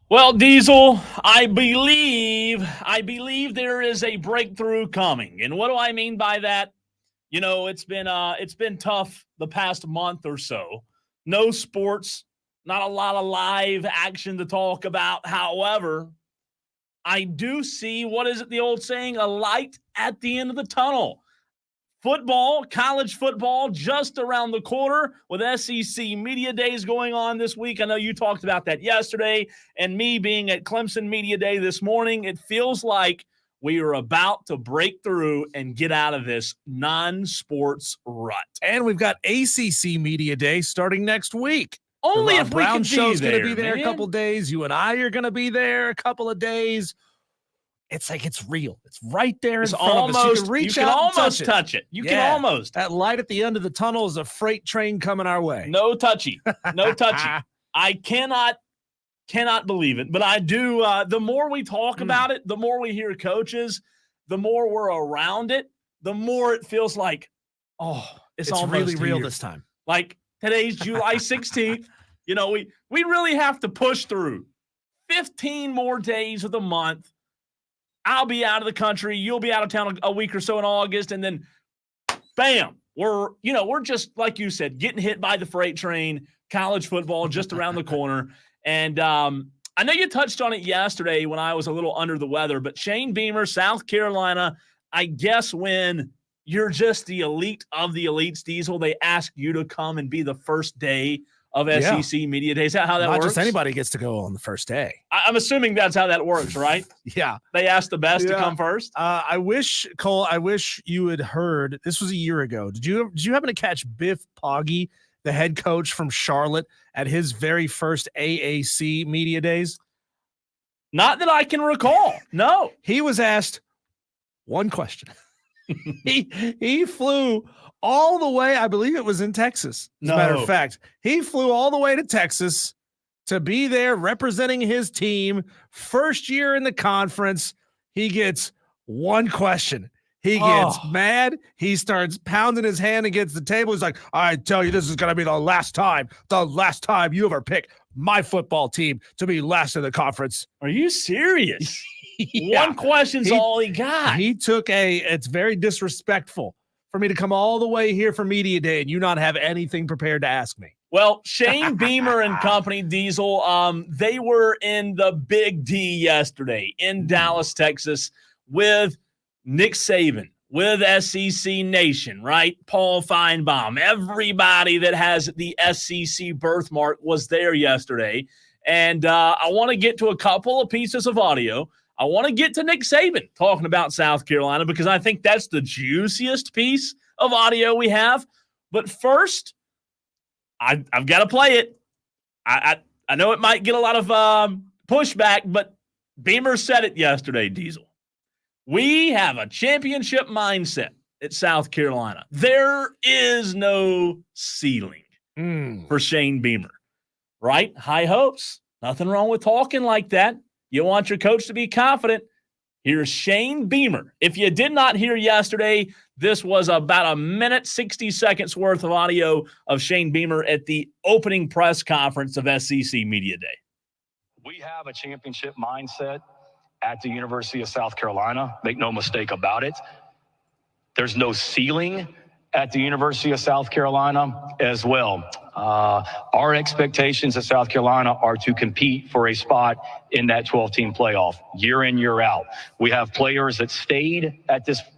Well, Diesel, I believe there is a breakthrough coming. And what do I mean by that? You know, it's been tough the past month or so. No sports, not a lot of live action to talk about. However, I do see, what is it, the old saying, a light at the end of the tunnel. Football, college football, just around the corner with SEC Media Days going on this week. I know you talked about that yesterday, and me being at Clemson Media Day this morning, it feels like we are about to break through and get out of this non-sports rut. And we've got ACC Media Day starting next week. Only the if we Brown can show's be going to be there man. a couple days. You and I are going to be there a couple of days. It's like it's real. It's right there in front of us. You can reach out and almost touch it. You can almost. That light at the end of the tunnel is a freight train coming our way. No touchy. No touchy. I cannot believe it. But I do. The more we talk about it, the more we hear coaches, the more we're around it, the more it feels like, it's almost really real here. this time. Like today's July 16th. You know, we really have to push through 15 more days of the month. I'll be out of the country. You'll be out of town a week or so in August. And then, bam, we're just, like you said, getting hit by the freight train, college football just around the corner. And I know you touched on it yesterday when I was a little under the weather, but Shane Beamer, South Carolina, I guess when you're just the elite of the elites, Diesel, they ask you to come and be the first day of SEC Media Day. Is that how that works? Not just anybody gets to go on the first day. I'm assuming that's how that works, right? Yeah. They ask the best to come first? I wish, Cole, you had heard, this was a year ago. Did you happen to catch Biff Poggi, the head coach from Charlotte, at his very first AAC Media Days? Not that I can recall. No. He was asked one question. He flew all the way, I believe it was in Texas. As a matter of fact, he flew all the way to Texas to be there representing his team. First year in the conference, he gets one question. He gets mad. He starts pounding his hand against the table. He's like, I tell you, this is going to be the last time you ever pick my football team to be last in the conference. Are you serious? One question's all he got. He took it's very disrespectful for me to come all the way here for Media Day and you not have anything prepared to ask me. Well, Shane Beamer and company, Diesel, they were in the Big D yesterday in Dallas, Texas, with Nick Saban, with SEC Nation, right? Paul Feinbaum, everybody that has the SEC birthmark was there yesterday. And I want to get to a couple of pieces of audio. I want to get to Nick Saban talking about South Carolina because I think that's the juiciest piece of audio we have. But first, I've got to play it. I know it might get a lot of pushback, but Beamer said it yesterday, Diesel. We have a championship mindset at South Carolina. There is no ceiling for Shane Beamer, right? High hopes. Nothing wrong with talking like that. You want your coach to be confident. Here's Shane Beamer. If you did not hear yesterday, this was about a minute, 60 seconds worth of audio of Shane Beamer at the opening press conference of SEC Media Day. We have a championship mindset at the University of South Carolina. Make no mistake about it. There's no ceiling at the University of South Carolina as well. Our expectations at South Carolina are to compete for a spot in that 12-team playoff year in, year out. We have players that stayed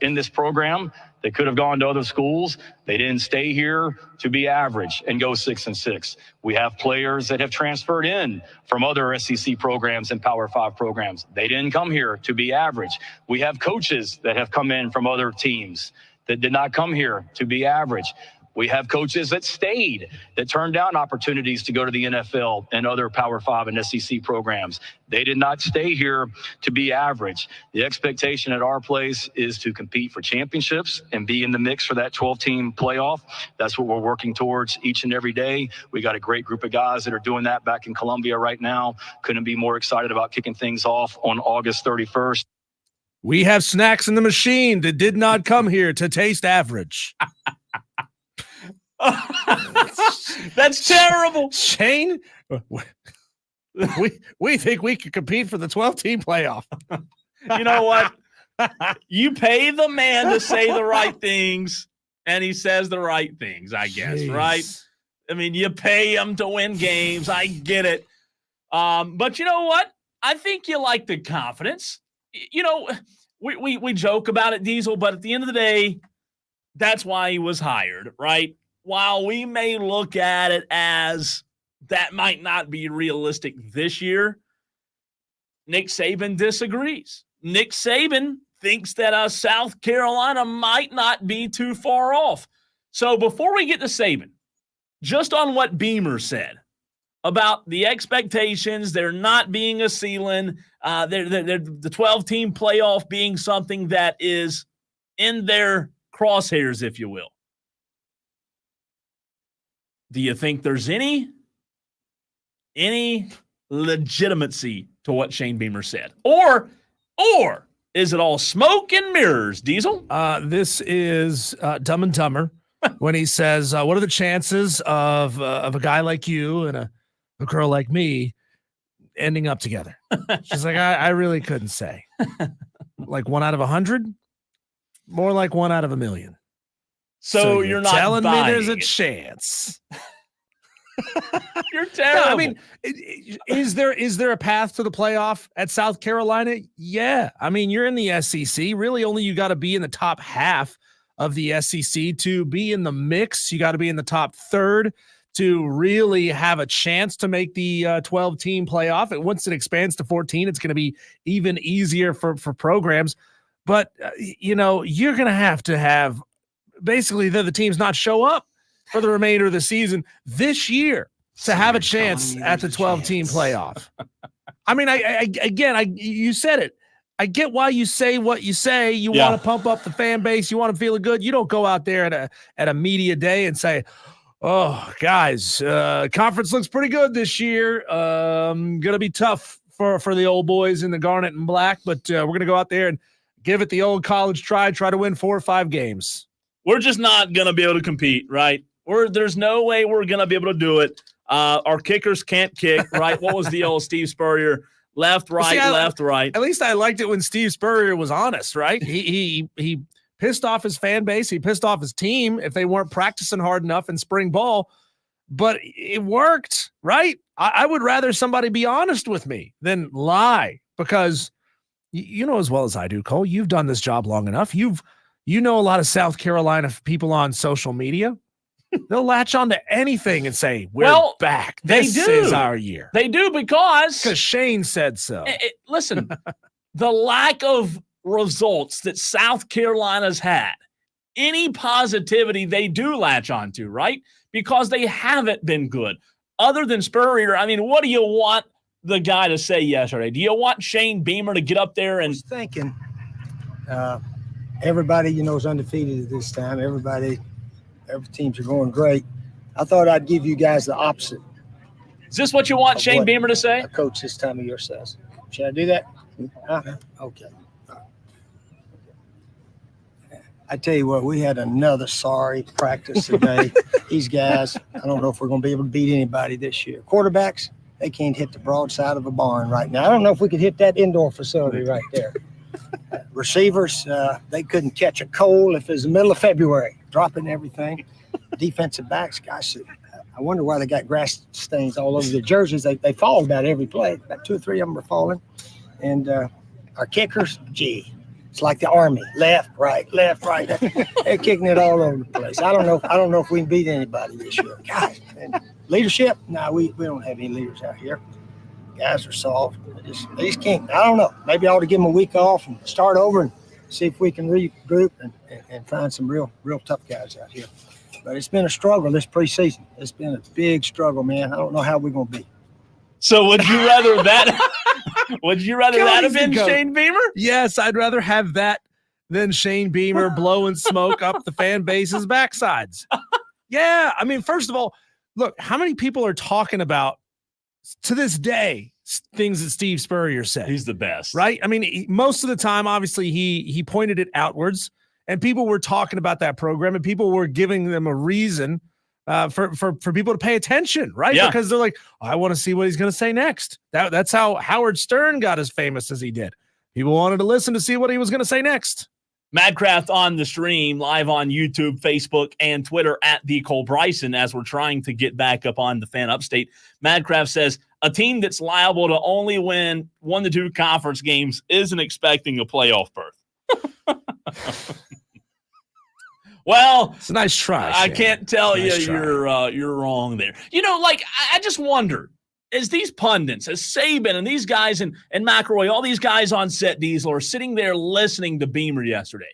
in this program. They could have gone to other schools. They didn't stay here to be average and go 6-6. We have players that have transferred in from other SEC programs and Power 5 programs. They didn't come here to be average. We have coaches that have come in from other teams that did not come here to be average. We have coaches that stayed, that turned down opportunities to go to the NFL and other Power 5 and SEC programs. They did not stay here to be average. The expectation at our place is to compete for championships and be in the mix for that 12-team playoff. That's what we're working towards each and every day. We got a great group of guys that are doing that back in Columbia right now. Couldn't be more excited about kicking things off on August 31st. We have snacks in the machine that did not come here to taste average. That's terrible. Shane, we think we could compete for the 12-team playoff. You know what? You pay the man to say the right things, and he says the right things, I guess, Jeez. right? I mean, you pay him to win games. I get it. But you know what? I think you like the confidence. You know, we joke about it, Diesel, but at the end of the day, that's why he was hired, right? While we may look at it as that might not be realistic this year, Nick Saban disagrees. Nick Saban thinks that South Carolina might not be too far off. So before we get to Saban, just on what Beamer said about the expectations, there not being a ceiling, the 12-team playoff being something that is in their crosshairs, if you will. Do you think there's any legitimacy to what Shane Beamer said? Or is it all smoke and mirrors, Diesel? This is Dumb and Dumber when he says, what are the chances of a guy like you and a girl like me ending up together? She's like, I really couldn't say. Like 1 out of 100? More like 1 out of 1,000,000. So you're not telling me there's a it. chance. You're terrible. No, I mean, is there a path to the playoff at South Carolina? Yeah. I mean, you're in the SEC. Really, only you got to be in the top half of the SEC to be in the mix. You got to be in the top third to really have a chance to make the 12-team playoff. And once it expands to 14, it's going to be even easier for programs. But, you're going to have basically the teams not show up for the remainder of the season this year to have a chance at the 12-team playoff. I mean, you said it. I get why you say what you say. You want to pump up the fan base. You want to feel good. You don't go out there at a media day and say, oh, guys, conference looks pretty good this year. Going to be tough for the old boys in the garnet and black, but we're going to go out there and give it the old college try to win 4 or 5 games. We're just not going to be able to compete, right? There's no way we're going to be able to do it. Our kickers can't kick, right? What was the old Steve Spurrier? Left, right, left, right. At least I liked it when Steve Spurrier was honest, right? He pissed off his fan base. He pissed off his team if they weren't practicing hard enough in spring ball. But it worked, right? I would rather somebody be honest with me than lie, because you know as well as I do, Cole, you've done this job long enough. You know a lot of South Carolina people on social media. They'll latch on to anything and say, we're back. This is our year. They do because Shane said so. Listen, the lack of results that South Carolina's had, any positivity they do latch onto, right? Because they haven't been good. Other than Spurrier, I mean, what do you want the guy to say yesterday? Do you want Shane Beamer to get up there and – thinking everybody, is undefeated at this time. Every teams are going great. I thought I'd give you guys the opposite. Is this what you want Shane Beamer to say? A coach this time of year says. Should I do that? Okay. I tell you what, we had another sorry practice today. These guys, I don't know if we're going to be able to beat anybody this year. Quarterbacks, they can't hit the broadside of a barn right now. I don't know if we could hit that indoor facility right there. Receivers, they couldn't catch a cold if it was the middle of February, dropping everything. Defensive backs, gosh, I wonder why they got grass stains all over their jerseys. They fall about every play. About 2 or 3 of them are falling. And our kickers, it's like the Army, left, right. They're kicking it all over the place. I don't know if we can beat anybody this year. God, and leadership, no, we don't have any leaders out here. Guys are soft. They just can't. I don't know. Maybe I ought to give them a week off and start over and see if we can regroup and find some real tough guys out here. But it's been a struggle this preseason. It's been a big struggle, man. I don't know how we're going to be. So would you rather that? Would you rather that have been Shane Beamer? Yes, I'd rather have that than Shane Beamer blowing smoke up the fan base's backsides. Yeah, I mean, first of all, look, how many people are talking about to this day things that Steve Spurrier said? He's the best, right? I mean, most of the time, obviously, he pointed it outwards, and people were talking about that program, and people were giving them a reason for people to pay attention, right? Yeah. Because they're like, I want to see what he's going to say next. That's how Howard Stern got as famous as he did. People wanted to listen to see what he was going to say next. Madcraft on the stream, live on YouTube, Facebook, and Twitter at the Cole Bryson as we're trying to get back up on the Fan Upstate. Madcraft says, a team that's liable to only win 1 to 2 conference games isn't expecting a playoff berth. Well, it's a nice try. I can't tell nice you you're wrong there. Like, I just wonder, as these pundits, as Saban and these guys and McElroy, all these guys on set, Diesel, are sitting there listening to Beamer yesterday,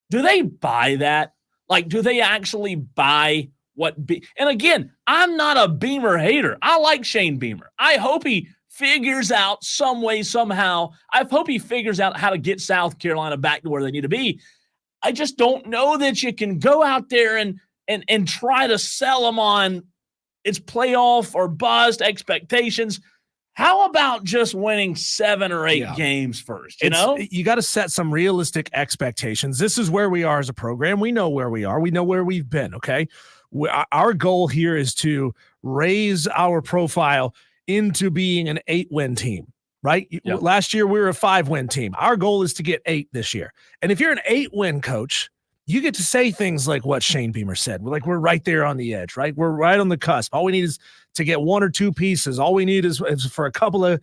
do they buy that? Like, do they actually buy what and again, I'm not a Beamer hater. I like Shane Beamer. I hope he figures out some way, somehow. I hope he figures out how to get South Carolina back to where they need to be. I just don't know that you can go out there and try to sell them on it's playoff or bust expectations. How about just winning 7 or 8 games first? You got to set some realistic expectations. This is where we are as a program. We know where we are. We know where we've been. Okay. Our goal here is to raise our profile into being an 8-win team, right? Yep. Last year we were a 5-win team. Our goal is to get 8 this year. And if you're an 8-win coach, you get to say things like what Shane Beamer said. We're right there on the edge, right? We're right on the cusp. All we need is to get 1 or 2 pieces. All we need is for a couple of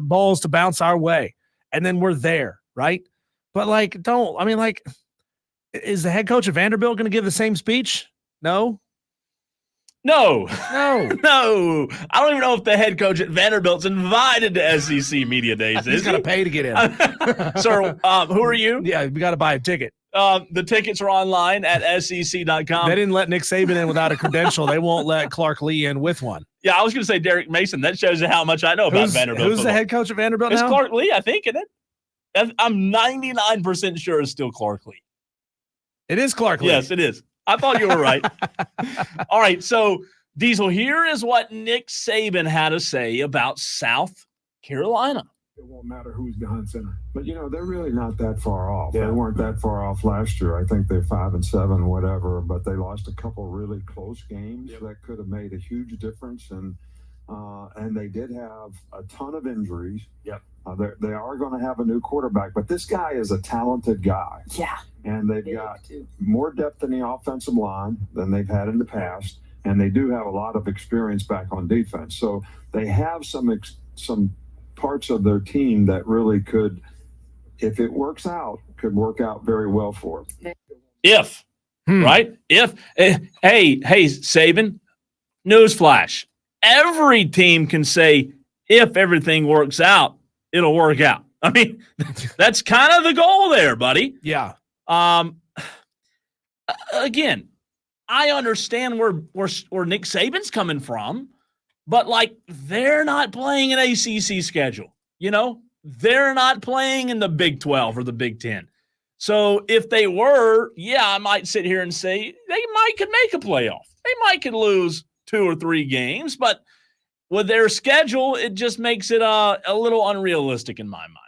balls to bounce our way. And then we're there, right? But is the head coach of Vanderbilt going to give the same speech? No. I don't even know if the head coach at Vanderbilt's invited to SEC Media Days. He's got to pay to get in. Sir, who are you? Yeah, we got to buy a ticket. The tickets are online at SEC.com. They didn't let Nick Saban in without a credential. They won't let Clark Lee in with one. Yeah, I was going to say Derek Mason. That shows you how much I know about Vanderbilt. Who's the head coach of Vanderbilt now? It's Clark Lee, I think, isn't it? I'm 99% sure it's still Clark Lee. It is Clark Lee. Yes, it is. I thought you were right. All right, so Diesel, here is what Nick Saban had to say about South Carolina. It won't matter who's behind center. But, they're really not that far off. Yeah. They weren't that far off last year. I think they're 5-7, whatever, but they lost a couple really close games that could have made a huge difference. And they did have a ton of injuries. Yep. They are going to have a new quarterback, but this guy is a talented guy. Yeah. And they've got more depth in the offensive line than they've had in the past. And they do have a lot of experience back on defense. So they have some parts of their team that really could, if it works out, could work out very well for them. Right? Hey, Saban, newsflash. Every team can say, if everything works out, it'll work out. I mean, that's kind of the goal there, buddy. Yeah. Again, I understand where Nick Saban's coming from, but they're not playing an ACC schedule. They're not playing in the Big 12 or the Big 10. So if they were, I might sit here and say they could make a playoff. They could lose 2 or 3 games, but with their schedule, it just makes it a little unrealistic in my mind.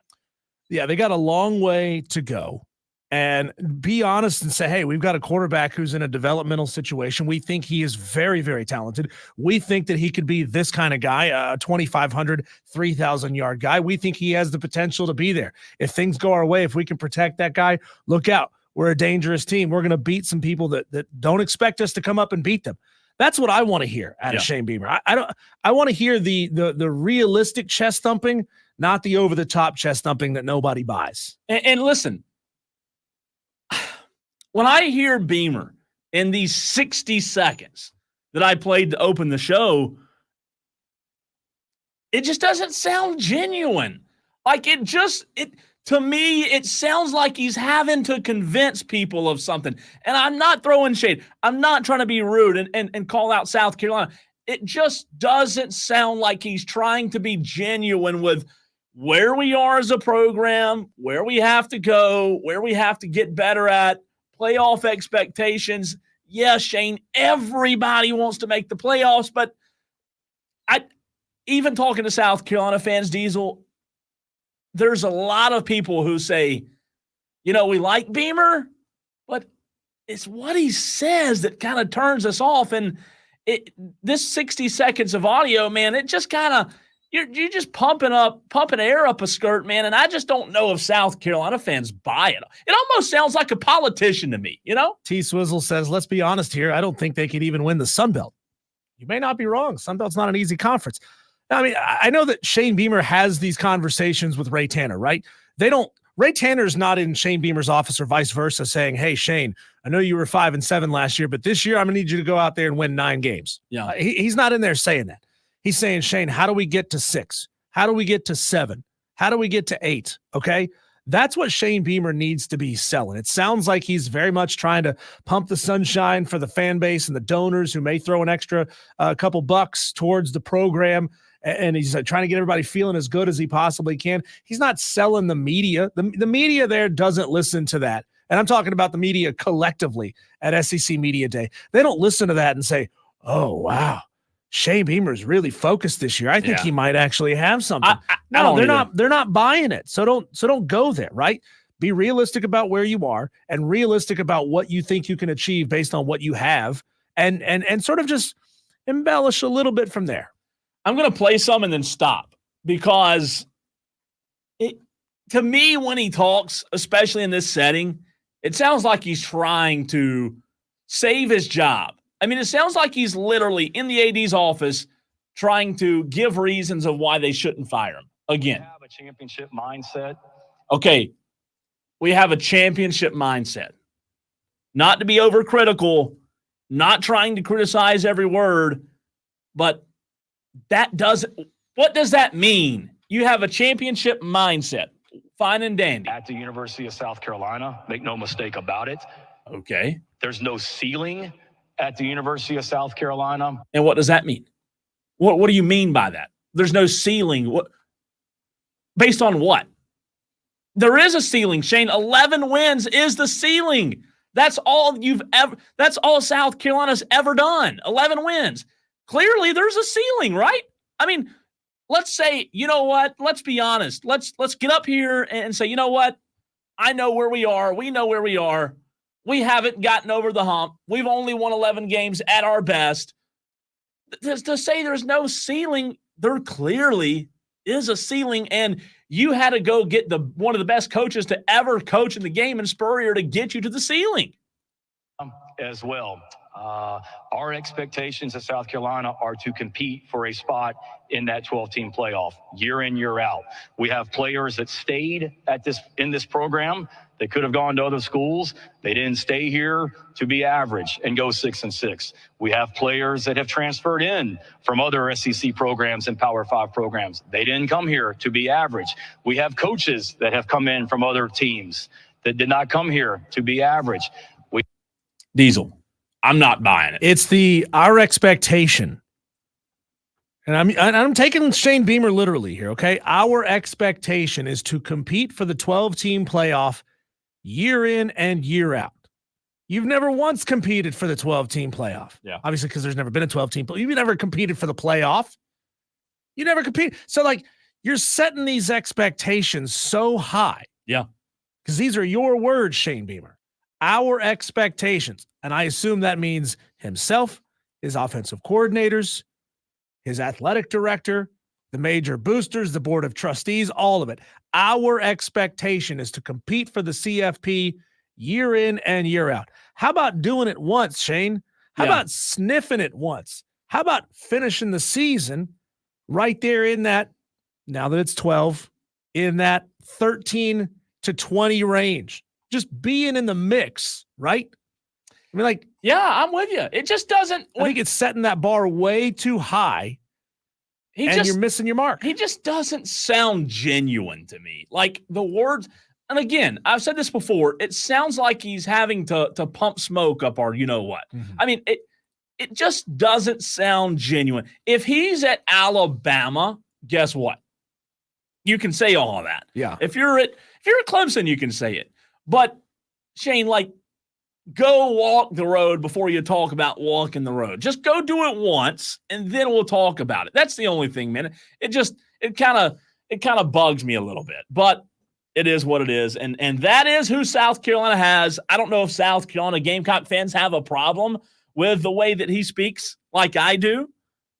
Yeah, they got a long way to go. And be honest and say, hey, we've got a quarterback who's in a developmental situation. We think he is very, very talented. We think that he could be this kind of guy, a 2,500, 3,000-yard guy. We think he has the potential to be there. If things go our way, if we can protect that guy, look out. We're a dangerous team. We're going to beat some people that don't expect us to come up and beat them. That's what I want to hear out of Shane Beamer. I want to hear the realistic chest thumping, not the over-the-top chest thumping that nobody buys. And listen, when I hear Beamer in these 60 seconds that I played to open the show, it just doesn't sound genuine. To me, it sounds like he's having to convince people of something. And I'm not throwing shade. I'm not trying to be rude and call out South Carolina. It just doesn't sound like he's trying to be genuine with where we are as a program, where we have to go, where we have to get better at, playoff expectations. Yeah, Shane, everybody wants to make the playoffs, but even talking to South Carolina fans, Diesel, there's a lot of people who say, we like Beamer, but it's what he says that kind of turns us off. And this 60 seconds of audio, man, it just kind of you're just pumping air up a skirt, man. And I just don't know if South Carolina fans buy it. It almost sounds like a politician to me, you know? T Swizzle says, let's be honest here. I don't think they could even win the Sun Belt. You may not be wrong. Sun Belt's not an easy conference. I mean, I know that Shane Beamer has these conversations with Ray Tanner, right? Ray Tanner's not in Shane Beamer's office or vice versa saying, hey, Shane, I know you were 5-7 last year, but this year I'm going to need you to go out there and win 9 games. Yeah. He's not in there saying that. He's saying, Shane, how do we get to 6? How do we get to 7? How do we get to 8? Okay. That's what Shane Beamer needs to be selling. It sounds like he's very much trying to pump the sunshine for the fan base and the donors who may throw an extra couple bucks towards the program. And he's trying to get everybody feeling as good as he possibly can. He's not selling the media. The media there doesn't listen to that. And I'm talking about the media collectively at SEC Media Day. They don't listen to that and say, oh, wow, Shane Beamer's really focused this year. I think he might actually have something. No, they're not buying it. So don't go there, right? Be realistic about where you are and realistic about what you think you can achieve based on what you have and sort of just embellish a little bit from there. I'm going to play some and then stop because to me, when he talks, especially in this setting, it sounds like he's trying to save his job. I mean, it sounds like he's literally in the AD's office trying to give reasons of why they shouldn't fire him again. We have a championship mindset. Okay, we have a championship mindset. Not to be overcritical, not trying to criticize every word, but what does that mean? You have a championship mindset. Fine and dandy. At the University of South Carolina, make no mistake about it. Okay. There's no ceiling at the University of South Carolina. And what does that mean? What do you mean by that? There's no ceiling. What? Based on what? There is a ceiling, Shane. 11 wins is the ceiling. That's all South Carolina's ever done. 11 wins. Clearly, there's a ceiling, right? I mean, let's say, you know what? Let's be honest. Let's get up here and say, you know what? I know where we are. We know where we are. We haven't gotten over the hump. We've only won 11 games at our best. To say there's no ceiling, there clearly is a ceiling, and you had to go get one of the best coaches to ever coach in the game in Spurrier to get you to the ceiling. As well. Our expectations at South Carolina are to compete for a spot in that 12-team playoff year in, year out. We have players that stayed in this program. They could have gone to other schools. They didn't stay here to be average and go 6-6. We have players that have transferred in from other SEC programs and Power 5 programs. They didn't come here to be average. We have coaches that have come in from other teams that did not come here to be average. Diesel. I'm not buying it. It's our expectation. And I'm taking Shane Beamer literally here, okay? Our expectation is to compete for the 12-team playoff year in and year out. You've never once competed for the 12-team playoff. Yeah. Obviously, because there's never been a 12-team playoff. You've never competed for the playoff. You never compete. So, you're setting these expectations so high. Yeah. Because these are your words, Shane Beamer. Our expectations. And I assume that means himself, his offensive coordinators, his athletic director, the major boosters, the board of trustees, all of it. Our expectation is to compete for the CFP year in and year out. How about doing it once, Shane? How about sniffing it once? How about finishing the season right there in that, now that it's 12, in that 13 to 20 range? Just being in the mix, right? I mean, yeah, I'm with you. It just doesn't. I think it's setting that bar way too high, you're missing your mark. He just doesn't sound genuine to me. Like the words, and again, I've said this before, it sounds like he's having to pump smoke up our you-know-what. Mm-hmm. I mean, it just doesn't sound genuine. If he's at Alabama, guess what? You can say all of that. Yeah. If you're at Clemson, you can say it. But, Shane, go walk the road before you talk about walking the road. Just go do it once, and then we'll talk about it. That's the only thing, man. It kind of bugs me a little bit. But it is what it is, and that is who South Carolina has. I don't know if South Carolina Gamecock fans have a problem with the way that he speaks like I do.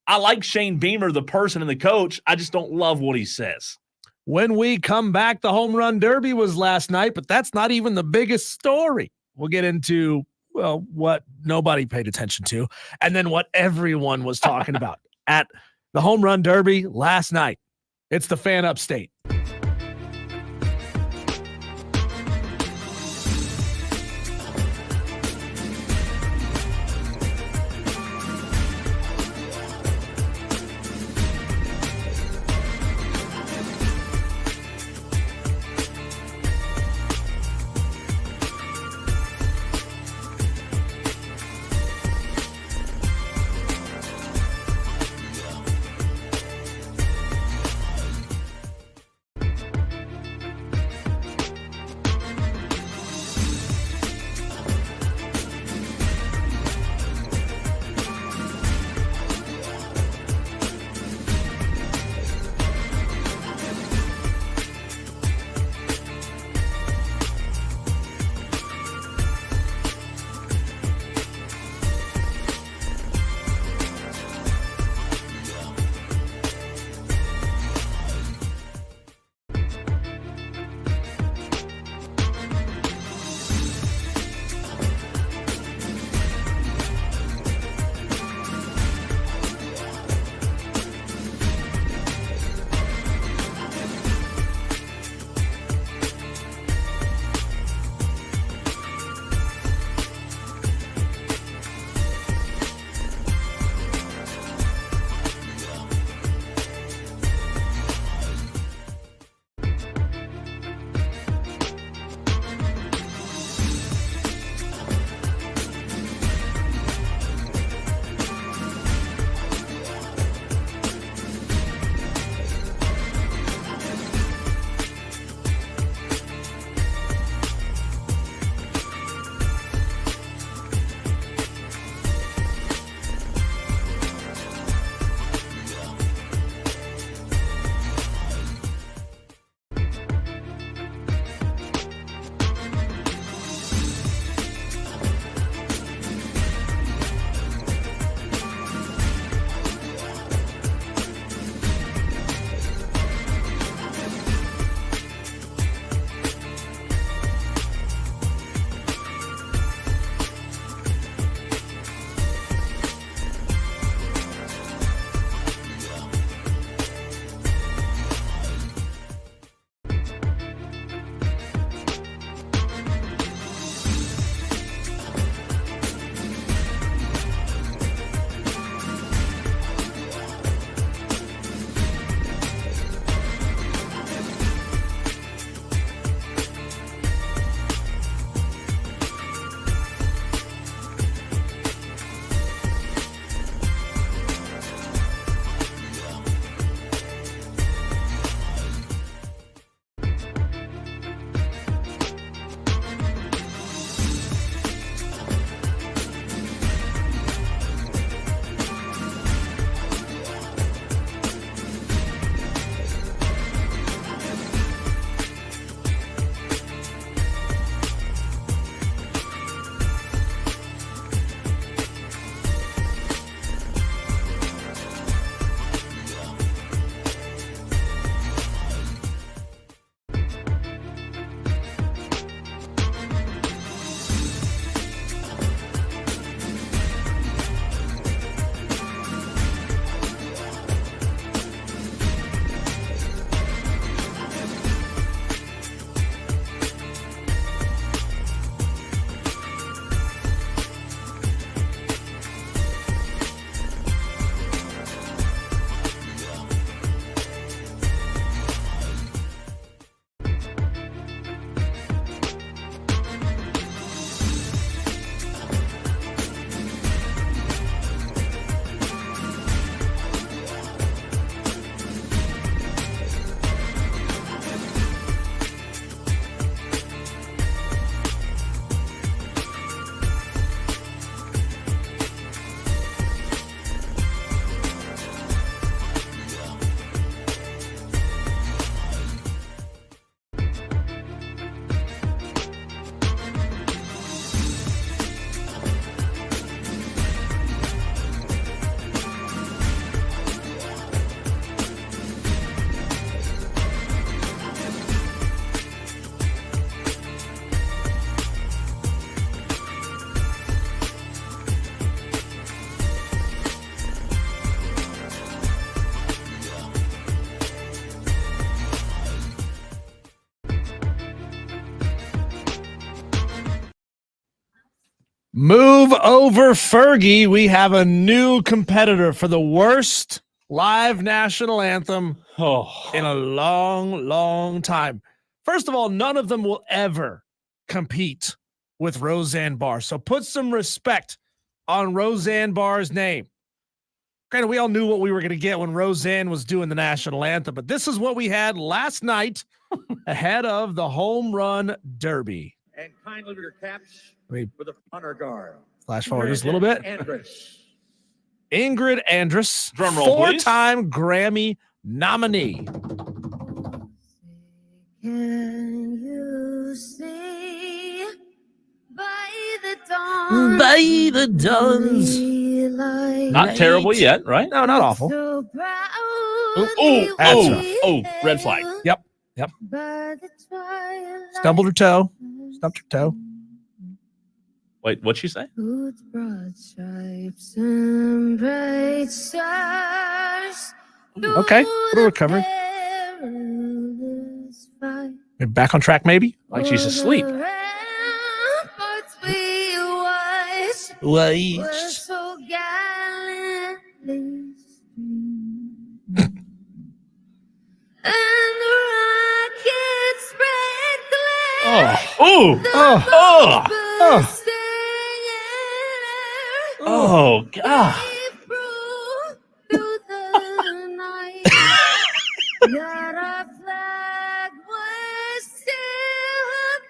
I like Shane Beamer, the person and the coach. I just don't love what he says. When we come back, the home run derby was last night, but that's not even the biggest story. We'll get into, well, what nobody paid attention to, and then what everyone was talking about at the home run derby last night. It's the Fan Upstate. Move over, Fergie. We have a new competitor for the worst live national anthem in a long, long time. First of all, none of them will ever compete with Roseanne Barr. So put some respect on Roseanne Barr's name. Granted, we all knew what we were going to get when Roseanne was doing the national anthem, but this is what we had last night ahead of the home run derby. And kindly your caps Wait. for the honor guard. Flash forward just a little bit. Ingrid Andress, Drum roll, please. 4-time Grammy nominee. Can you see by the dawn's Not terrible yet, right? No, not awful. so Oh, That's rough. red flag. Yep. Stumbled her toe. Stumped her toe. Wait, what'd she say? Whose broad stripes and bright stars Okay, little recovery. Maybe back on track, maybe? Like she's asleep. Wait. So gallantly streamed. And the rockets spread glare. Oh, oh, oh, God. Not a flag was still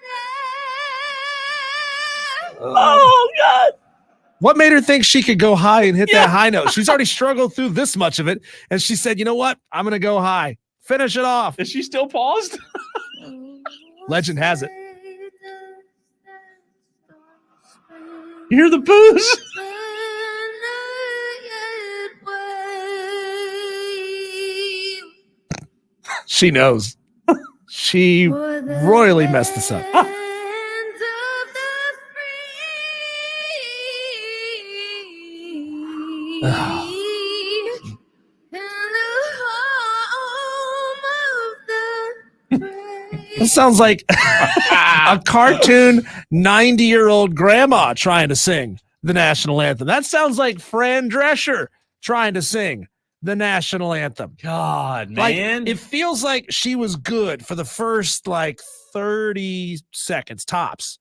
there. Oh, God. What made her think she could go high and hit that high note? She's already struggled through this much of it, and she said, you know what? I'm going to go high. Finish it off. Is she still paused? Legend has it. You hear the boos? She knows. She royally messed this up. This sounds like a cartoon 90-year-old grandma trying to sing the national anthem. That sounds like Fran Drescher trying to sing the national anthem. God, Like, man. it feels like she was good for the first 30 seconds tops.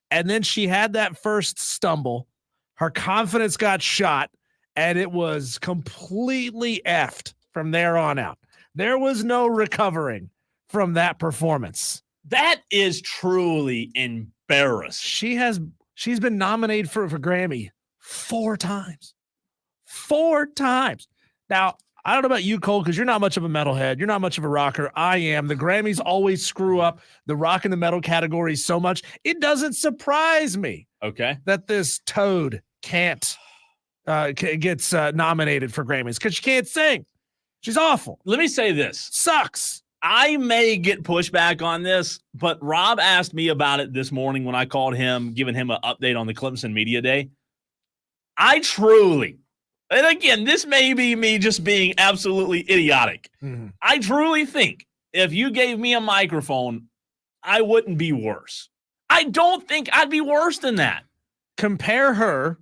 And then she had that first stumble. Her confidence got shot, and it was completely effed from there on out. There was no recovering from that performance. That is truly embarrassing. She's been nominated for Grammy 4 times. 4 times. Now, I don't know about you, Cole, because you're not much of a metalhead. You're not much of a rocker. I am. The Grammys always screw up the rock and the metal categories so much. It doesn't surprise me Okay. that this toad gets nominated for Grammys because she can't sing. She's awful. Let me say this. Sucks. I may get pushback on this, but Rob asked me about it this morning when I called him, giving him an update on the Clemson Media Day. I truly, and again, this may be me just being absolutely idiotic. Mm-hmm. I truly think if you gave me a microphone, I wouldn't be worse. I don't think I'd be worse than that. Compare her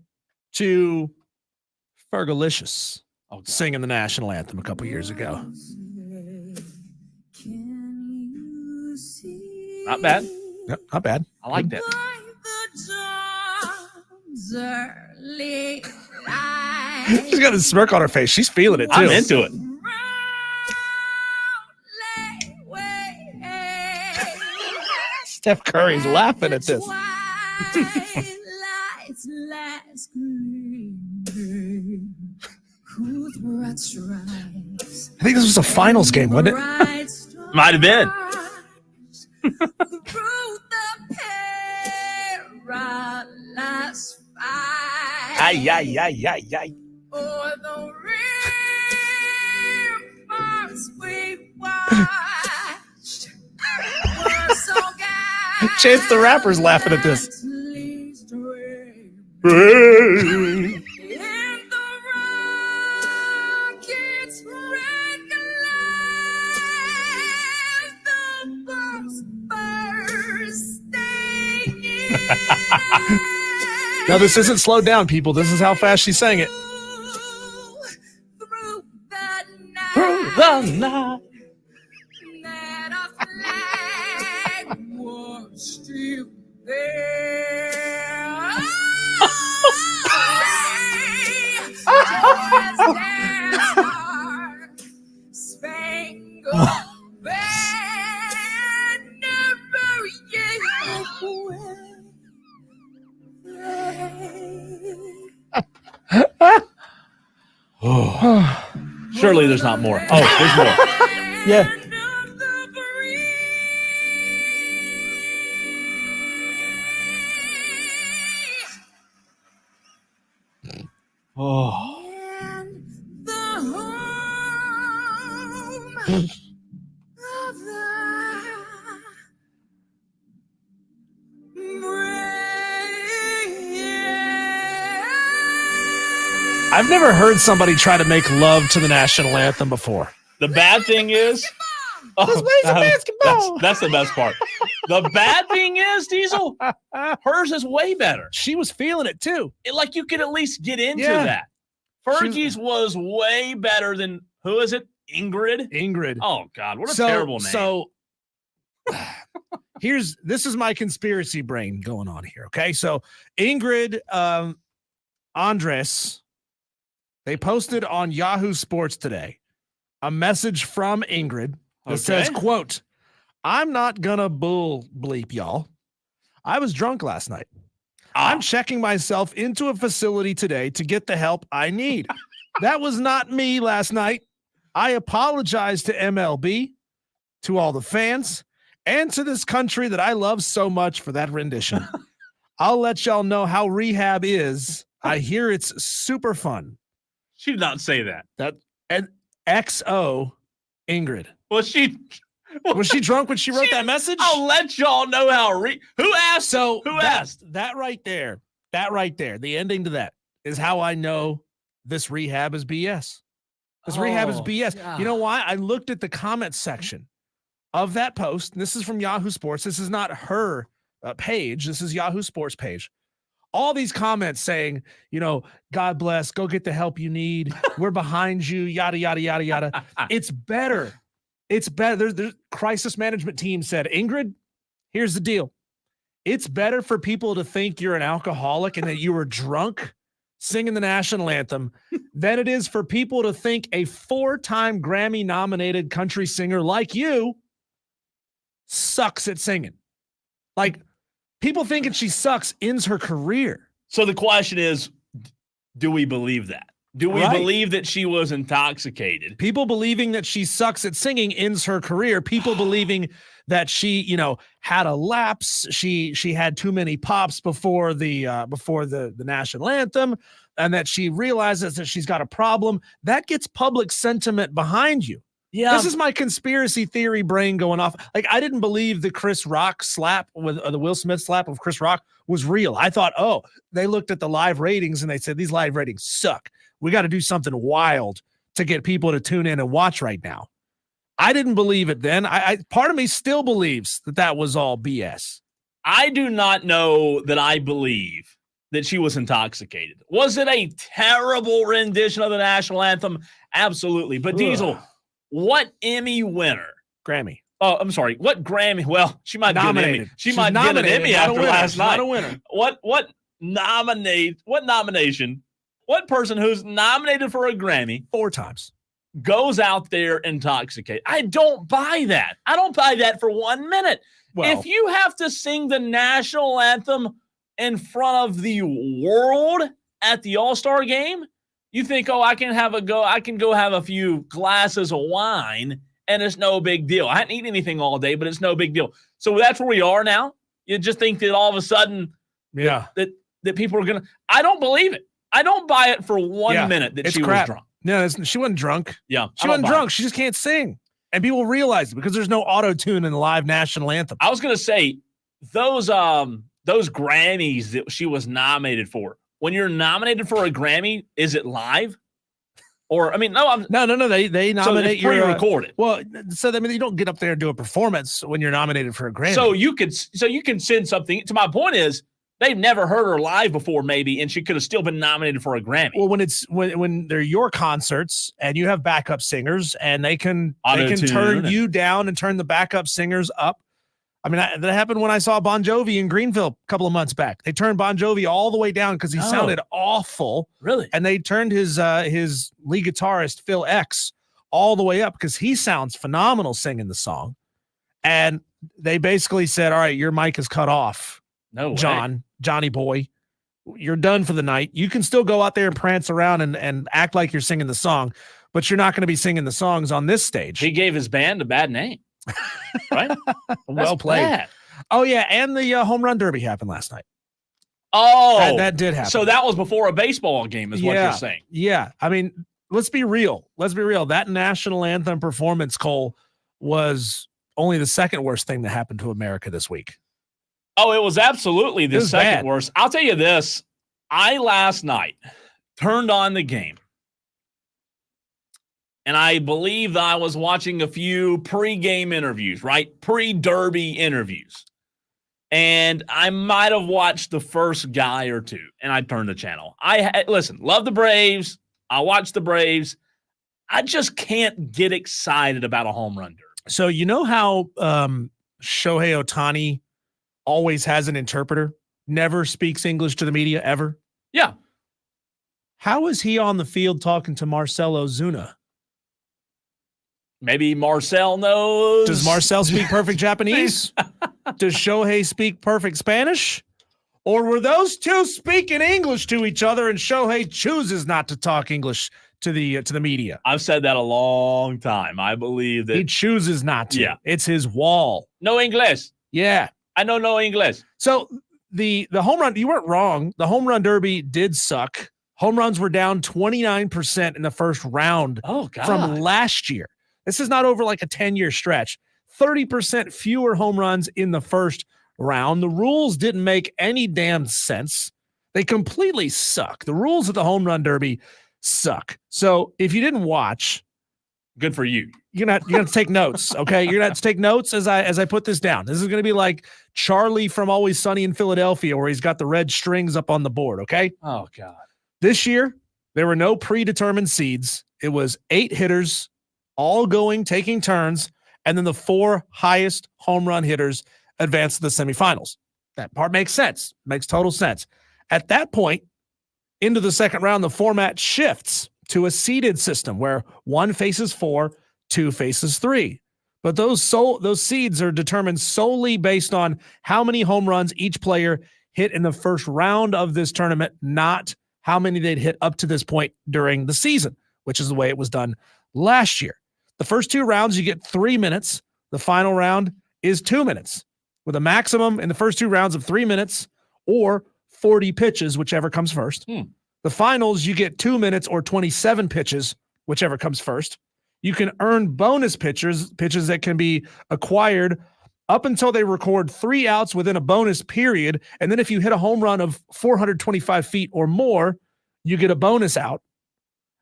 to Fergalicious Oh, singing the national anthem a couple years ago. not bad. Yep, not bad. I like that. She's got a smirk on her face. She's feeling it too. I'm into it. Steph Curry's laughing at this. I think this was a finals game, wasn't it? Might have been. Ay, ay, ay, ay, ay. Chance the Rapper's laughing at this. No, this isn't slowed down, people. This is how fast she sang it. Through the night. Through the night. That our flag was still there. Spangled banner, Surely there's not more. Oh, there's more. Yeah. Oh. the home of the brave. I've never heard somebody try to make love to the national anthem before. The bad thing is, Let's play some basketball. That's the best part. The bad thing is, Diesel, hers is way better. She was feeling it too. Like you could at least get into Yeah. that. Fergie's was way better than who is it? Ingrid. Ingrid. Oh God, what a terrible name. So this is my conspiracy brain going on here. Okay. So Ingrid Andres, they posted on Yahoo Sports today a message from Ingrid that says, quote, "I'm not gonna bull bleep y'all. I was drunk last night. I'm checking myself into a facility today to get the help I need. That was not me last night. I apologize to MLB, to all the fans, and to this country that I love so much for that rendition. I'll let y'all know how rehab is. I hear it's super fun." She did not say that. That and XO Ingrid. Was she drunk when she wrote that message? I'll let y'all know how. Who asked? So who asked? That right there, the ending to that is how I know this rehab is BS. This rehab is BS. yeah. You know why? I looked at the comment section of that post. And this is from Yahoo Sports. This is not her page. This is Yahoo Sports page. All these comments saying, God bless, go get the help you need. We're behind you, yada, yada, yada, yada. It's better. It's better. There's crisis management team said, Ingrid, here's the deal. It's better for people to think you're an alcoholic and that you were drunk singing the national anthem than it is for people to think a 4-time Grammy nominated country singer like you sucks at singing. Like, people thinking she sucks ends her career. So the question is, do we believe that? Do we believe that she was intoxicated? People believing that she sucks at singing ends her career. People believing that she, had a lapse. She had too many pops before the national anthem, and that she realizes that she's got a problem. That gets public sentiment behind you. Yeah. This is my conspiracy theory brain going off. Like, I didn't believe the Chris Rock slap with the Will Smith slap of Chris Rock was real. I thought, they looked at the live ratings and they said, these live ratings suck. We got to do something wild to get people to tune in and watch right now. I didn't believe it then. I part of me still believes that was all BS. I do not know that I believe that she was intoxicated. Was it a terrible rendition of the national anthem? Absolutely. But Diesel, what Emmy winner? Grammy. Oh, I'm sorry. What Grammy? Well, she might get an Emmy. She might get an Emmy not after last night. Not a winner. What nomination? What person who's nominated for a Grammy 4 times goes out there intoxicated? I don't buy that. I don't buy that for 1 minute. Well, if you have to sing the national anthem in front of the world at the All-Star game, you think, I can go have a few glasses of wine and it's no big deal. I hadn't eaten anything all day, but it's no big deal. So that's where we are now. You just think that all of a sudden that people are going to – I don't believe it. I don't buy it for 1 minute that she was drunk. No, she wasn't drunk. Yeah. She wasn't drunk. She just can't sing. And people realize it because there's no auto-tune in the live national anthem. I was going to say those Grammys that she was nominated for, when you're nominated for a Grammy, is it live? Or, no. They nominate so it's pre-recorded. You don't get up there and do a performance when you're nominated for a Grammy. So you can send something. To my point is, They've never heard her live before, maybe, and she could have still been nominated for a Grammy. Well, when they're your concerts and you have backup singers and they can Auto-tune turn and- you down and turn the backup singers up. I mean, that happened when I saw Bon Jovi in Greenville a couple of months back. They turned Bon Jovi all the way down because he sounded awful, Really? and they turned his lead guitarist Phil X all the way up because he sounds phenomenal singing the song. And they basically said, "All right, your mic is cut off, No way. Johnny boy. You're done for the night. You can still go out there and prance around and act like you're singing the song, but you're not going to be singing the songs on this stage." He gave his band a bad name. Right? Well played. Bad. Oh yeah, and the home run derby happened last night. Oh, That did happen. so that was before a baseball game, is what you're saying. Yeah, I mean, let's be real. That national anthem performance, Cole, was only the second worst thing that happened to America this week. Oh, it was absolutely the It was second bad. worst. I'll tell you this. I last night turned on the game, and I believe that I was watching a few pre-game interviews, right? Pre-derby interviews. And I might have watched the first guy or two, and I turned the channel. Listen, love the Braves. I watch the Braves. I just can't get excited about a home run derby. So you know how Shohei Ohtani always has an interpreter, never speaks English to the media ever? Yeah. How is he on the field talking to Marcell Ozuna? Maybe Marcel knows. Does Marcel speak perfect Japanese? Does Shohei speak perfect Spanish? Or were those two speaking English to each other and Shohei chooses not to talk English to the media? I've said that a long time. I believe that He chooses not to. Yeah. It's his wall. no English. Yeah. I know no English. So the home run, you weren't wrong. The home run derby did suck. Home runs were down 29% in the first round Oh, God. from last year. This is not over like a 10-year stretch. 30% fewer home runs in the first round. The rules didn't make any damn sense. They completely suck. The rules of the home run derby suck. So if you didn't watch, Good for you. you're gonna have to take notes. Okay, you're gonna have to take notes as I put this down. This is gonna be like Charlie from Always Sunny in Philadelphia, where he's got the red strings up on the board. Okay, Oh, God. this year there were no predetermined seeds. It was 8 hitters, all taking turns, and then the 4 highest home run hitters advance to the semifinals. That part makes sense. Makes total sense. At that point, into the second round, the format shifts to a seeded system where 1 faces 4, 2 faces 3. But those seeds are determined solely based on how many home runs each player hit in the first round of this tournament, not how many they'd hit up to this point during the season, which is the way it was done last year. The first 2 rounds, you get 3 minutes. The final round is 2 minutes, with a maximum in the first 2 rounds of 3 minutes or 40 pitches, whichever comes first. The finals, you get 2 minutes or 27 pitches, whichever comes first. You can earn bonus pitches that can be acquired up until they record 3 outs within a bonus period. And then if you hit a home run of 425 feet or more, you get a bonus out.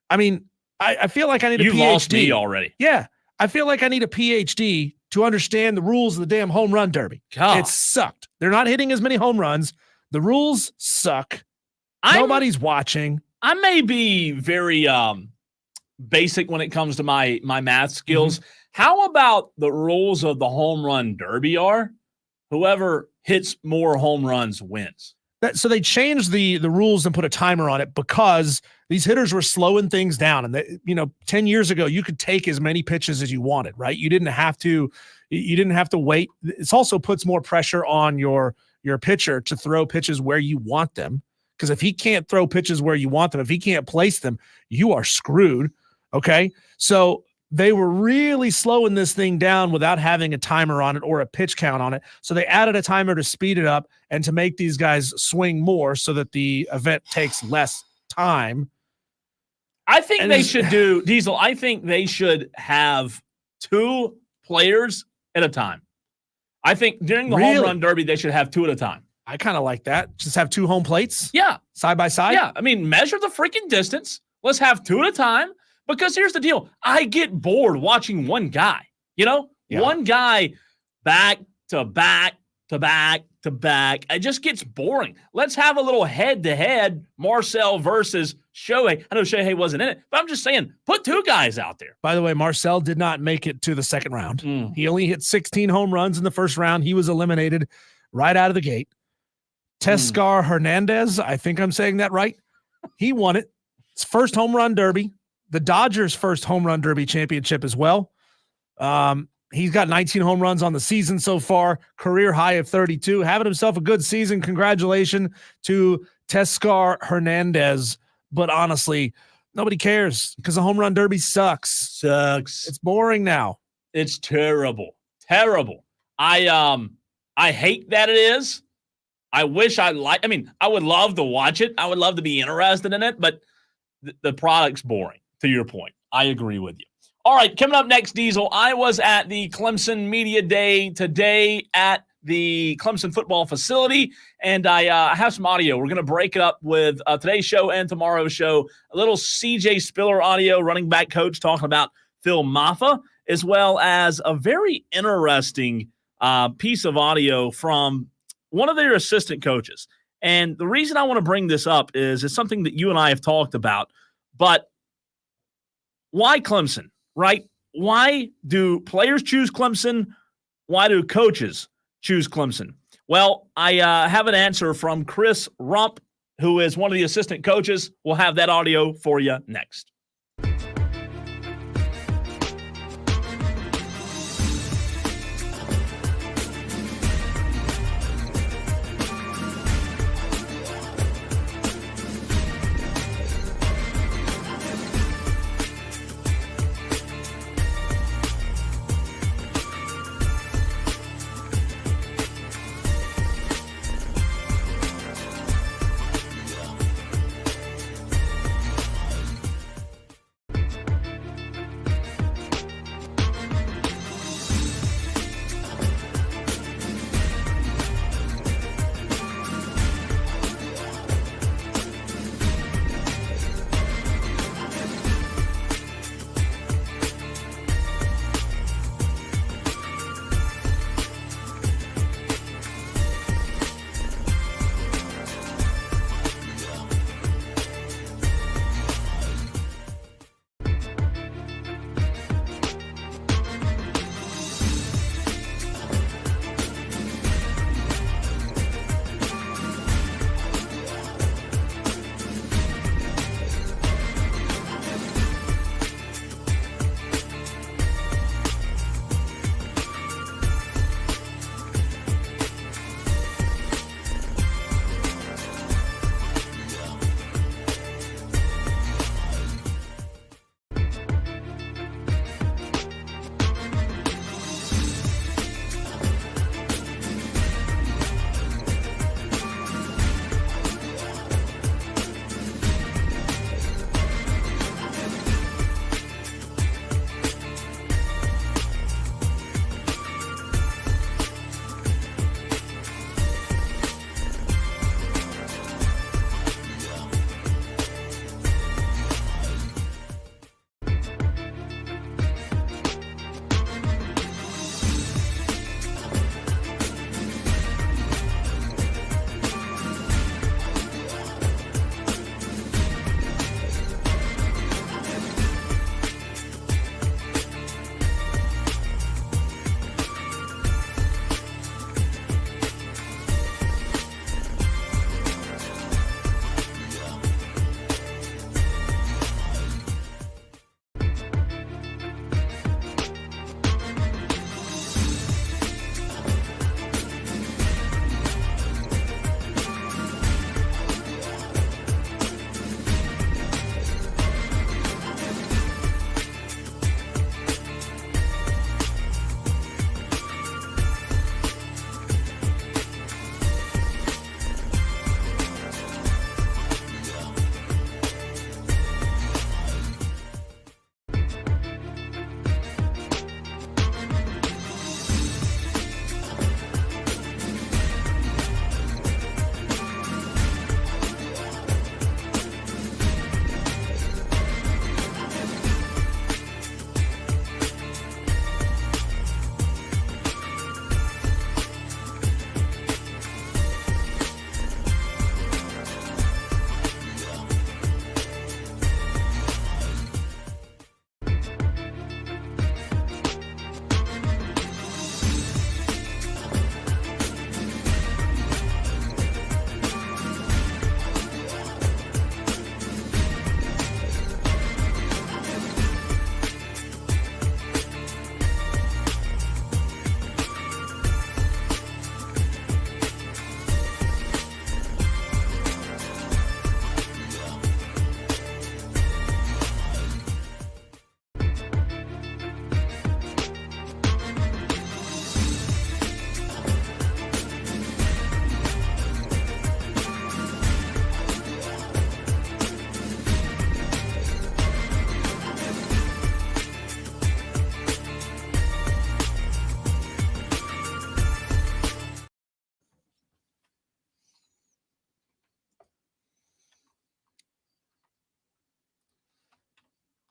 I mean, I feel like I need a You PhD. lost me already. Yeah, I feel like I need a PhD to understand the rules of the damn home run derby. God. It sucked. They're not hitting as many home runs. The rules suck. I'm- Nobody's watching. I may be very basic when it comes to my math skills. How about the rules of the home run derby are? Whoever hits more home runs wins. So they changed the rules and put a timer on it because these hitters were slowing things down. And 10 years ago, you could take as many pitches as you wanted, right? You didn't have to wait. It also puts more pressure on your pitcher to throw pitches where you want them. Because if he can't throw pitches where you want them, if he can't place them, you are screwed. Okay. So they were really slowing this thing down without having a timer on it or a pitch count on it. So they added a timer to speed it up and to make these guys swing more so that the event takes less time. I think And they it's- should do, Diesel, I think they should have 2 players at a time. I think during the home Really? run derby, they should have 2 at a time. I kind of like that. Just have 2 home plates Yeah. side by side. Yeah. I mean, measure the freaking distance. Let's have 2 at a time. Because here's the deal. I get bored watching one guy, Yeah. one guy back to back to back to back. It just gets boring. Let's have a little head-to-head Marcel versus Shohei. I know Shohei wasn't in it, but I'm just saying, put two guys out there. By the way, Marcel did not make it to the second round. Mm. He only hit 16 home runs in the first round. He was eliminated right out of the gate. Teoscar Hernandez, I think I'm saying that right. He won it. It's first home run derby. The Dodgers' first home run derby championship as well. He's got 19 home runs on the season so far, career high of 32, having himself a good season. Congratulations to Teoscar Hernandez. But honestly, nobody cares because the home run derby sucks. It's boring now. It's terrible. Terrible. I hate that it is. I wish I would love to watch it. I would love to be interested in it, but the product's boring, to your point. I agree with you. All right, coming up next, Diesel, I was at the Clemson Media Day today at the Clemson football facility, and I have some audio. We're going to break it up with today's show and tomorrow's show. A little CJ Spiller audio, running back coach, talking about Phil Maffa, as well as a very interesting piece of audio from one of their assistant coaches. And the reason I want to bring this up is it's something that you and I have talked about, but why Clemson? Right? Why do players choose Clemson? Why do coaches choose Clemson? Well, I have an answer from Chris Rump, who is one of the assistant coaches. We'll have that audio for you next.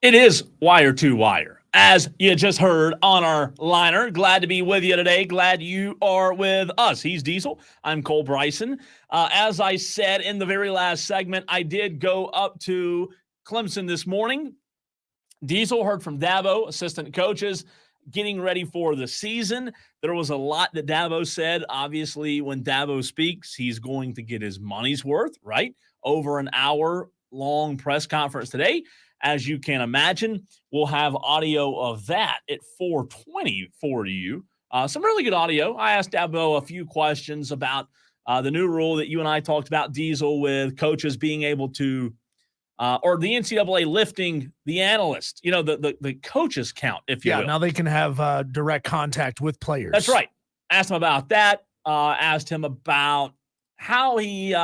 It is Wire to Wire, as you just heard on our liner. Glad to be with you today. Glad you are with us. He's Diesel. I'm Cole Bryson. As I said in the very last segment, I did go up to Clemson this morning. Diesel heard from Dabo, assistant coaches, getting ready for the season. There was a lot that Dabo said. Obviously, when Dabo speaks, he's going to get his money's worth, right? Over an hour-long press conference today. As you can imagine, we'll have audio of that at 4:20 for you. Some really good audio. I asked Dabo a few questions about the new rule that you and I talked about, Diesel, with coaches being able to, or the NCAA lifting the analyst, the coaches count, if you will. Now they can have direct contact with players. That's right. Asked him about that. Asked him about how he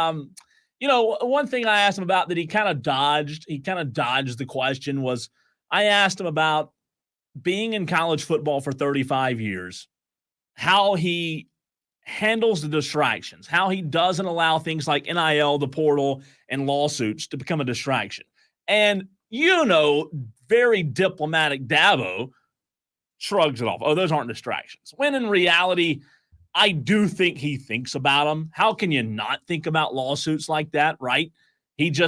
one thing I asked him about that he kind of dodged the question was, I asked him about being in college football for 35 years, how he handles the distractions, how he doesn't allow things like NIL, the portal, and lawsuits to become a distraction. And, very diplomatic Dabo shrugs it off. Oh, those aren't distractions. When in reality, I do think he thinks about them. How can you not think about lawsuits like that, right? He's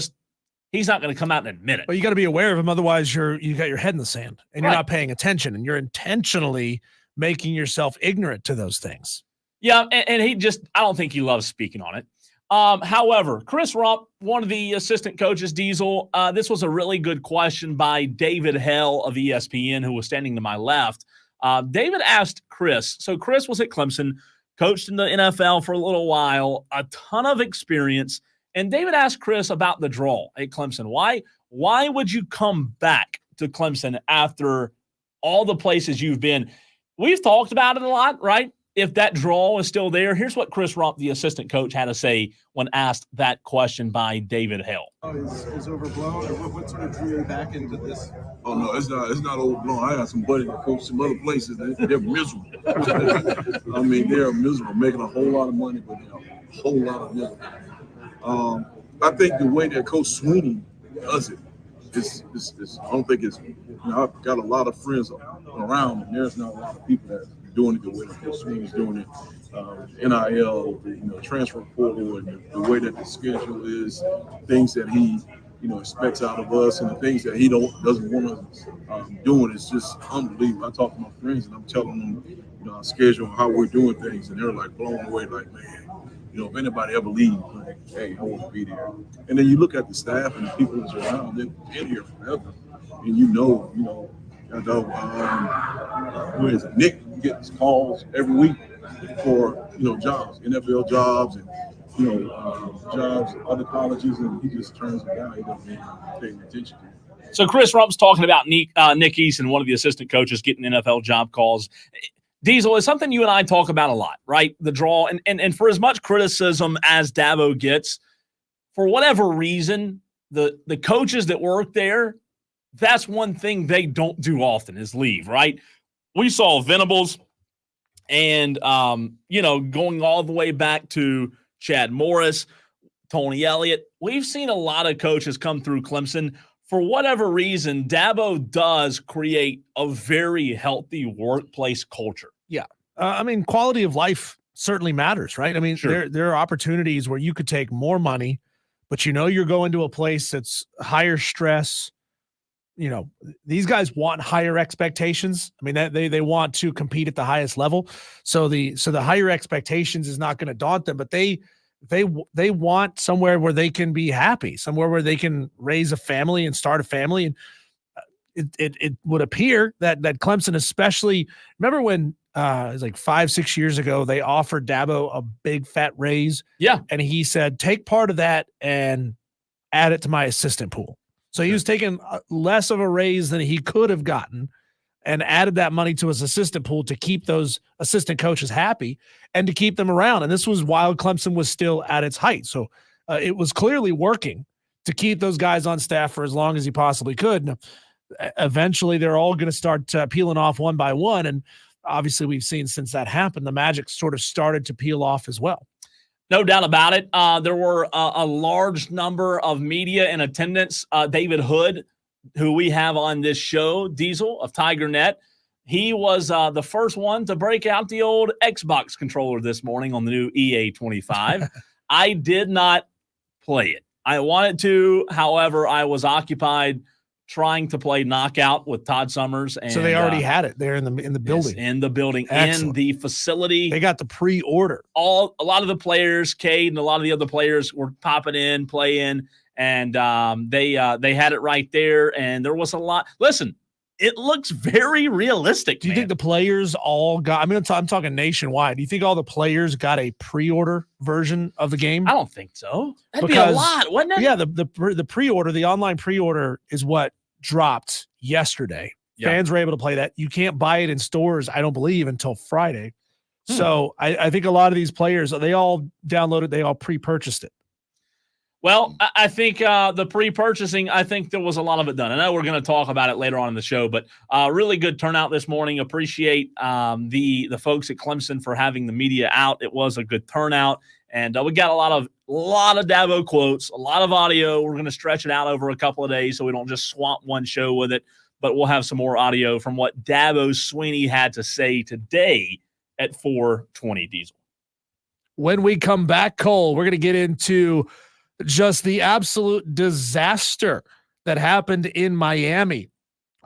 not going to come out and admit it. Well, you got to be aware of them. Otherwise, you got your head in the sand and you're not paying attention, and you're intentionally making yourself ignorant to those things. Yeah, and I don't think he loves speaking on it. However, Chris Rump, one of the assistant coaches, Diesel, this was a really good question by David Hell of ESPN, who was standing to my left. David asked Chris. So Chris was at Clemson, coached in the NFL for a little while, a ton of experience. And David asked Chris about the draw at Clemson. Why would you come back to Clemson after all the places you've been? We've talked about it a lot, right? If that draw is still there, here's what Chris Rump, the assistant coach, had to say when asked that question by David Hell. Is overblown, or what sort of drew you back into this? Oh no, it's not overblown. I got some buddies that coach some other places. They're miserable. I mean, they're miserable, making a whole lot of money, but they're a whole lot of miserable. I think the way that Coach Sweeney does it is I don't think it's. I've got a lot of friends around, and there's not a lot of people that are doing it the way that Coach Sweeney's doing it. NIL, transfer portal, and the way that the schedule is, things that he expects out of us, and the things that he doesn't want us doing is just unbelievable. I talk to my friends and I'm telling them, our schedule, how we're doing things, and they're like blown away, like, man, if anybody ever leaves, like, hey, I want to be there. And then you look at the staff and the people that's around, they've been here forever, and who is it? Nick gets calls every week for jobs, NFL jobs, and jobs, other colleges, and he just turns them down. He doesn't even pay attention to it. So Chris Rump's talking about Nick Eason, one of the assistant coaches, getting NFL job calls. Diesel, is something you and I talk about a lot, right? The draw, and for as much criticism as Dabo gets, for whatever reason, the coaches that work there, that's one thing they don't do often is leave, right? We saw Venables and, going all the way back to Chad Morris, Tony Elliott. We've seen a lot of coaches come through Clemson. For whatever reason, Dabo does create a very healthy workplace culture. Yeah. Quality of life certainly matters, right? Sure. There are opportunities where you could take more money, but you're going to a place that's higher stress. These guys want higher expectations. They want to compete at the highest level. So the higher expectations is not going to daunt them, but they want somewhere where they can be happy, somewhere where they can raise a family and start a family. And it would appear that Clemson, especially, remember when it was like 5-6 years ago, they offered Dabo a big fat raise. Yeah. And he said, take part of that and add it to my assistant pool. So he was taking less of a raise than he could have gotten and added that money to his assistant pool to keep those assistant coaches happy and to keep them around. And this was while Clemson was still at its height. So it was clearly working to keep those guys on staff for as long as he possibly could. Now, eventually, they're all going to start peeling off one by one. And obviously, we've seen since that happened, the magic sort of started to peel off as well. No doubt about it. There were a large number of media in attendance. David Hood, who we have on this show, Diesel of TigerNet. He was the first one to break out the old Xbox controller this morning on the new EA25. I did not play it. I wanted to, however, I was occupied trying to play Knockout with Todd Summers. And, so they already had it there in the building. Yes, in the building, Excellent. in the facility. They got the pre-order. A lot of the players, Cade and a lot of the other players were popping in, playing, and they had it right there. And there was a lot. Listen, it looks very realistic. Do you think the players all got? I mean, I'm talking nationwide. Do you think all the players got a pre-order version of the game? I don't think so. That'd be a lot, wouldn't it? Yeah, the pre-order, the online pre-order is what dropped yesterday. Yeah. Fans were able to play that. You can't buy it in stores, I don't believe, until Friday. So I think a lot of these players, they all downloaded, they all pre-purchased it. Well, I think the pre-purchasing, I think there was a lot of it done. I know we're going to talk about it later on in the show, but really good turnout this morning. Appreciate the folks at Clemson for having the media out. It was a good turnout, and we got a lot of Dabo quotes, a lot of audio. We're going to stretch it out over a couple of days so we don't just swamp one show with it, but we'll have some more audio from what Dabo Swinney had to say today at 420 Diesel. When we come back, Cole, we're going to get into just the absolute disaster that happened in Miami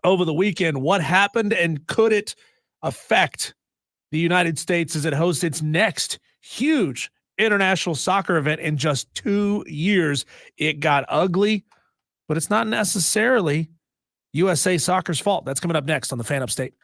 over the weekend. What happened, and could it affect the United States as it hosts its next huge international soccer event in just 2 years? It got ugly, but it's not necessarily USA Soccer's fault. That's coming up next on the Fan Upstate.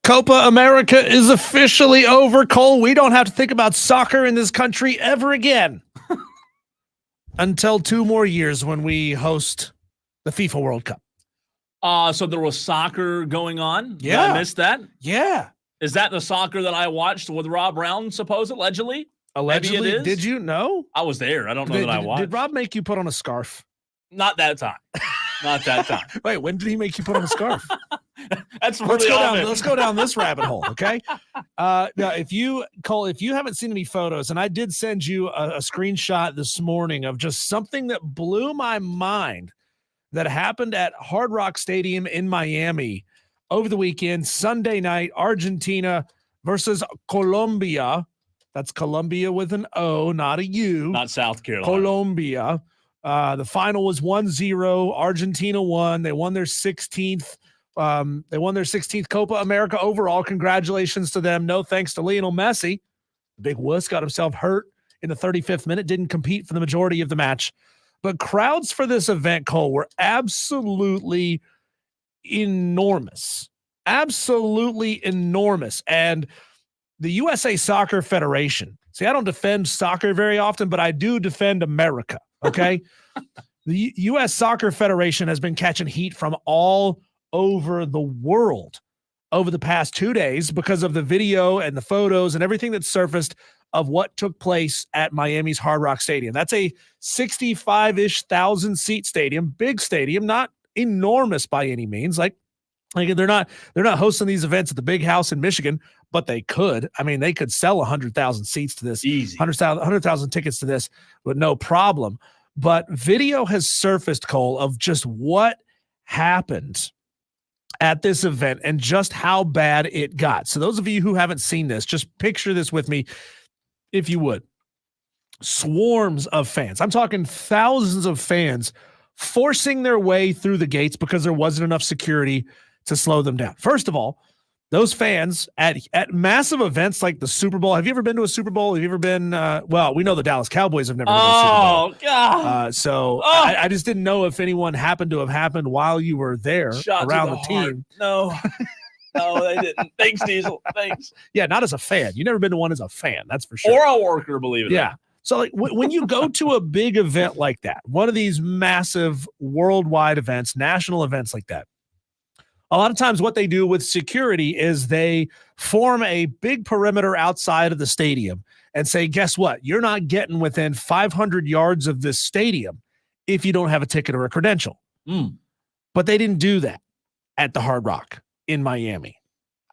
Copa America is officially over, Cole. We don't have to think about soccer in this country ever again until 2 more years when we host the FIFA World Cup. So there was soccer going on. Did Yeah. I missed that. Yeah. Is that the soccer that I watched with Rob Brown, allegedly? Allegedly. is? Did you know? I was there. I don't know Did, that I watched. did Rob make you put on a scarf? Not that time. Not that time. Wait, when did he make you put on a scarf? That's Let's really go all down. it- Let's go down this rabbit hole, okay? Now, if you haven't seen any photos, and I did send you a screenshot this morning of just something that blew my mind that happened at Hard Rock Stadium in Miami over the weekend, Sunday night, Argentina versus Colombia. That's Colombia with an O, not a U. Not South Carolina. Colombia. The final was 1-0. Argentina won. They won their 16th. They won their 16th Copa America overall. Congratulations to them. No thanks to Lionel Messi. The big wuss got himself hurt in the 35th minute. Didn't compete for the majority of the match. But crowds for this event, Cole, were absolutely enormous. Absolutely enormous. And the USA Soccer Federation. See, I don't defend soccer very often, but I do defend America. Okay. The U.S. Soccer Federation has been catching heat from all over the world over the past 2 days because of the video and the photos and everything that surfaced of what took place at Miami's Hard Rock Stadium. That's a 65-ish thousand seat stadium, big stadium, not enormous by any means. Like they're not hosting these events at the big house in Michigan, but they could. I mean, they could sell 100,000 seats to this, Easy. 100,000 tickets to this with no problem. But video has surfaced, Cole, of just what happened at this event and just how bad it got. So those of you who haven't seen this, just picture this with me, if you would. Swarms of fans. I'm talking thousands of fans forcing their way through the gates because there wasn't enough security to slow them down. First of all, those fans at massive events like the Super Bowl. Have you ever been to a Super Bowl? Have you ever been? Well, we know the Dallas Cowboys have never been to a Super Bowl. Oh, God. So Oh. I just didn't know if anyone happened to have happened while you were there Shot to around the the heart. team. No. No, they didn't. Thanks, Diesel. Thanks. Yeah, not as a fan. You've never been to one as a fan. That's for sure. Or a worker, believe it or Yeah. not. So like when you go to a big event like that, one of these massive worldwide events, national events like that, a lot of times what they do with security is they form a big perimeter outside of the stadium and say, guess what? You're not getting within 500 yards of this stadium if you don't have a ticket or a credential. Mm. But they didn't do that at the Hard Rock in Miami.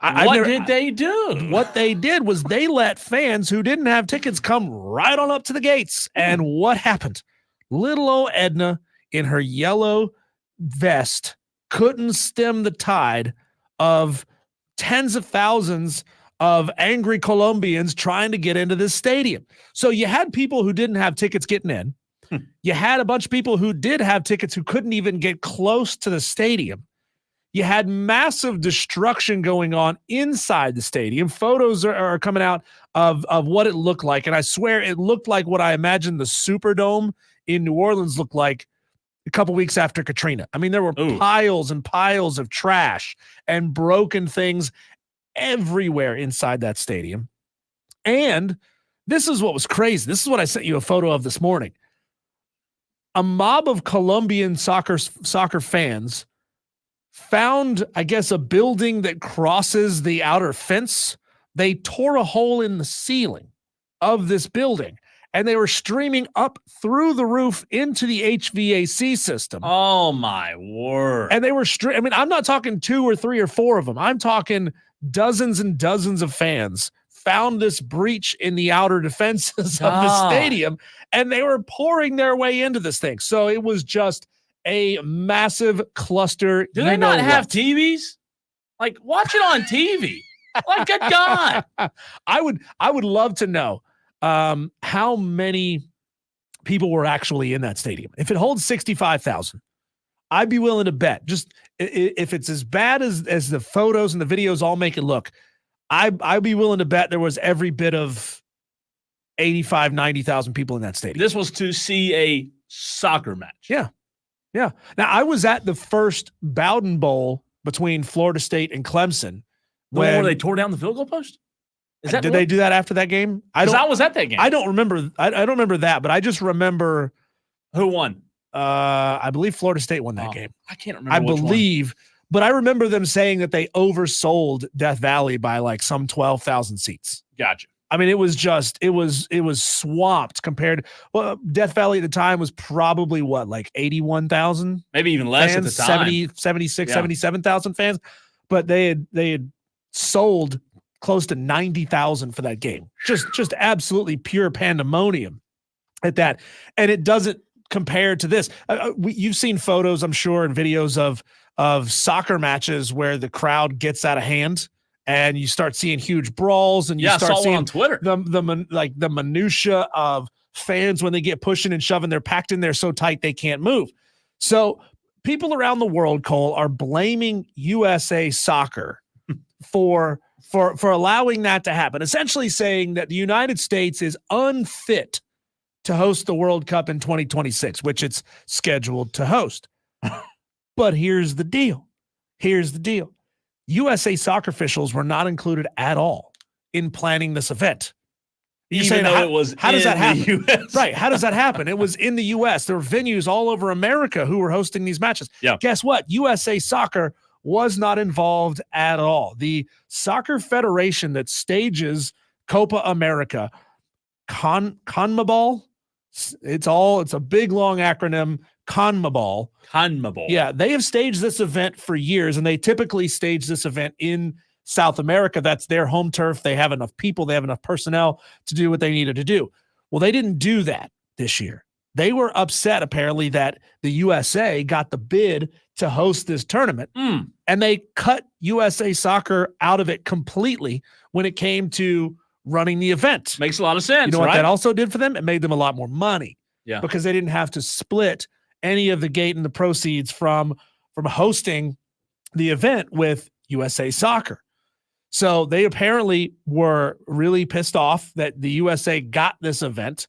What did they do? What they did was they let fans who didn't have tickets come right on up to the gates. And what happened? Little old Edna in her yellow vest couldn't stem the tide of tens of thousands of angry Colombians trying to get into this stadium. So you had people who didn't have tickets getting in. You had a bunch of people who did have tickets who couldn't even get close to the stadium. You had massive destruction going on inside the stadium. Photos are coming out of what it looked like. And I swear it looked like what I imagined the Superdome in New Orleans looked like a couple weeks after Katrina. I mean, there were piles and piles of trash and broken things everywhere inside that stadium. And this is what was crazy. This is what I sent you a photo of this morning. A mob of Colombian soccer fans found, I guess, a building that crosses the outer fence. They tore a hole in the ceiling of this building, and they were streaming up through the roof into the HVAC system. Oh, my word. And they were, I mean, I'm not talking 2 or 3 or 4 of them. I'm talking dozens and dozens of fans found this breach in the outer defenses of the stadium, and they were pouring their way into this thing. So it was just a massive cluster. Do they not have TVs? Like, watch it on TV. Like, good God. I would love to know how many people were actually in that stadium. If it holds 65,000, I'd be willing to bet. Just if it's as bad as the photos and the videos all make it look, I'd be willing to bet there was every bit of 85, 90,000 people in that stadium. This was to see a soccer match. Yeah. Yeah. Now, I was at the first Bowden Bowl between Florida State and Clemson The one where when they tore down the field goal post? Is that did they do that after that game? I was at that game. I don't remember. I don't remember that, but I just remember Who won? I believe Florida State won that game. I can't remember. I which one. believe, but I remember them saying that they oversold Death Valley by like some 12,000 seats. Gotcha. I mean, it was swamped compared. Well, Death Valley at the time was probably what, like 81,000, maybe even less fans, at the time. 70, 76, Yeah. 77,000 fans, but they had sold close to 90,000 for that game. Just absolutely pure pandemonium at that, and it doesn't compare to this. You've seen photos, I'm sure, and videos of soccer matches where the crowd gets out of hand. And you start seeing huge brawls, and you I start saw seeing one on Twitter. the minutia of fans when they get pushing and shoving. They're packed in there so tight they can't move. So people around the world, Cole, are blaming USA Soccer for allowing that to happen. Essentially saying that the United States is unfit to host the World Cup in 2026, which it's scheduled to host. But here's the deal. USA Soccer officials were not included at all in planning this event. Even saying, though it was how does that happen? US. Right. How does that happen? It was in the U.S. There were venues all over America who were hosting these matches. Yeah. Guess what? USA Soccer was not involved at all. The soccer federation that stages Copa America, CONMEBOL, it's a big, long acronym, CONMEBOL. CONMEBOL. Yeah, they have staged this event for years, and they typically stage this event in South America. That's their home turf. They have enough people. They have enough personnel to do what they needed to do. Well, they didn't do that this year. They were upset, apparently, that the USA got the bid to host this tournament, and they cut USA Soccer out of it completely when it came to running the event. Makes a lot of sense. You know what right? that also did for them? It made them a lot more money. Yeah. Because they didn't have to split any of the gate and the proceeds from hosting the event with USA Soccer. So they apparently were really pissed off that the USA got this event,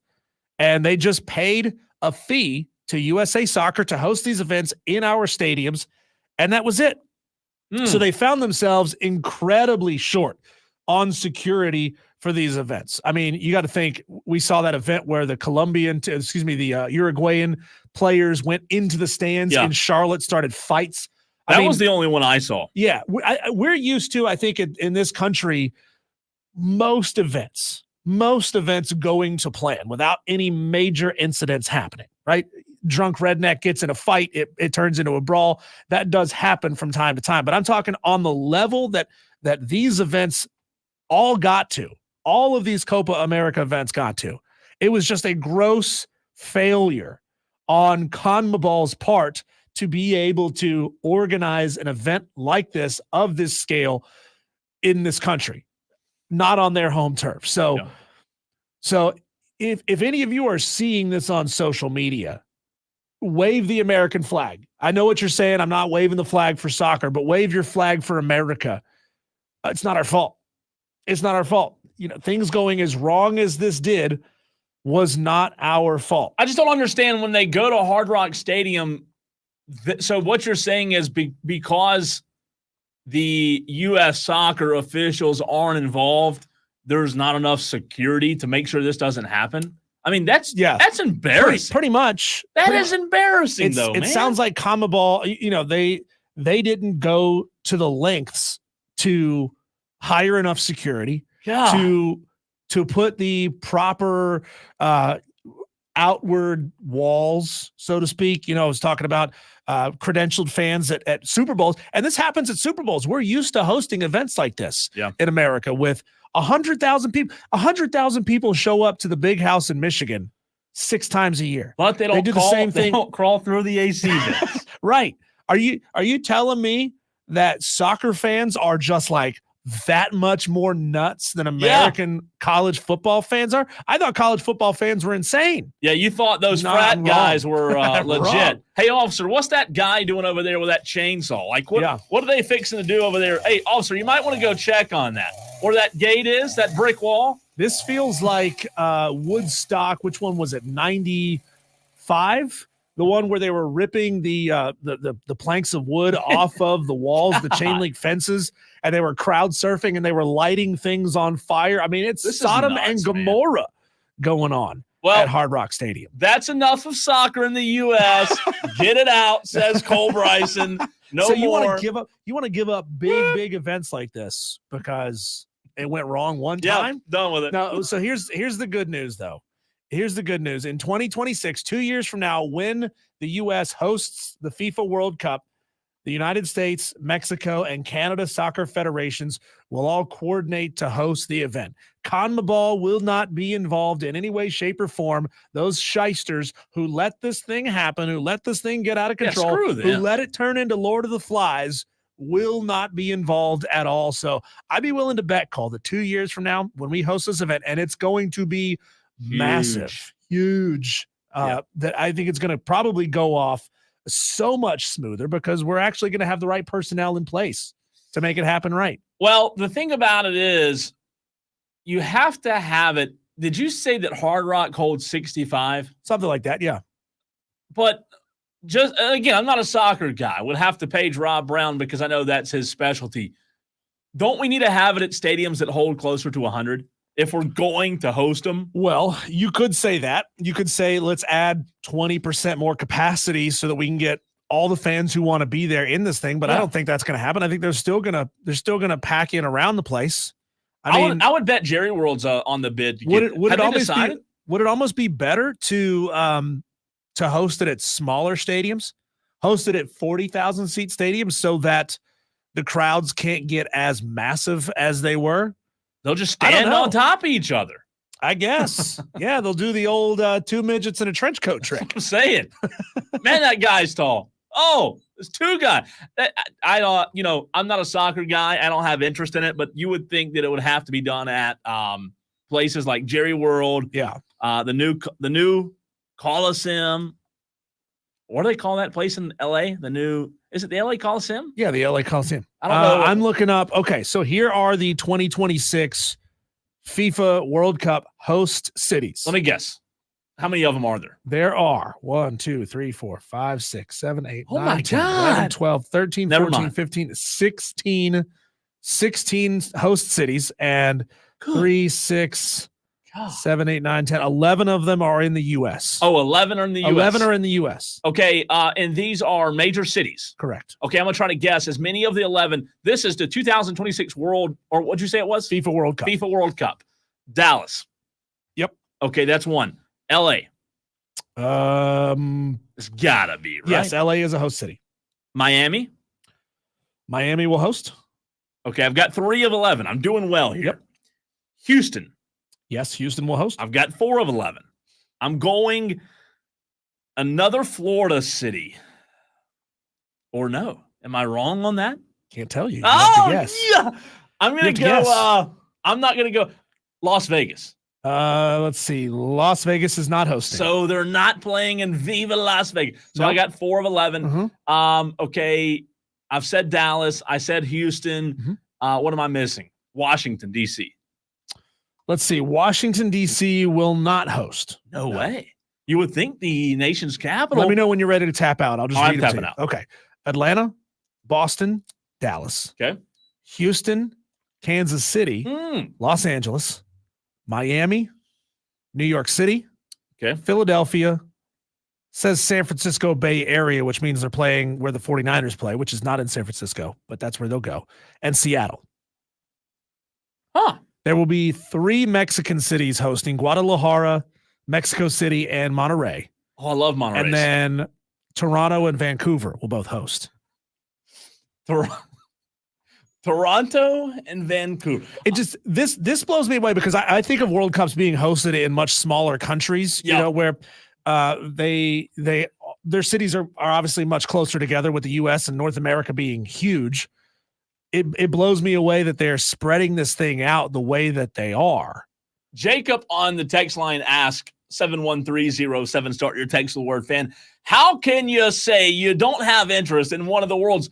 and they just paid a fee to USA Soccer to host these events in our stadiums, and that was it. So they found themselves incredibly short on security for these events. I mean, you got to think, we saw that event where the Uruguayan players went into the stands in Charlotte, started fights. That was the only one I saw. Yeah. We're used to, I think, in this country, most events going to plan without any major incidents happening, right? Drunk redneck gets in a fight, it turns into a brawl. That does happen from time to time. But I'm talking on the level that these events all got to. All of these Copa America events got to. It was just a gross failure on CONMEBOL's part to be able to organize an event like this, of this scale, in this country, not on their home turf. So if any of you are seeing this on social media, wave the American flag. I know what you're saying. I'm not waving the flag for soccer, but wave your flag for America. It's not our fault. It's not our fault. You know, things going as wrong as this did was not our fault. I just don't understand when they go to Hard Rock Stadium. So what you're saying is because the U.S. soccer officials aren't involved, there's not enough security to make sure this doesn't happen. I mean, that's embarrassing. Pretty much. That is embarrassing, though, It man. sounds like CONMEBOL, you know, they didn't go to the lengths to hire enough security to put the proper outward walls, so to speak. You know, I was talking about credentialed fans at Super Bowls, and this happens at Super Bowls. We're used to hosting events like this in America with 100,000 people. 100,000 people show up to the Big House in Michigan 6 times a year. But they don't do the same they thing. don't crawl through the AC vents. Right. Are you telling me that soccer fans are just like that much more nuts than American college football fans are? I thought college football fans were insane. Yeah, you thought those Not frat wrong. guys were legit. Wrong. Hey, officer, what's that guy doing over there with that chainsaw? Like, what are they fixing to do over there? Hey, officer, you might want to go check on that. Where that gate is, that brick wall. This feels like Woodstock. Which one was it? 95? The one where they were ripping the planks of wood off of the walls, the chain link fences, and they were crowd surfing and they were lighting things on fire. I mean, it's This is Sodom nuts, and man. Gomorrah going on Well, at Hard Rock Stadium. that's enough of soccer in the U.S. Get it out, says Cole Bryson. No so you more. want to give up? You want to give up big events like this because it went wrong one Yeah, time? done with it. No. So here's the good news, though. Here's the good news. In 2026, 2 years from now, when the U.S. hosts the FIFA World Cup, the United States, Mexico, and Canada soccer federations will all coordinate to host the event. CONMEBOL will not be involved in any way, shape, or form. Those shysters who let this thing happen, who let this thing get out of Yeah, control, screw who them. let it turn into Lord of the Flies, will not be involved at all. So I'd be willing to bet, Cole, that 2 years from now, when we host this event, and it's going to be massive, huge, that I think it's going to probably go off so much smoother because we're actually going to have the right personnel in place to make it happen right. Well, the thing about it is you have to have it. Did you say that Hard Rock holds 65? Something like that, yeah. But just again, I'm not a soccer guy. Would have to page Rob Brown because I know that's his specialty. Don't we need to have it at stadiums that hold closer to 100 if we're going to host them? Well, you could say that. You could say let's add 20% more capacity so that we can get all the fans who want to be there in this thing, but I don't think that's going to happen. I think they're still going to pack in around the place. I would bet Jerry World's on the bid. Would it almost be better to host it at smaller stadiums, host it at 40,000 seat stadiums so that the crowds can't get as massive as they were? They'll just stand on top of each other. I guess. Yeah, they'll do the old two midgets in a trench coat trick. I'm saying, man, that guy's tall. Oh, there's two guys. I don't, I'm not a soccer guy. I don't have interest in it, but you would think that it would have to be done at places like Jerry World. Yeah. The new Coliseum. What do they call that place in LA? Is it the LA Coliseum? Yeah, the LA Coliseum. I don't know. I'm looking up. Okay, so here are the 2026 FIFA World Cup host cities. Let me guess. How many of them are there? There are 1, 2, 3, 4, 5, 6, 7, 8, Oh 9, my 10, God. 11, 12, 13, Never 14, mind. 15, 16 host cities, and Good 3, 6, God. 7, 8, 9, 10, 11 of them are in the U.S. Oh, 11 are in the U.S. 11 are in the U.S. Okay, and these are major cities. Correct. Okay, I'm going to try to guess as many of the 11. This is the 2026 World, or what'd you say it was? FIFA World Cup. FIFA World Cup. Dallas. Yep. Okay, that's one. L.A. It's got to be, right? Yes, L.A. is a host city. Miami. Miami will host. Okay, I've got 3 of 11. I'm doing well here. Yep. Houston. Yes, Houston will host. I've got 4 of 11. I'm going another Florida city. Or no. Am I wrong on that? Can't tell you. You have to Oh, guess. yeah. I'm going have to to guess. go. I'm not going to go Las Vegas. Let's see. Las Vegas is not hosting. So they're not playing in Viva Las Vegas. So Nope. I got 4 of 11. Mhm. Okay. I've said Dallas. I said Houston. What am I missing? Washington, D.C. Let's see. Washington, D.C. will not host. No way. You would think the nation's capital. Let me know when you're ready to tap out. I'll just I'm read it to tapping you. out. Okay. Atlanta, Boston, Dallas. Okay. Houston, Kansas City, Los Angeles, Miami, New York City, Okay. Philadelphia, says San Francisco Bay Area, which means they're playing where the 49ers play, which is not in San Francisco, but that's where they'll go, and Seattle. Huh. There will be 3 Mexican cities hosting: Guadalajara, Mexico City, and Monterrey. Oh, I love Monterey. And then Toronto and Vancouver will both host. Toronto and Vancouver. It just this blows me away because I think of World Cups being hosted in much smaller countries, you Yeah. know, where their cities are obviously much closer together, with the US and North America being huge. It blows me away that they're spreading this thing out the way that they are. Jacob on the text line asked 71307, start your text with the word fan. How can you say you don't have interest in one of the world's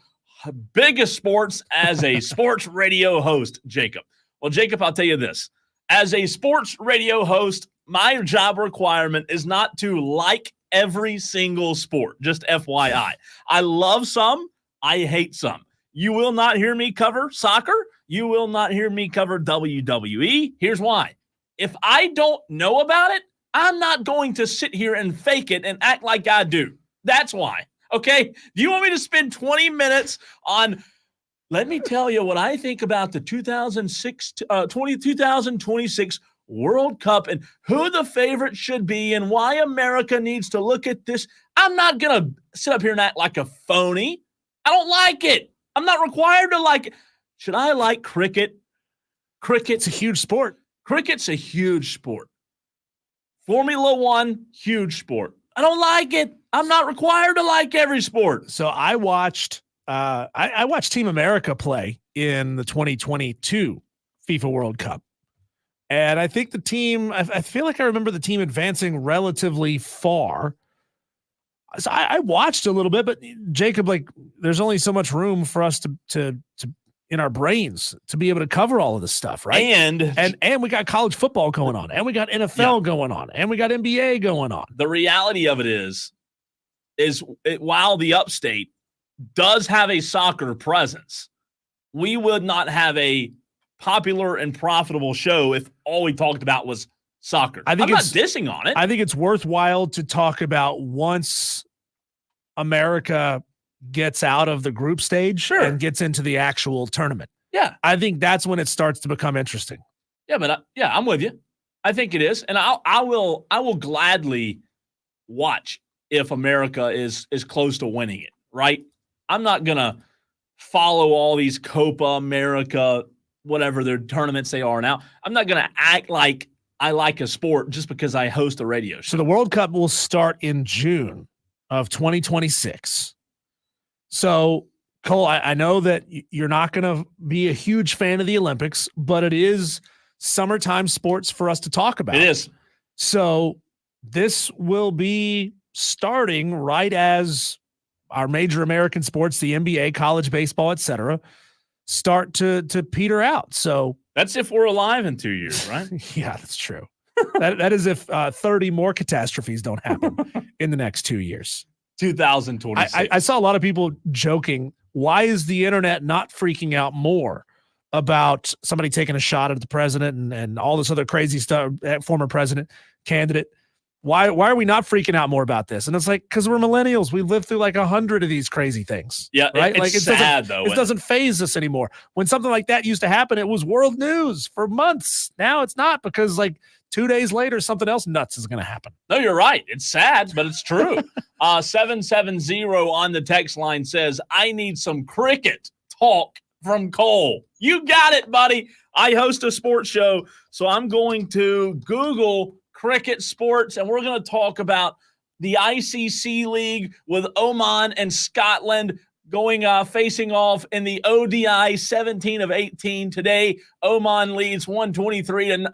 biggest sports as a sports radio host, Jacob? Well, Jacob, I'll tell you this. As a sports radio host, my job requirement is not to like every single sport, just FYI. I love some, I hate some. You will not hear me cover soccer. You will not hear me cover WWE. Here's why. If I don't know about it, I'm not going to sit here and fake it and act like I do. That's why. Okay? Do you want me to spend 20 minutes on, let me tell you what I think about the 2026 World Cup and who the favorite should be and why America needs to look at this? I'm not going to sit up here and act like a phony. I don't like it. I'm not required to like it. Should I like cricket? Cricket's a huge sport. Cricket's a huge sport. Formula One, huge sport. I don't like it. I'm not required to like every sport. So I watched I watched Team America play in the 2022 FIFA World Cup. And I think the team, I feel like I remember the team advancing relatively far. So I watched a little bit, but Jacob, like, there's only so much room for us to in our brains to be able to cover all of this stuff, right? And we got college football going on, and we got NFL going on, and we got NBA going on. The reality of it is while the upstate does have a soccer presence, we would not have a popular and profitable show if all we talked about was soccer. I'm not dissing on it. I think it's worthwhile to talk about once America gets out of the group stage and gets into the actual tournament. Yeah. I think that's when it starts to become interesting. Yeah, but I'm with you. I think it is. And I will gladly watch if America is close to winning it, right? I'm not going to follow all these Copa America, whatever their tournaments they are now. I'm not going to act like I like a sport just because I host a radio show. So the World Cup will start in June of 2026. So, Cole, I know that you're not going to be a huge fan of the Olympics, but it is summertime sports for us to talk about. It is. So this will be starting right as our major American sports, the NBA, college baseball, et cetera, start to peter out. So that's if we're alive in 2 years, right? Yeah, that's true. that is if 30 more catastrophes don't happen in the next 2 years. 2026. I saw a lot of people joking, why is the internet not freaking out more about somebody taking a shot at the president and all this other crazy stuff, former president candidate? Why are we not freaking out more about this? And it's like, because we're millennials. We've lived through like 100 of these crazy things. Yeah, right? It's sad, though. It doesn't faze us anymore. When something like that used to happen, it was world news for months. Now it's not, because like 2 days later, something else nuts is going to happen. No, you're right. It's sad, but it's true. 770 on the text line says, I need some cricket talk from Cole. You got it, buddy. I host a sports show, so I'm going to Google cricket sports, and we're going to talk about the ICC League with Oman and Scotland going facing off in the ODI 17 of 18 today. Oman leads 123. And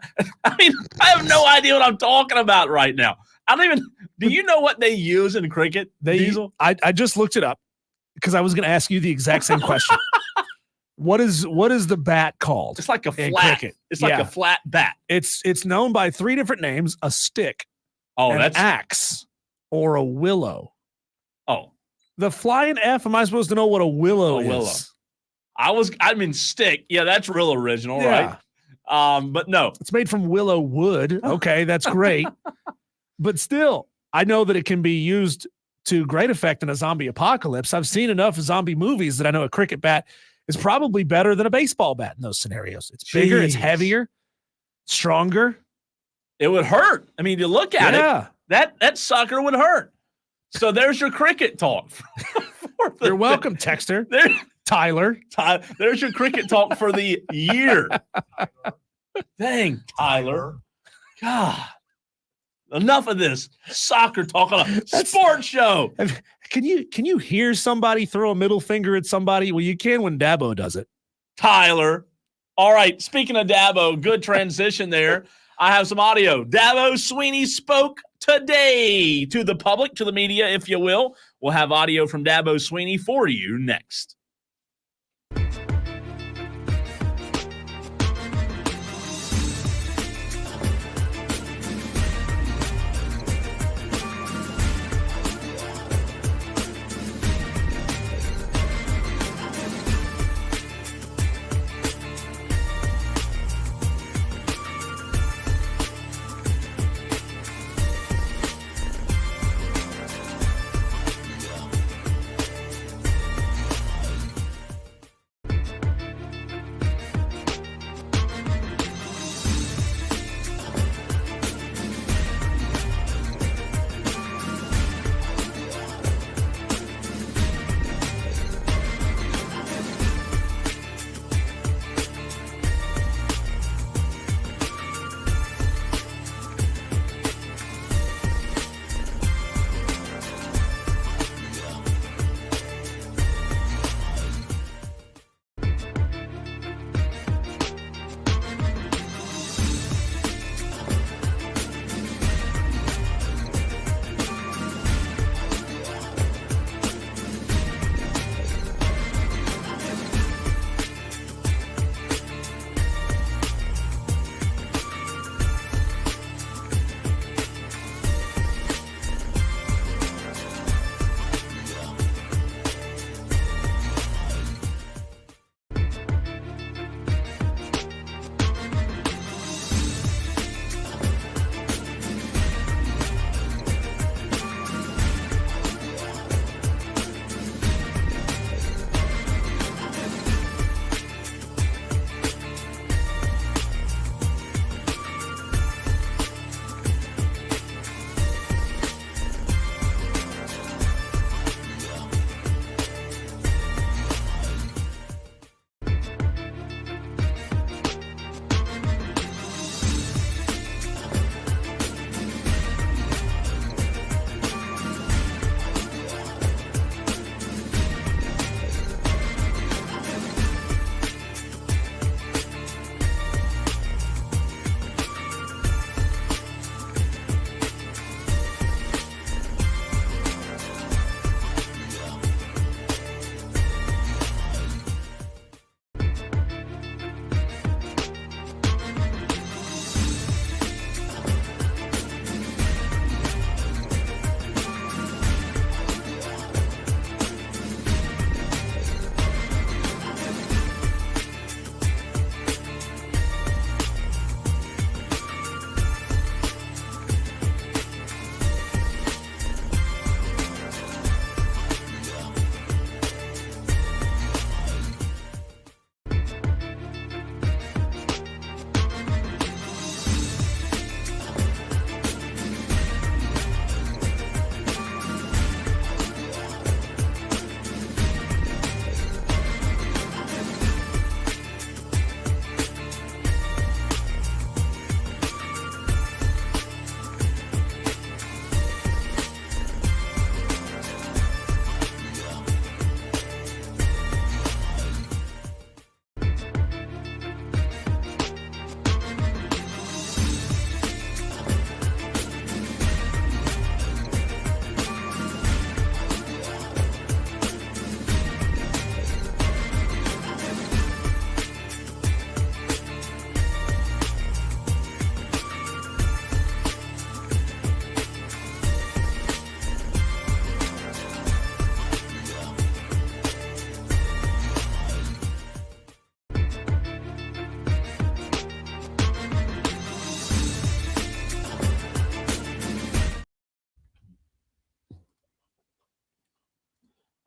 I mean, I have no idea what I'm talking about right now. I don't even. Do you know what they use in cricket? Diesel? I just looked it up because I was going to ask you the exact same question. What is the bat called? It's like a flat. Cricket. It's like a flat bat. It's known by 3 different names: a stick, an axe, or a willow. Oh, the flying F. Am I supposed to know what a willow is? I mean, stick. Yeah, that's real original, right? But no, it's made from willow wood. Okay, that's great. But still, I know that it can be used to great effect in a zombie apocalypse. I've seen enough zombie movies that I know a cricket bat is probably better than a baseball bat in those scenarios. It's bigger, it's heavier, stronger. It would hurt. I mean, you look at it, that sucker would hurt. So there's your cricket talk. You're welcome, Texter. Tyler. There's your cricket talk for the year. Dang, Tyler. God. Enough of this soccer talk on a sports show. Can you hear somebody throw a middle finger at somebody? Well, you can when Dabo does it. Tyler. All right. Speaking of Dabo, good transition there. I have some audio. Dabo Swinney spoke today to the public, to the media, if you will. We'll have audio from Dabo Swinney for you next.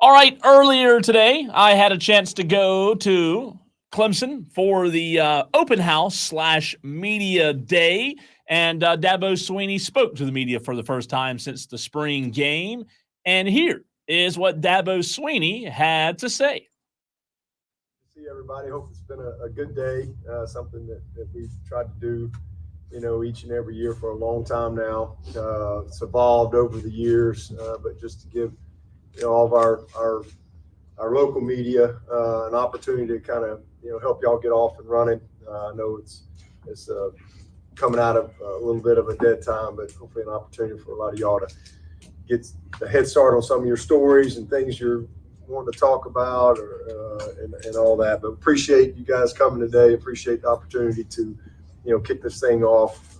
All right, earlier today, I had a chance to go to Clemson for the open house / media day, and Dabo Swinney spoke to the media for the first time since the spring game, and here is what Dabo Swinney had to say. See everybody. Hope it's been a good day. Something that we've tried to do, each and every year for a long time now. It's evolved over the years, but just to give all of our local media an opportunity to kind of help y'all get off and running. I know it's coming out of a little bit of a dead time, but hopefully an opportunity for a lot of y'all to get a head start on some of your stories and things you're wanting to talk about and all that. But appreciate you guys coming today. Appreciate the opportunity to kick this thing off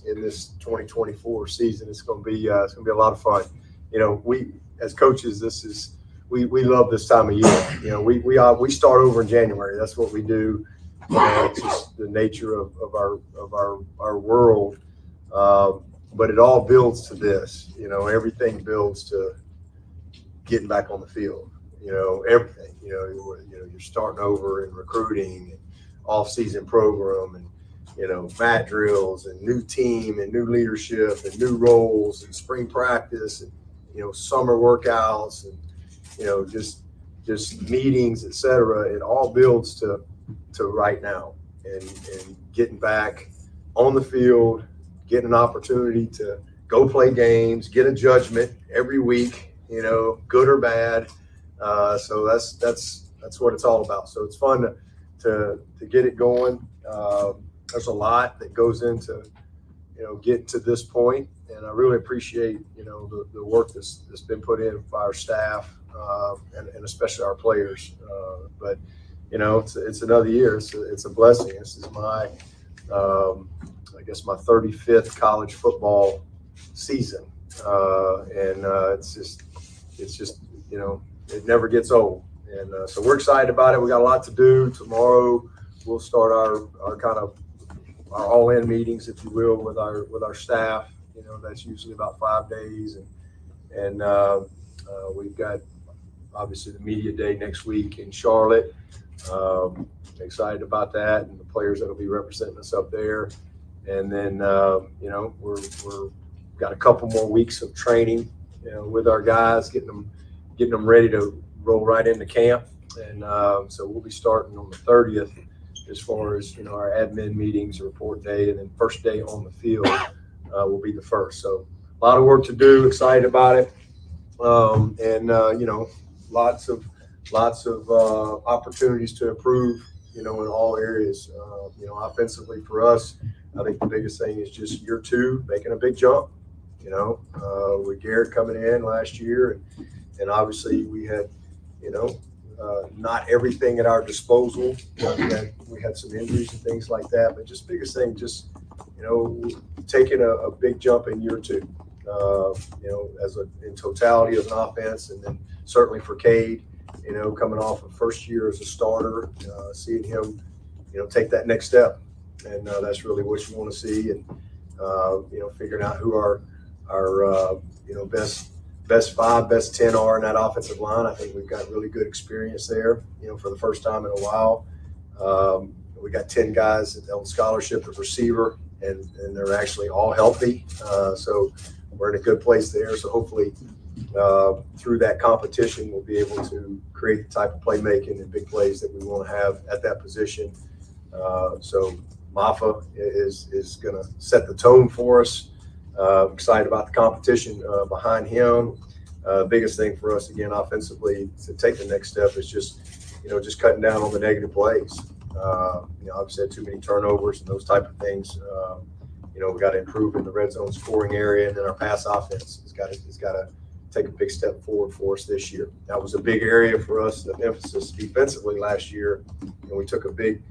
in this 2024 season. It's going to be a lot of fun. We as coaches, we love this time of year. We start over in January. That's what we do. It's just the nature of our world. But it all builds to this. Everything builds to getting back on the field. Everything. You're starting over in recruiting and off-season program and mat drills and new team and new leadership and new roles and spring practice and summer workouts and just meetings, etc. It all builds to right now and getting back on the field, getting an opportunity to go play games, get a judgment every week, good or bad. So that's what it's all about. So it's fun to get it going. There's a lot that goes into getting to this point, and I really appreciate the work that's been put in by our staff and especially our players. But it's another year. It's a blessing. This is my I guess my 35th college football season, and it's just it never gets old. And so we're excited about it. We got a lot to do. Tomorrow we'll start our kind of our all-in meetings, if you will, with our staff. That's usually about 5 days, and we've got obviously the media day next week in Charlotte. Excited about that and the players that will be representing us up there. And then we're got a couple more weeks of training with our guys, getting them ready to roll right into camp. And so we'll be starting on the 30th as far as our admin meetings, report day, and then first day on the field will be the first. So a lot of work to do. Excited about it, and lots of opportunities to improve. In all areas. Offensively for us, I think the biggest thing is just year two, making a big jump. With Garrett coming in last year, and obviously we had, not everything at our disposal. We had some injuries and things like that, but just biggest thing, just taking a big jump in year two. In totality of an offense, and then certainly for Cade. Coming off of first year as a starter, seeing him, take that next step, and that's really what you want to see, and figuring out who our best 5, best 10 are in that offensive line. I think we've got really good experience there, for the first time in a while. We got 10 guys on scholarship at receiver, and they're actually all healthy, so we're in a good place there. So hopefully, through that competition, we'll be able to create the type of playmaking and big plays that we want to have at that position. So Mafa is going to set the tone for us. Excited about the competition behind him. Biggest thing for us, again, offensively, to take the next step is just cutting down on the negative plays. Obviously had too many turnovers and those type of things. We got to improve in the red zone scoring area, and then our pass offense has got to take a big step forward for us this year. That was a big area for us, the emphasis defensively last year, and we took a big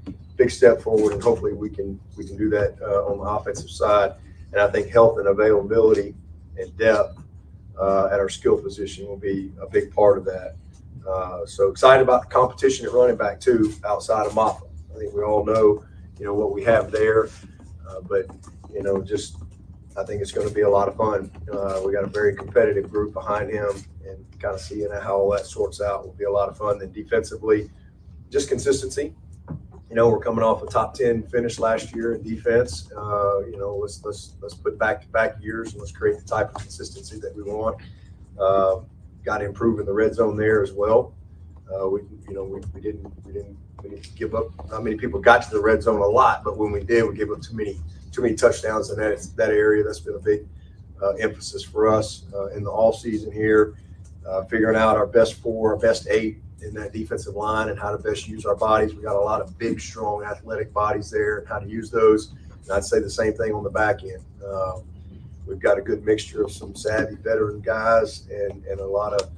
step forward, and hopefully we can do that on the offensive side. And I think health and availability and depth at our skill position will be a big part of that. So excited about the competition at running back too, outside of Mafa. I think we all know, what we have there, but just I think it's going to be a lot of fun. We got a very competitive group behind him, and kind of seeing how all that sorts out will be a lot of fun. Then defensively, just consistency. We're coming off a top 10 finish last year in defense. Let's put back-to-back years and let's create the type of consistency that we want. Got to improve in the red zone there as well. We didn't give up. Not many people got to the red zone a lot, but when we did, we gave up too many touchdowns in that area. That's been a big emphasis for us in the off season here. Figuring out our best 4, our best 8 in that defensive line and how to best use our bodies. We got a lot of big, strong, athletic bodies there and how to use those. And I'd say the same thing on the back end. We've got a good mixture of some savvy veteran guys and a lot of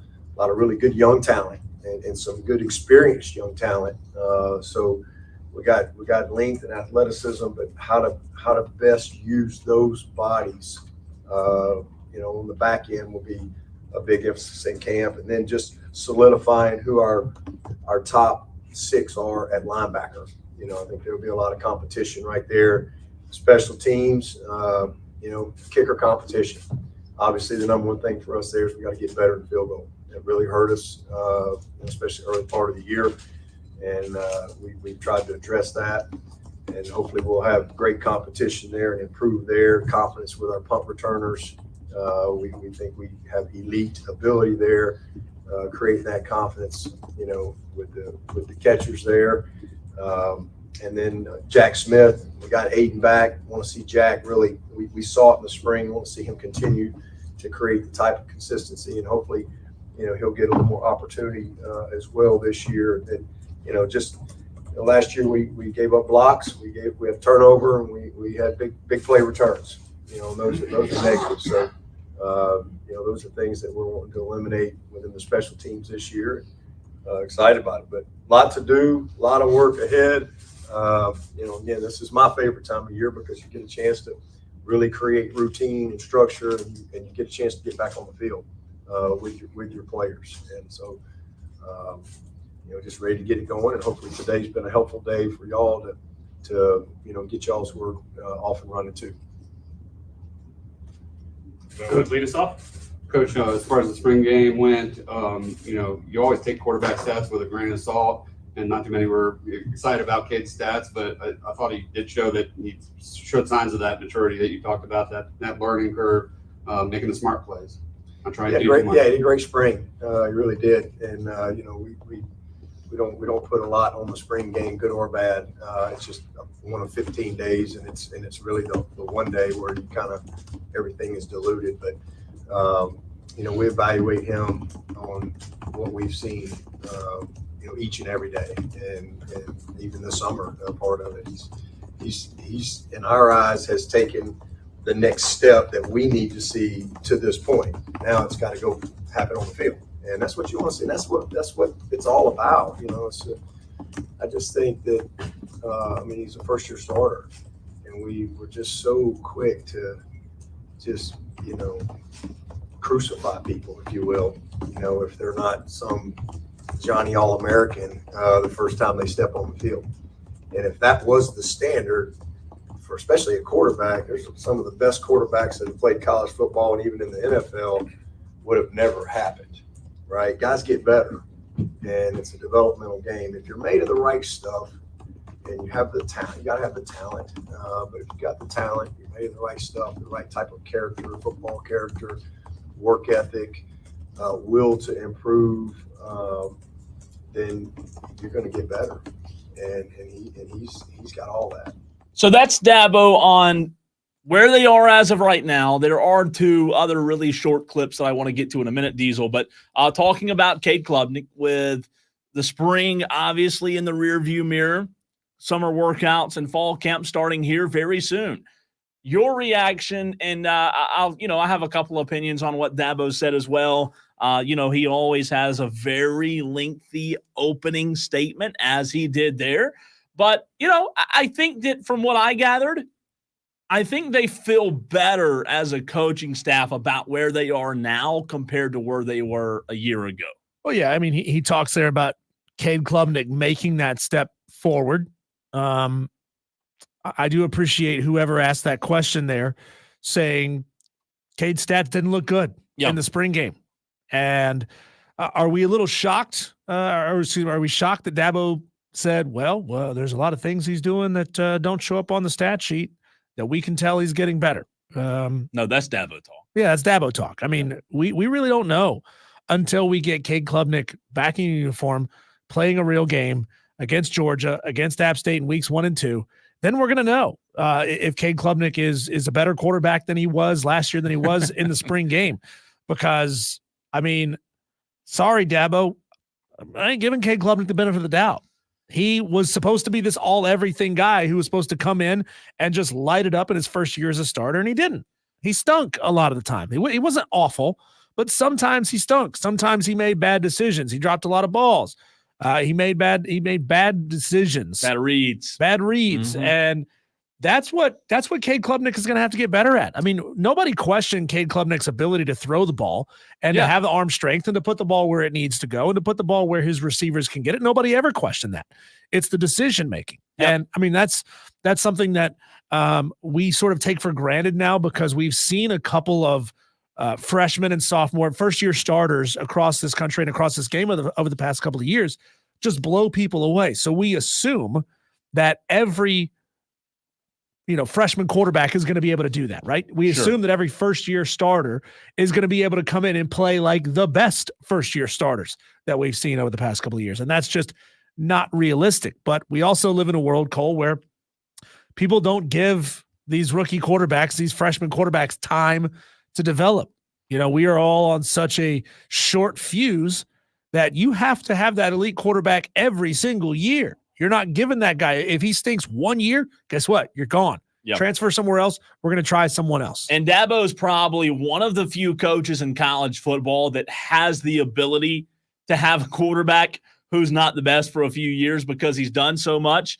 really good young talent and some good experienced young talent. So we got length and athleticism, but how to best use those bodies, on the back end will be a big emphasis in camp, and then just solidifying who our top 6 are at linebacker. I think there'll be a lot of competition right there. Special teams, kicker competition. Obviously, the number one thing for us there is we got to get better in field goal. It really hurt us, especially early part of the year, and we've tried to address that. And hopefully, we'll have great competition there and improve their confidence with our punt returners. We think we have elite ability there, creating that confidence, with the catchers there. And then Jack Smith, we got Aiden back. Want to see Jack really. We saw it in the spring. Want to see him continue to create the type of consistency, and hopefully, he'll get a little more opportunity as well this year. And last year we gave up blocks, we had turnover, and we had big play returns. Those are negatives. So those are things that we're wanting to eliminate within the special teams this year. Excited about it, but a lot to do, a lot of work ahead. Again, this is my favorite time of year because you get a chance to really create routine and structure, and you get a chance to get back on the field with your players. And so, just ready to get it going. And hopefully today's been a helpful day for y'all to get y'all's work off and running too. Coach, lead us off. Coach, as far as the spring game went, you always take quarterback stats with a grain of salt, and not too many were excited about Cade's stats, but I thought he did show that he showed signs of that maturity that you talked about, that learning curve, making the smart plays. I'm trying to do too much. Yeah, he did a great spring. He really did. And, we don't put a lot on the spring game, good or bad. It's just one of 15 days, and it's really the one day where you kind of everything is diluted. But we evaluate him on what we've seen, each and every day, and even this summer, part of it. He's in our eyes has taken the next step that we need to see to this point. Now it's got to go happen on the field. And that's what you want to see. And that's what it's all about. I just think that, he's a first-year starter, and we were just so quick to just, crucify people, if you will. If they're not some Johnny All-American the first time they step on the field. And if that was the standard for especially a quarterback, there's some of the best quarterbacks that have played college football and even in the NFL would have never happened. Right, guys get better, and it's a developmental game. If you're made of the right stuff, and you have the talent, you got to have the talent. But if you got the talent, you're made of the right stuff, the right type of character, football character, work ethic, will to improve, then you're going to get better. And he's got all that. So that's Dabo on where they are as of right now. There are 2 other really short clips that I want to get to in a minute, Diesel. But talking about Cade Klubnik with the spring obviously in the rearview mirror, summer workouts and fall camp starting here very soon. Your reaction, and I have a couple opinions on what Dabo said as well. He always has a very lengthy opening statement, as he did there. But, I think that from what I gathered, I think they feel better as a coaching staff about where they are now compared to where they were a year ago. Well, yeah, he talks there about Cade Klubnik making that step forward. I do appreciate whoever asked that question there. saying Cade's stats didn't look good in the spring game. And are we a little shocked? Are we shocked that Dabo said, well, there's a lot of things he's doing that don't show up on the stat sheet that we can tell he's getting better? No, that's Dabo talk. Yeah, that's Dabo talk. I mean, we really don't know until we get Cade Klubnik back in uniform, playing a real game against Georgia, against App State in weeks 1 and 2. Then we're going to know if Cade Klubnik is a better quarterback than he was last year, than he was in the spring game. Because, I mean, sorry, Dabo, I ain't giving Cade Klubnik the benefit of the doubt. He was supposed to be this all-everything guy who was supposed to come in and just light it up in his first year as a starter, and he didn't. He stunk a lot of the time. He wasn't awful, but sometimes he stunk. Sometimes he made bad decisions. He dropped a lot of balls. He made bad decisions. Bad reads. Mm-hmm. And that's what Cade Klubnik is going to have to get better at. I mean, nobody questioned Cade Klubnik's ability to throw the ball and to have the arm strength and to put the ball where it needs to go and to put the ball where his receivers can get it. Nobody ever questioned that. It's the decision making. Yep. And I mean, that's something that we sort of take for granted now because we've seen a couple of freshmen and sophomore first-year starters across this country and across this game over the past couple of years just blow people away. So we assume that every freshman quarterback is going to be able to do that, right? We assume that every first-year starter is going to be able to come in and play like the best first-year starters that we've seen over the past couple of years. And that's just not realistic. But we also live in a world, Cole, where people don't give these rookie quarterbacks, these freshman quarterbacks, time to develop. We are all on such a short fuse that you have to have that elite quarterback every single year. You're not giving that guy, if he stinks 1 year, guess what? You're gone. Yep. Transfer somewhere else. We're going to try someone else. And Dabo's probably one of the few coaches in college football that has the ability to have a quarterback who's not the best for a few years because he's done so much.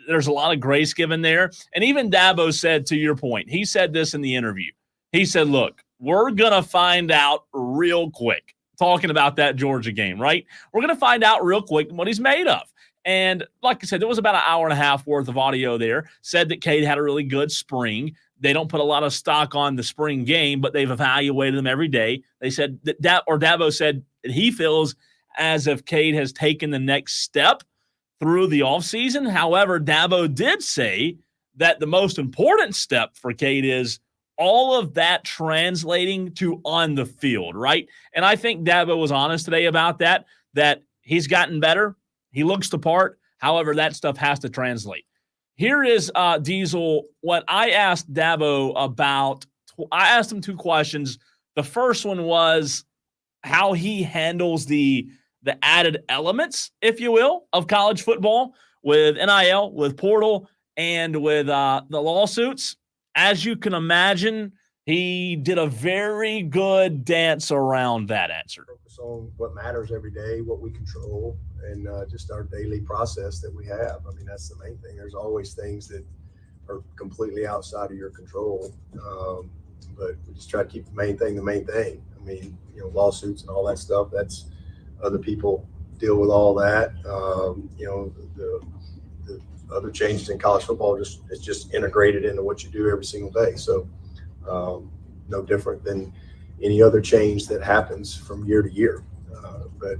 There's a lot of grace given there. And even Dabo said, to your point, he said this in the interview. He said, look, we're going to find out real quick, talking about that Georgia game, right? We're going to find out real quick what he's made of. And like I said, there was about an hour and a half worth of audio there, said that Cade had a really good spring. They don't put a lot of stock on the spring game, but they've evaluated them every day. They said that Dabo said that he feels as if Cade has taken the next step through the offseason. However, Dabo did say that the most important step for Cade is all of that translating to on the field, right? And I think Dabo was honest today about that he's gotten better. He looks the part. However, that stuff has to translate. Here is Diesel, what I asked Dabo about. I asked him 2 questions. The first one was how he handles the added elements, if you will, of college football with NIL, with portal, and with the lawsuits. As you can imagine, he did a very good dance around that answer. Focus on what matters every day, what we control, and just our daily process that we have. I mean, that's the main thing. There's always things that are completely outside of your control, but we just try to keep the main thing the main thing. I mean, lawsuits and all that stuff, that's other people deal with all that. The other changes in college football is just integrated into what you do every single day. So no different than any other change that happens from year to year. But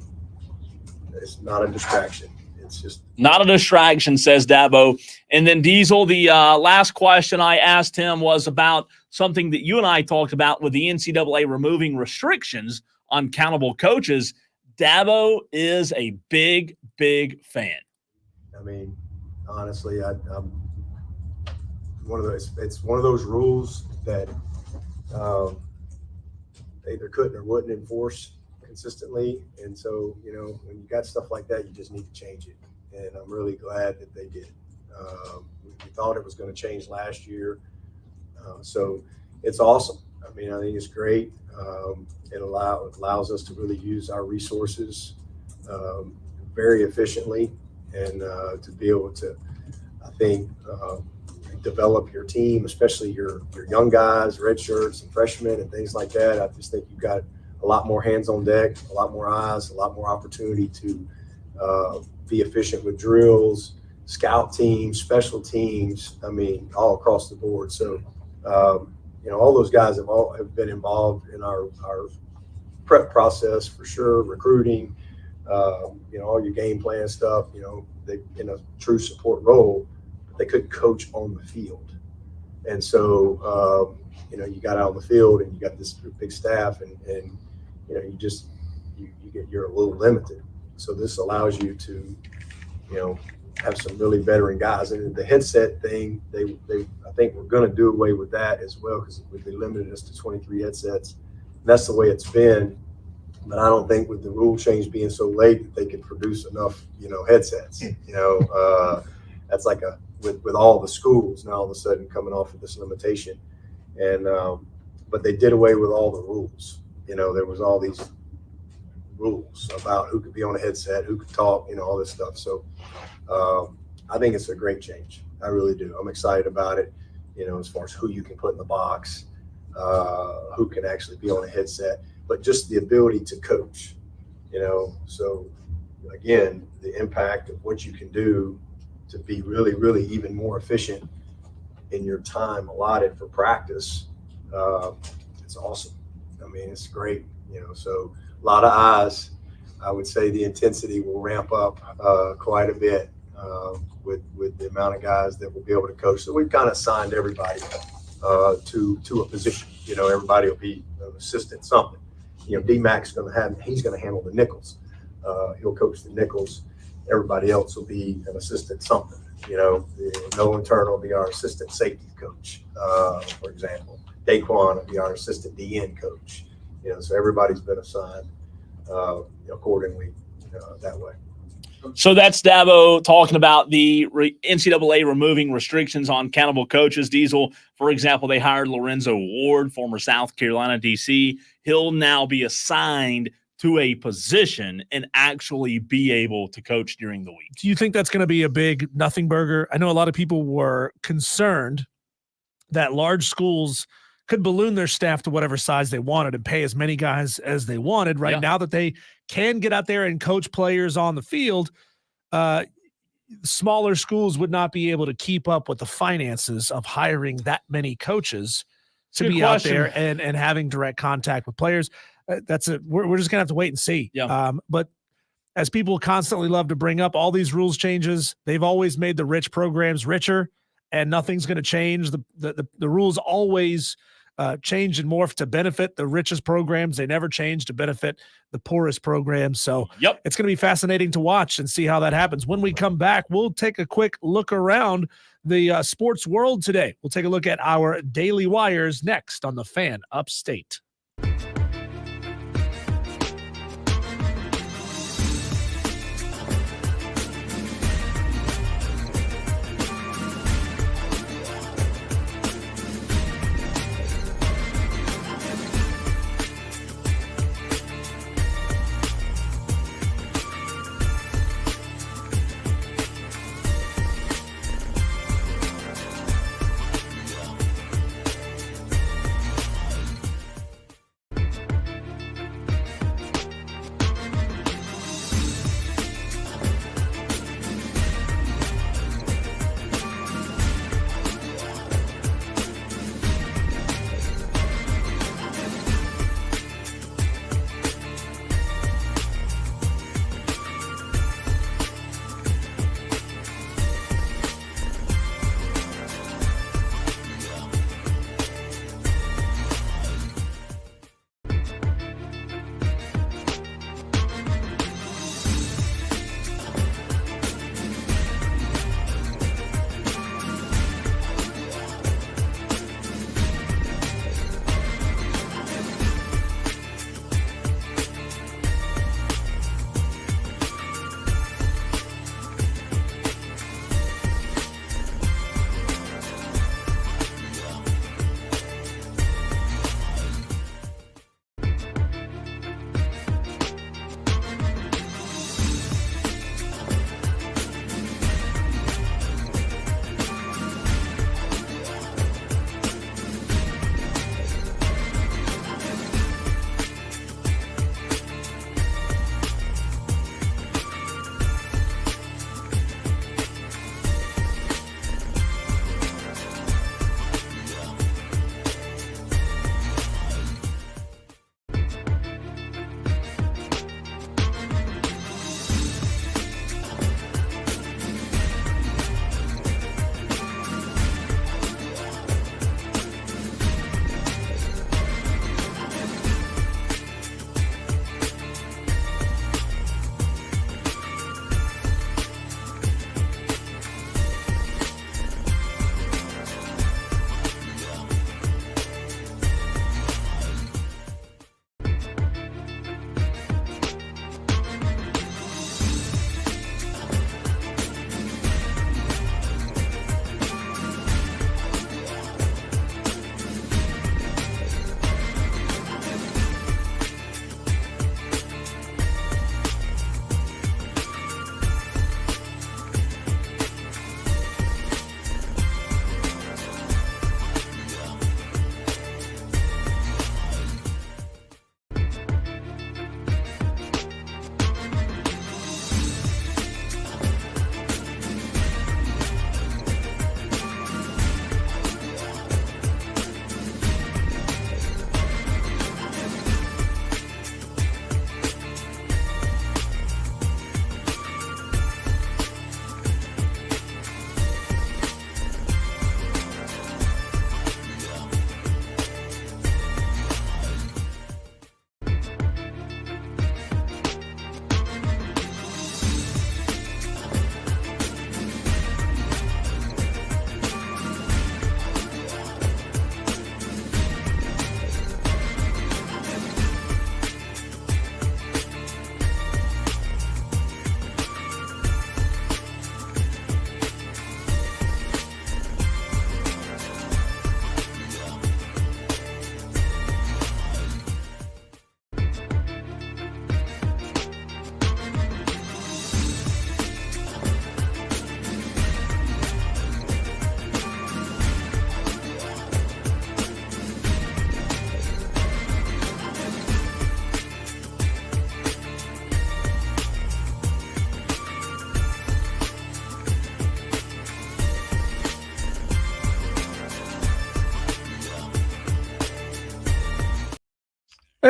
it's not a distraction. It's just not a distraction, says Dabo. And then Diesel, the last question I asked him was about something that you and I talked about with the NCAA removing restrictions on countable coaches. Dabo is a big, big fan. I mean, honestly, I'm one of those. It's one of those rules that they either couldn't or wouldn't enforce consistently. And so, when you got stuff like that, you just need to change it. And I'm really glad that they did. We thought it was going to change last year. So it's awesome. I mean, I think it's great. It allows us to really use our resources very efficiently and to be able to, I think, develop your team, especially your young guys, red shirts and freshmen and things like that. I just think you've got a lot more hands on deck, a lot more eyes, a lot more opportunity to be efficient with drills, scout teams, special teams. I mean, all across the board. So all those guys have been involved in our prep process for sure, recruiting, all your game plan stuff. They in a true support role, but they couldn't coach on the field, and so you got out on the field and you got this big staff, and you're a little limited. So this allows you to, have some really veteran guys. And the headset thing, they I think we're going to do away with that as well, because they limited us to 23 headsets. And that's the way it's been. But I don't think with the rule change being so late that they can produce enough, headsets. That's like with all the schools now all of a sudden coming off of this limitation. And but they did away with all the rules. There was all these rules about who could be on a headset, who could talk, all this stuff. So I think it's a great change. I really do. I'm excited about it, as far as who you can put in the box, who can actually be on a headset, but just the ability to coach, So again, the impact of what you can do to be really, really even more efficient in your time allotted for practice, it's awesome. I mean, it's great, so a lot of eyes. I would say the intensity will ramp up quite a bit with the amount of guys that will be able to coach. So we've kind of signed everybody to a position. Everybody will be an assistant something. D-Mac's he's going to handle the nickels. He'll coach the nickels. Everybody else will be an assistant something. Nolan Turner will be our assistant safety coach, for example. Daquan will be our assistant DN coach. So everybody's been assigned accordingly that way. So that's Dabo talking about the NCAA removing restrictions on countable coaches. Diesel, for example, they hired Lorenzo Ward, former South Carolina DC. He'll now be assigned to a position and actually be able to coach during the week. Do you think that's going to be a big nothing burger? I know a lot of people were concerned that large schools could balloon their staff to whatever size they wanted and pay as many guys as they wanted. Right now that they can get out there and coach players on the field, smaller schools would not be able to keep up with the finances of hiring that many coaches to be out there and having direct contact with players. We're just gonna have to wait and see. But as people constantly love to bring up, all these rules changes, they've always made the rich programs richer, and nothing's going to change. The rules always change and morph to benefit the richest programs. They never change to benefit the poorest programs. So it's going to be fascinating to watch and see how that happens. When we come back, we'll take a quick look around the sports world today. We'll take a look at our daily wires next on the Fan Upstate.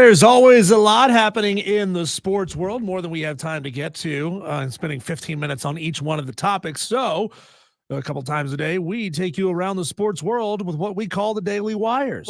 There's always a lot happening in the sports world, more than we have time to get to, and spending 15 minutes on each one of the topics. So a couple times a day, we take you around the sports world with what we call the Daily Wires.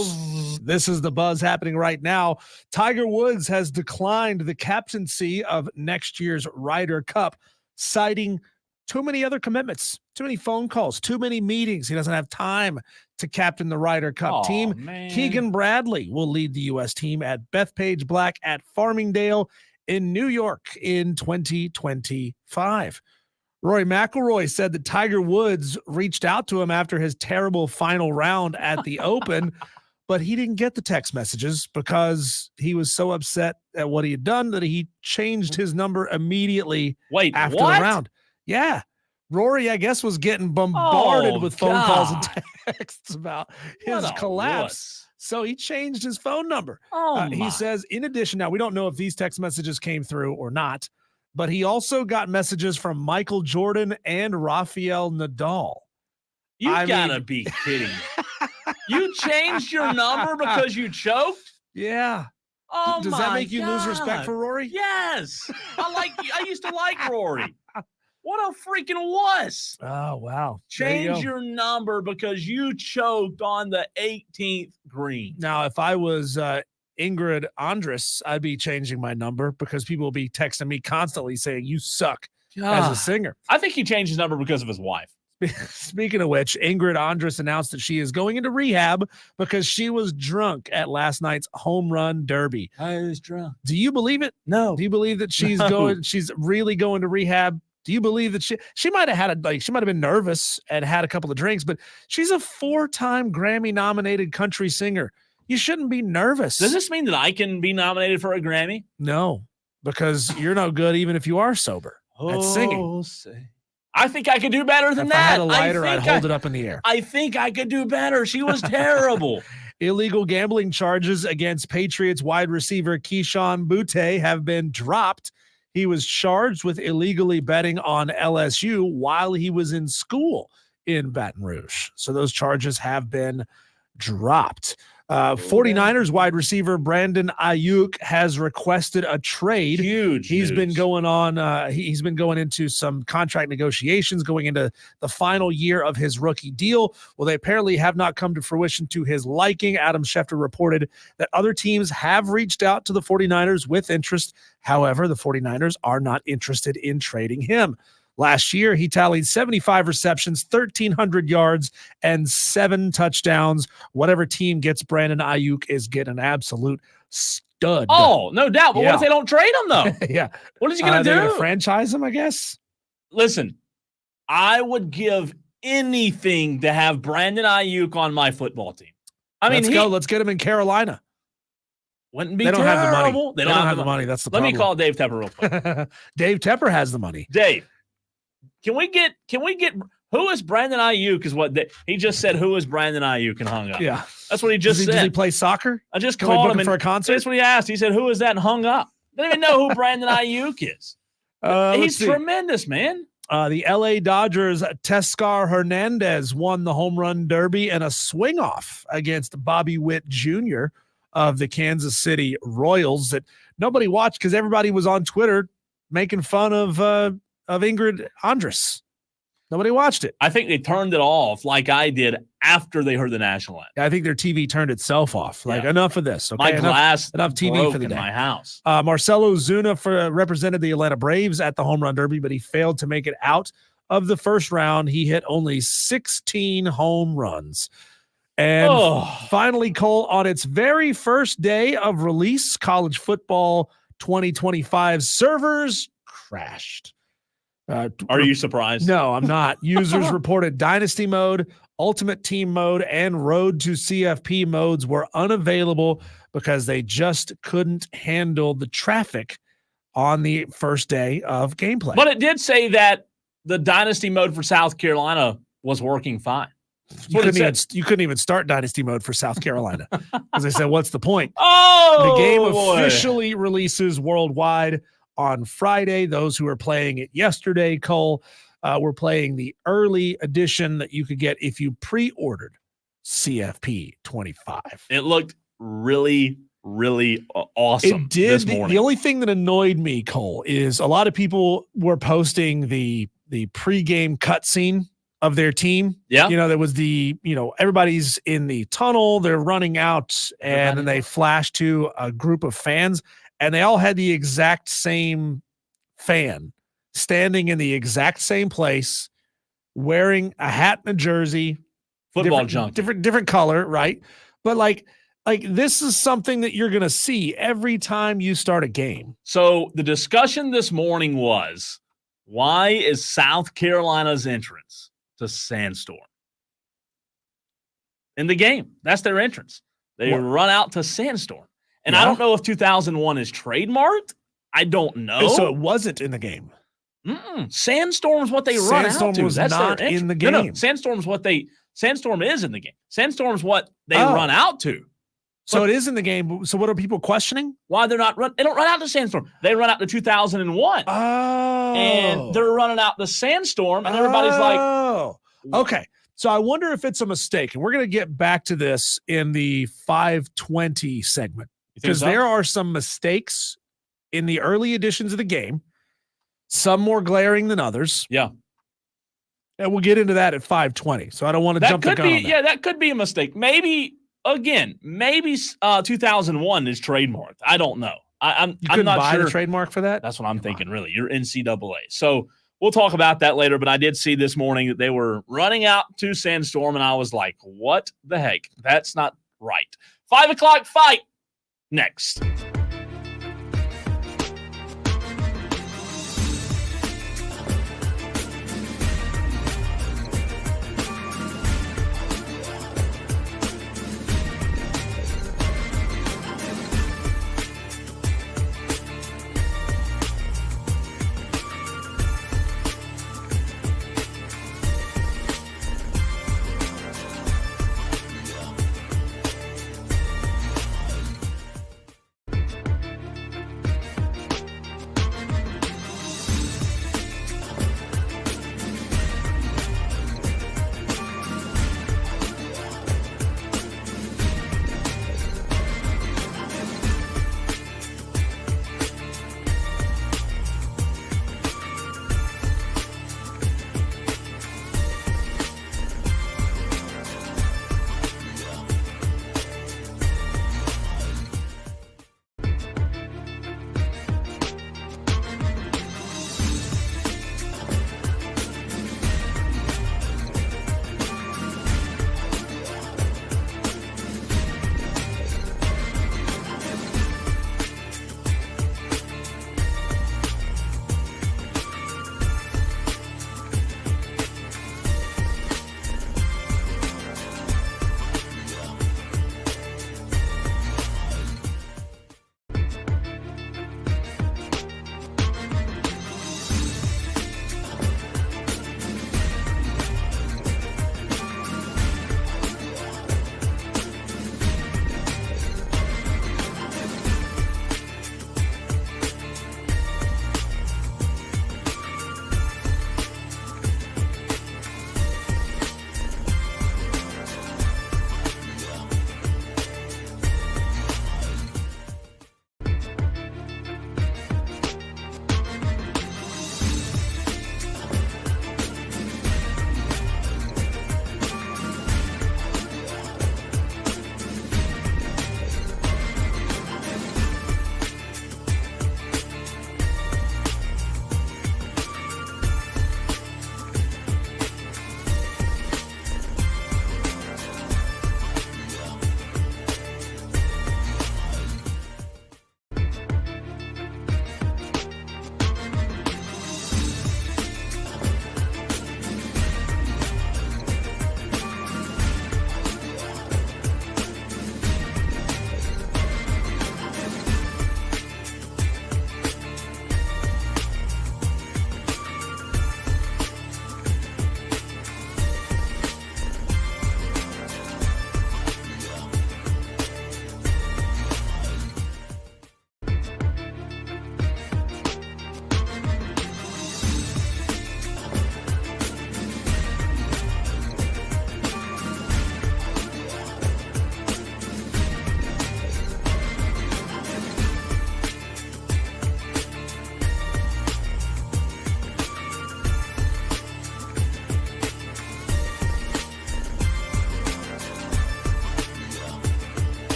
This is the buzz happening right now. Tiger Woods has declined the captaincy of next year's Ryder Cup, citing too many other commitments, too many phone calls, too many meetings. He doesn't have time to captain the Ryder Cup team. Man. Keegan Bradley will lead the U.S. team at Bethpage Black at Farmingdale in New York in 2025. Rory McIlroy said that Tiger Woods reached out to him after his terrible final round at the Open, but he didn't get the text messages because he was so upset at what he had done that he changed his number immediately after the round. Yeah. Rory, I guess, was getting bombarded with phone calls and texts about his collapse. So he changed his phone number. He says, in addition, now we don't know if these text messages came through or not, but he also got messages from Michael Jordan and Rafael Nadal. You gotta be kidding me. You changed your number because you choked? Yeah. Oh, does that make you lose respect for Rory? Yes. I used to like Rory. What a freaking wuss. Oh, wow. Change your number because you choked on the 18th green. Now, if I was Ingrid Andress, I'd be changing my number because people will be texting me constantly saying you suck as a singer. I think he changed his number because of his wife. Speaking of which, Ingrid Andress announced that she is going into rehab because she was drunk at last night's home run derby. I was drunk. Do you believe it? No. Do you believe that she's she's really going to rehab? Do you believe that she might have had she might have been nervous and had a couple of drinks, but she's a 4-time Grammy nominated country singer. You shouldn't be nervous. Does this mean that I can be nominated for a Grammy? No, because you're no good even if you are sober at singing. I think I could do better than if that. I had a lighter, I'd hold it up in the air. I think I could do better. She was terrible. Illegal gambling charges against Patriots wide receiver Keyshawn Butte have been dropped. He was charged with illegally betting on LSU while he was in school in Baton Rouge. So those charges have been dropped. 49ers wide receiver Brandon Ayuk has requested a trade. Huge. He's been going on. He's been going into some contract negotiations, going into the final year of his rookie deal. Well, they apparently have not come to fruition to his liking. Adam Schefter reported that other teams have reached out to the 49ers with interest. However, the 49ers are not interested in trading him. Last year, he tallied 75 receptions, 1,300 yards, and 7 touchdowns. Whatever team gets Brandon Ayuk is getting an absolute stud. Oh, no doubt. But what if they don't trade him, though? Yeah. What is he going to do? They're going to franchise him, I guess. Listen, I would give anything to have Brandon Ayuk on my football team. Let's go. Let's get him in Carolina. Wouldn't be They don't have the money. terrible. They don't have the money. That's the problem. Let me call Dave Tepper real quick. Dave Tepper has the money. Dave, can we get who is Brandon Ayuk is what he just said, who is Brandon Ayuk and hung up. Yeah. That's what he just said. Does he play soccer? I just Can we called book him him for a concert? That's what he asked. He said, who is that, and hung up. Didn't even know who Brandon Ayuk is. He's tremendous, man. The LA Dodgers, Teoscar Hernandez won the home run derby and a swing off against Bobby Witt Jr. of the Kansas City Royals that nobody watched because everybody was on Twitter making fun of Ingrid Andress. Nobody watched it. I think they turned it off like I did after they heard the national anthem. I think their TV turned itself off. Like, enough of this. Okay? My glass enough TV broke for the in day. my house. Marcelo Zuna represented the Atlanta Braves at the home run derby, but he failed to make it out of the first round. He hit only 16 home runs. And finally, Cole, on its very first day of release, college football 2025 servers crashed. Are you surprised? No, I'm not. Users reported Dynasty mode, Ultimate Team mode, and Road to CFP modes were unavailable because they just couldn't handle the traffic on the first day of gameplay. But it did say that the Dynasty mode for South Carolina was working fine. You couldn't even start Dynasty mode for South Carolina because they said, what's the point? Oh, the game boy. officially releases worldwide on Friday. Those who are playing it yesterday, Cole, were playing the early edition that you could get if you pre-ordered CFP 25. It looked really really awesome It did. this morning. The only thing that annoyed me, Cole, is a lot of people were posting the pregame cutscene of their team. Yeah. There was everybody's in the tunnel, they're running out, and then they flash to a group of fans, and they all had the exact same fan standing in the exact same place, wearing a hat and a jersey, Football junkie. different color, right? But like this is something that you're going to see every time you start a game. So the discussion this morning was, why is South Carolina's entrance to Sandstorm in the game? That's their entrance. They run out to Sandstorm. And I don't know if 2001 is trademarked. I don't know. So it wasn't in the game. Sandstorm is what they run out Sandstorm to. was That's not their entrance. in the game. No, Sandstorm is in the game. Sandstorm is what they run out to. So it is in the game. So what are people questioning? Why they're not run? They don't run out to Sandstorm. They run out to 2001. Oh, and they're running out the Sandstorm, and everybody's like, okay. So I wonder if it's a mistake, and we're going to get back to this in the 520 segment because there are some mistakes in the early editions of the game, some more glaring than others. Yeah. And we'll get into that at 520. So I don't want to jump the gun on that. Yeah, that could be a mistake. Maybe 2001 is trademarked. I don't know. I'm not buy sure. the trademark for that. That's what I'm thinking, really. You're NCAA. So we'll talk about that later, but I did see this morning that they were running out to Sandstorm, and I was like, what the heck? That's not right. 5 o'clock fight next.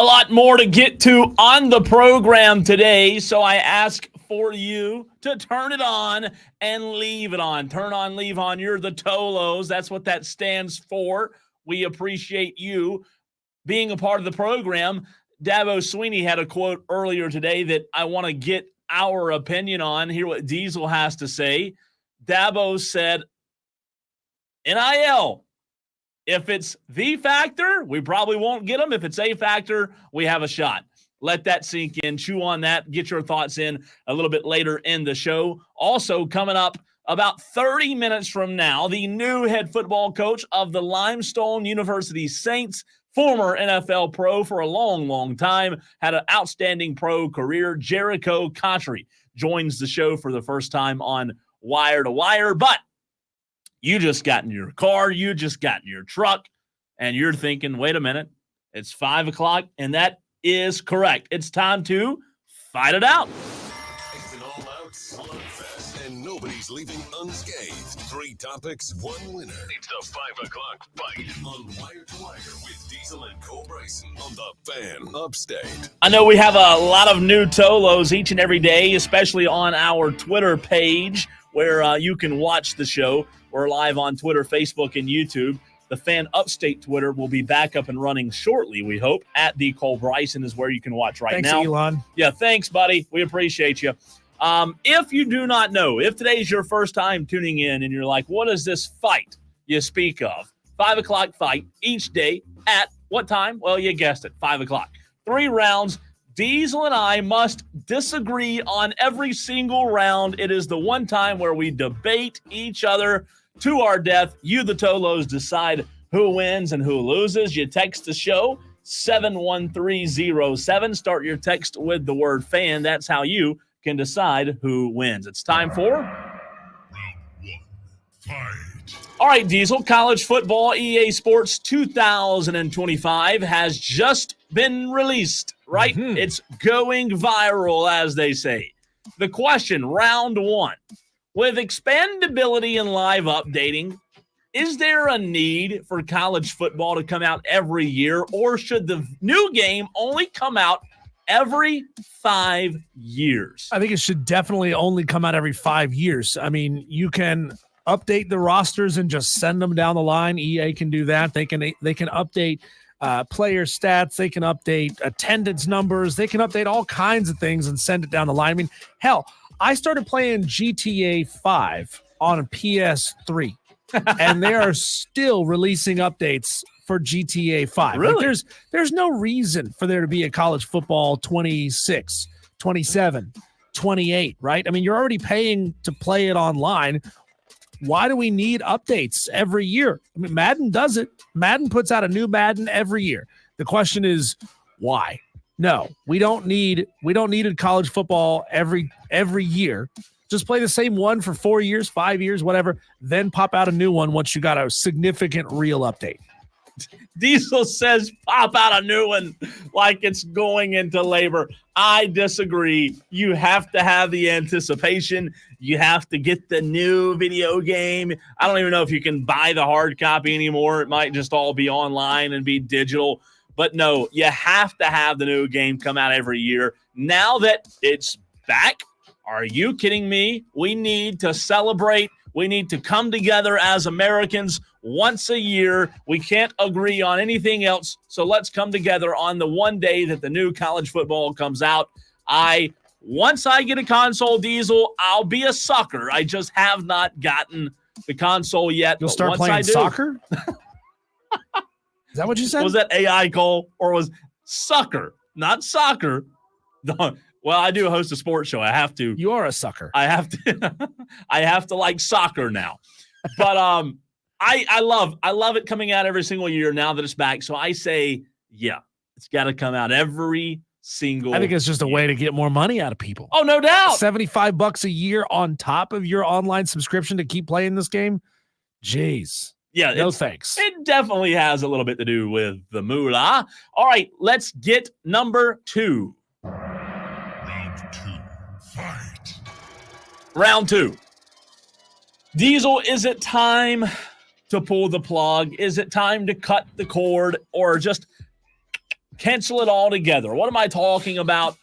lot more to get to on the program today, so I ask for you to turn it on and leave it on. Turn on, leave on. You're the Tolos. That's what that stands for. We appreciate you being a part of the program. Dabo Sweeney had a quote earlier today that I want to get our opinion on. Hear what Diesel has to say. Dabo said, NIL, if it's the factor, we probably won't get them. If it's a factor, we have a shot. Let that sink in. Chew on that. Get your thoughts in a little bit later in the show. Also, coming up about 30 minutes from now, the new head football coach of the Limestone University Saints, former NFL pro for a long, long time, had an outstanding pro career. Jericho Cotchery joins the show for the first time on Wire to Wire. But you just got in your car, you just got in your truck, and you're thinking, wait a minute, it's 5 o'clock, and that is correct. It's time to fight it out. It's an all-out slugfest, and nobody's leaving unscathed. 3 topics, 1 winner. It's the 5 o'clock fight on Wire to Wire with Diesel and Cole Bryson on the Fan Upstate. I know we have a lot of new Tolos each and every day, especially on our Twitter page where you can watch the show. We're live on Twitter, Facebook, and YouTube. The Fan Upstate Twitter will be back up and running shortly, we hope. At the Cole Bryson is where you can watch right now. Thanks, Elon. Yeah, thanks, buddy. We appreciate you. If you do not know, if today's your first time tuning in and you're like, what is this fight you speak of? 5 o'clock fight each day at what time? Well, you guessed it, 5 o'clock. 3 rounds. Diesel and I must disagree on every single round. It is the one time where we debate each other to our death. You, the Tolos, decide who wins and who loses. You text the show, 71307. Start your text with the word fan. That's how you can decide who wins. It's time for Round 1, fight. All right, Diesel, college football EA Sports 2025 has just been released, right? Mm-hmm. It's going viral, as they say. The question, round 1. With expandability and live updating, is there a need for college football to come out every year, or should the new game only come out every 5 years? I think it should definitely only come out every 5 years. I mean, you can update the rosters and just send them down the line. EA can do that. They can update player stats. They can update attendance numbers. They can update all kinds of things and send it down the line. I mean, hell, I started playing GTA 5 on a PS3, and they are still releasing updates for GTA 5. Really? Like there's no reason for there to be a college football 26, 27, 28, right? I mean, you're already paying to play it online. Why do we need updates every year? I mean, Madden does it. Madden puts out a new Madden every year. The question is, why? No, we don't need a college football every year. Just play the same one for 4 years, 5 years, whatever, then pop out a new one once you got a significant real update. Diesel says pop out a new one like it's going into labor. I disagree. You have to have the anticipation. You have to get the new video game. I don't even know if you can buy the hard copy anymore. It might just all be online and be digital. But no, you have to have the new game come out every year. Now that it's back, are you kidding me? We need to celebrate. We need to come together as Americans once a year. We can't agree on anything else. So let's come together on the one day that the new college football comes out. Once I get a console, Diesel, I'll be a sucker. I just have not gotten the console yet. You'll start playing soccer? Is that what you said? Was that AI, Cole, or was sucker, not soccer? Well, I do host a sports show. I have to. You are a sucker. I have to. I have to like soccer now. But I love it coming out every single year now that it's back. So I say, yeah, it's got to come out every single. I think it's just a way to get more money out of people. Oh, no doubt. $75 a year on top of your online subscription to keep playing this game. Jeez. Yeah, no thanks. It definitely has a little bit to do with the moolah. All right, let's get number 2. Round 2, fight. Round 2. Diesel, is it time to pull the plug? Is it time to cut the cord or just cancel it all together. What am I talking about?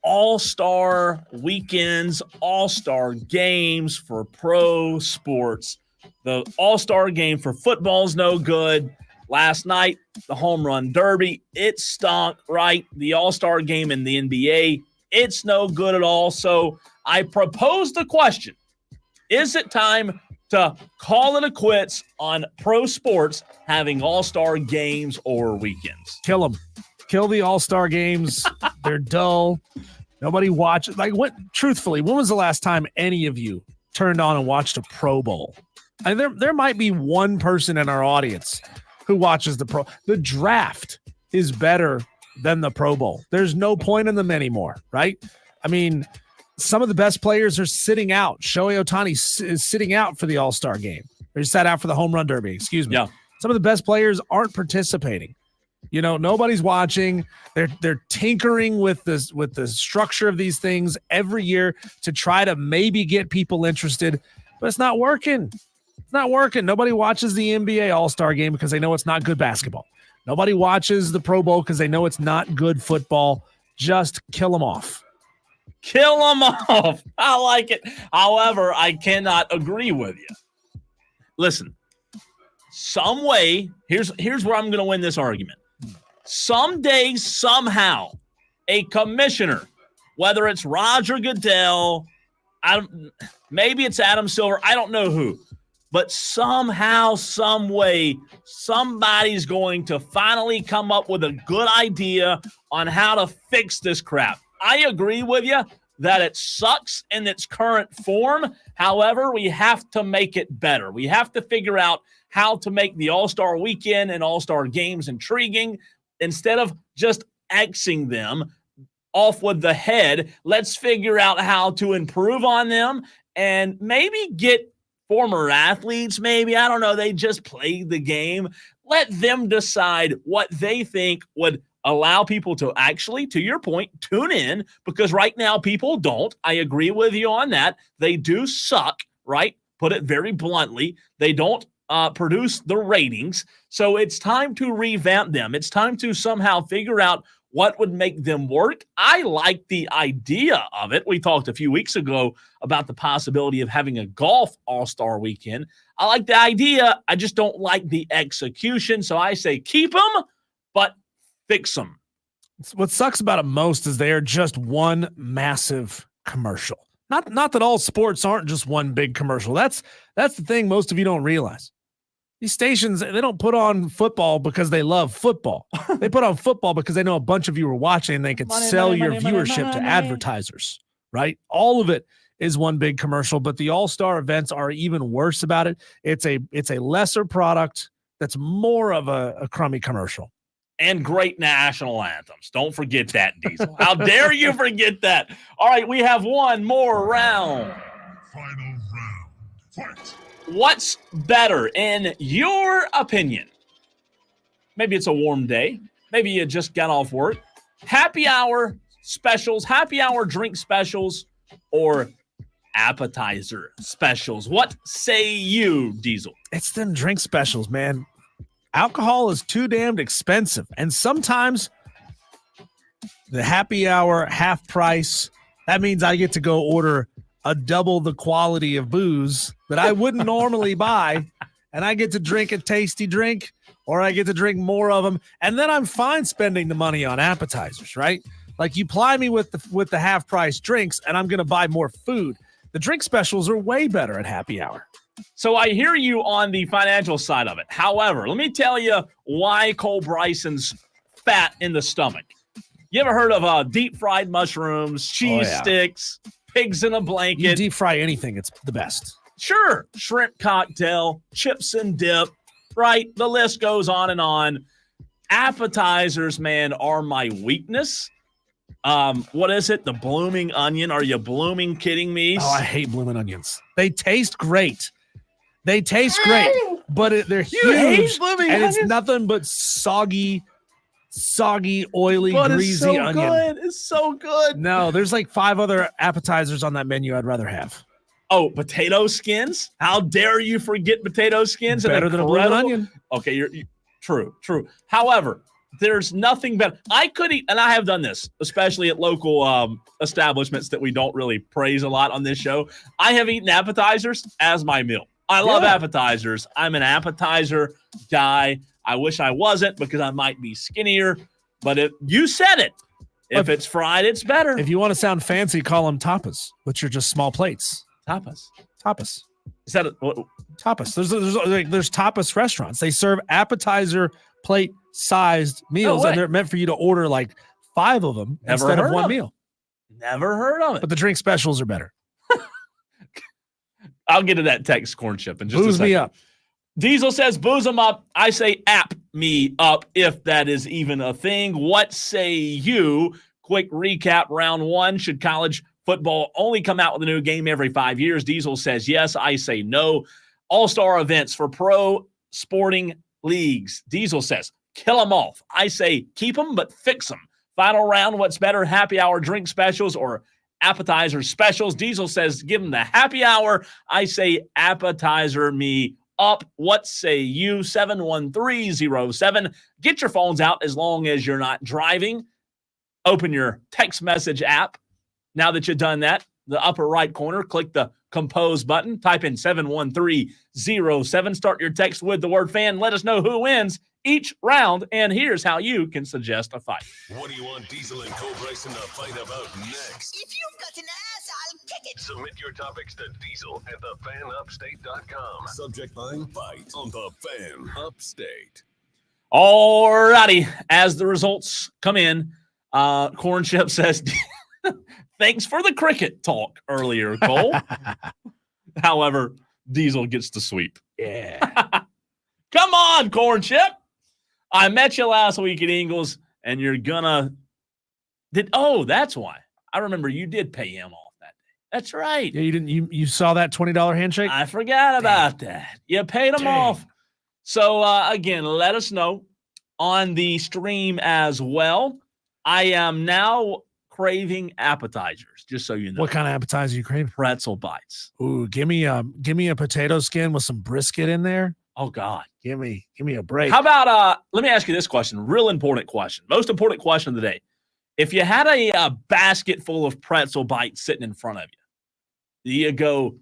All-star weekends, all-star games for pro sports. The all-star game for football's no good. Last night, the home run derby, it stunk, right? The all-star game in the NBA, it's no good at all. So I proposed the question, is it time to call it a quits on pro sports having all-star games or weekends? Kill them. Kill the all-star games. They're dull. Nobody watches. Like, truthfully, when was the last time any of you turned on and watched a Pro Bowl? And there might be one person in our audience who watches the draft is better than the Pro Bowl. There's no point in them anymore, right? I mean, some of the best players are sitting out. Shohei Ohtani is sitting out for the All-Star game. Or he sat out for the home run derby, excuse me. Yeah. Some of the best players aren't participating. You know, nobody's watching. They're tinkering with the structure of these things every year to try to maybe get people interested, but it's not working. It's not working. Nobody watches the NBA All-Star game because they know it's not good basketball. Nobody watches the Pro Bowl because they know it's not good football. Just kill them off. Kill them off. I like it. However, I cannot agree with you. Listen, some way, here's where I'm going to win this argument. Someday, somehow, a commissioner, whether it's Roger Goodell, maybe it's Adam Silver, I don't know who, but somehow, some way, somebody's going to finally come up with a good idea on how to fix this crap. I agree with you that it sucks in its current form. However, we have to make it better. We have to figure out how to make the All-Star Weekend and All-Star Games intriguing. Instead of just Xing them off with the head, let's figure out how to improve on them and maybe get former athletes, maybe, I don't know, they just played the game. Let them decide what they think would allow people to actually, to your point, tune in, because right now people don't. I agree with you on that. They do suck, right? Put it very bluntly. They don't produce the ratings. So it's time to revamp them. It's time to somehow figure out what would make them work. I like the idea of it. We talked a few weeks ago about the possibility of having a golf all-star weekend. I like the idea. I just don't like the execution. So I say keep them, but fix them. What sucks about it most is they are just one massive commercial. Not that all sports aren't just one big commercial. That's the thing most of you don't realize. These stations, they don't put on football because they love football. They put on football because they know a bunch of you are watching and they can sell your viewership to advertisers, right? All of it is one big commercial, but the all-star events are even worse about it. It's a lesser product that's more of a crummy commercial. And great national anthems. Don't forget that, Diesel. How dare you forget that? All right, we have one more round. Final round. Fight. What's better, in your opinion? Maybe it's a warm day. Maybe you just got off work. Happy hour specials, happy hour drink specials, or appetizer specials. What say you, Diesel? It's them drink specials, man. Alcohol is too damned expensive. And sometimes the happy hour, half price, that means I get to go order a double the quality of booze that I wouldn't normally buy. And I get to drink a tasty drink, or I get to drink more of them. And then I'm fine spending the money on appetizers, right? Like, you ply me with the half price drinks and I'm going to buy more food. The drink specials are way better at happy hour. So I hear you on the financial side of it. However, let me tell you why Cole Bryson's fat in the stomach. You ever heard of deep fried mushrooms, cheese sticks, pigs in a blanket? You deep fry anything, it's the best. Sure. Shrimp cocktail, chips and dip, right? The list goes on and on. Appetizers, man, are my weakness. What is it? The blooming onion. Are you blooming kidding me? Oh, I hate blooming onions. They taste great. They taste great, but they're huge. You hate blooming and onions? It's nothing but soggy, oily, but greasy it's so onion. Good. It's so good. No, there's like 5 other appetizers on that menu I'd rather have. Oh, potato skins? How dare you forget potato skins? Better than a blooming onion. Okay, you're true. However, There's nothing better. I could eat, and I have done this, especially at local establishments that we don't really praise a lot on this show. I have eaten appetizers as my meal. I love appetizers. I'm an appetizer guy. I wish I wasn't because I might be skinnier, but you said it. If it's fried, it's better. If you want to sound fancy, call them tapas, which are just small plates. Tapas. Is that tapas? There's tapas restaurants. They serve appetizer plate sized meals, and they're meant for you to order like 5 of them instead of one meal. Never heard of it. But the drink specials are better. I'll get to that text, Corn Chip, in just a second. Booze me up. Diesel says, booze them up. I say app me up, if that is even a thing. What say you? Quick recap, round 1. Should college football only come out with a new game every 5 years? Diesel says yes. I say no. All-star events for pro sporting leagues. Diesel says, kill them off. I say keep them, but fix them. Final round, what's better, happy hour drink specials or appetizer specials? Diesel says give them the happy hour. I say appetizer me up. What say you? 71307. Get your phones out as long as you're not driving. Open your text message app. Now that you've done that, the upper right corner, click the compose button, type in 71307. Start your text with the word fan. Let us know who wins each round, and here's how you can suggest a fight. What do you want Diesel and Co Bryson to fight about next? If you've got an ass, I'll kick it. Submit your topics to Diesel at thefanupstate.com. Subject line fight on the Fan Upstate. All righty. As the results come in, Corn Chip says, thanks for the cricket talk earlier, Cole. However, Diesel gets the sweep. Yeah. Come on, Corn Chip. I met you last week at Ingles, and you're gonna that's why. I remember you did pay him off that day. That's right. Yeah, you didn't. You saw that $20 handshake? I forgot about that. You paid him off. So again, let us know on the stream as well. I am now craving appetizers, just so you know. What kind of appetizer you craving? Pretzel bites. Ooh, give me a potato skin with some brisket in there. Oh God. Give me a break. How about let me ask you this question, real important question. Most important question of the day. If you had a basket full of pretzel bites sitting in front of you, do you go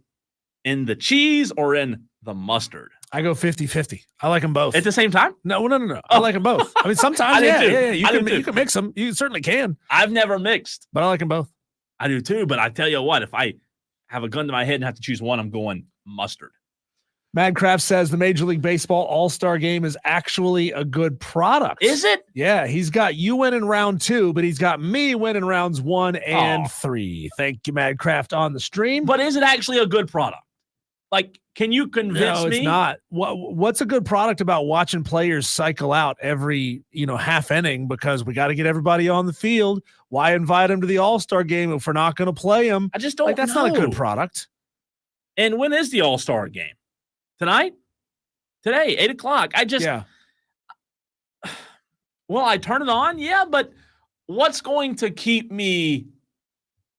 in the cheese or in the mustard? I go 50-50. I like them both. At the same time? No. I like them both. I mean, sometimes, yeah. You can mix them. You certainly can. I've never mixed. But I like them both. I do too, but I tell you what, if I have a gun to my head and have to choose one, I'm going mustard. Madcraft says the Major League Baseball All-Star Game is actually a good product. Is it? Yeah, he's got you winning round 2, but he's got me winning rounds 1 and 3. Thank you, Madcraft, on the stream. But is it actually a good product? Like, can you convince me? No, it's not. What's a good product about watching players cycle out every, half inning because we got to get everybody on the field? Why invite them to the All-Star Game if we're not going to play them? I just don't that's know. not a good product. And when is the All-Star Game? Tonight? Today, 8 o'clock. Well, I turn it on, but what's going to keep me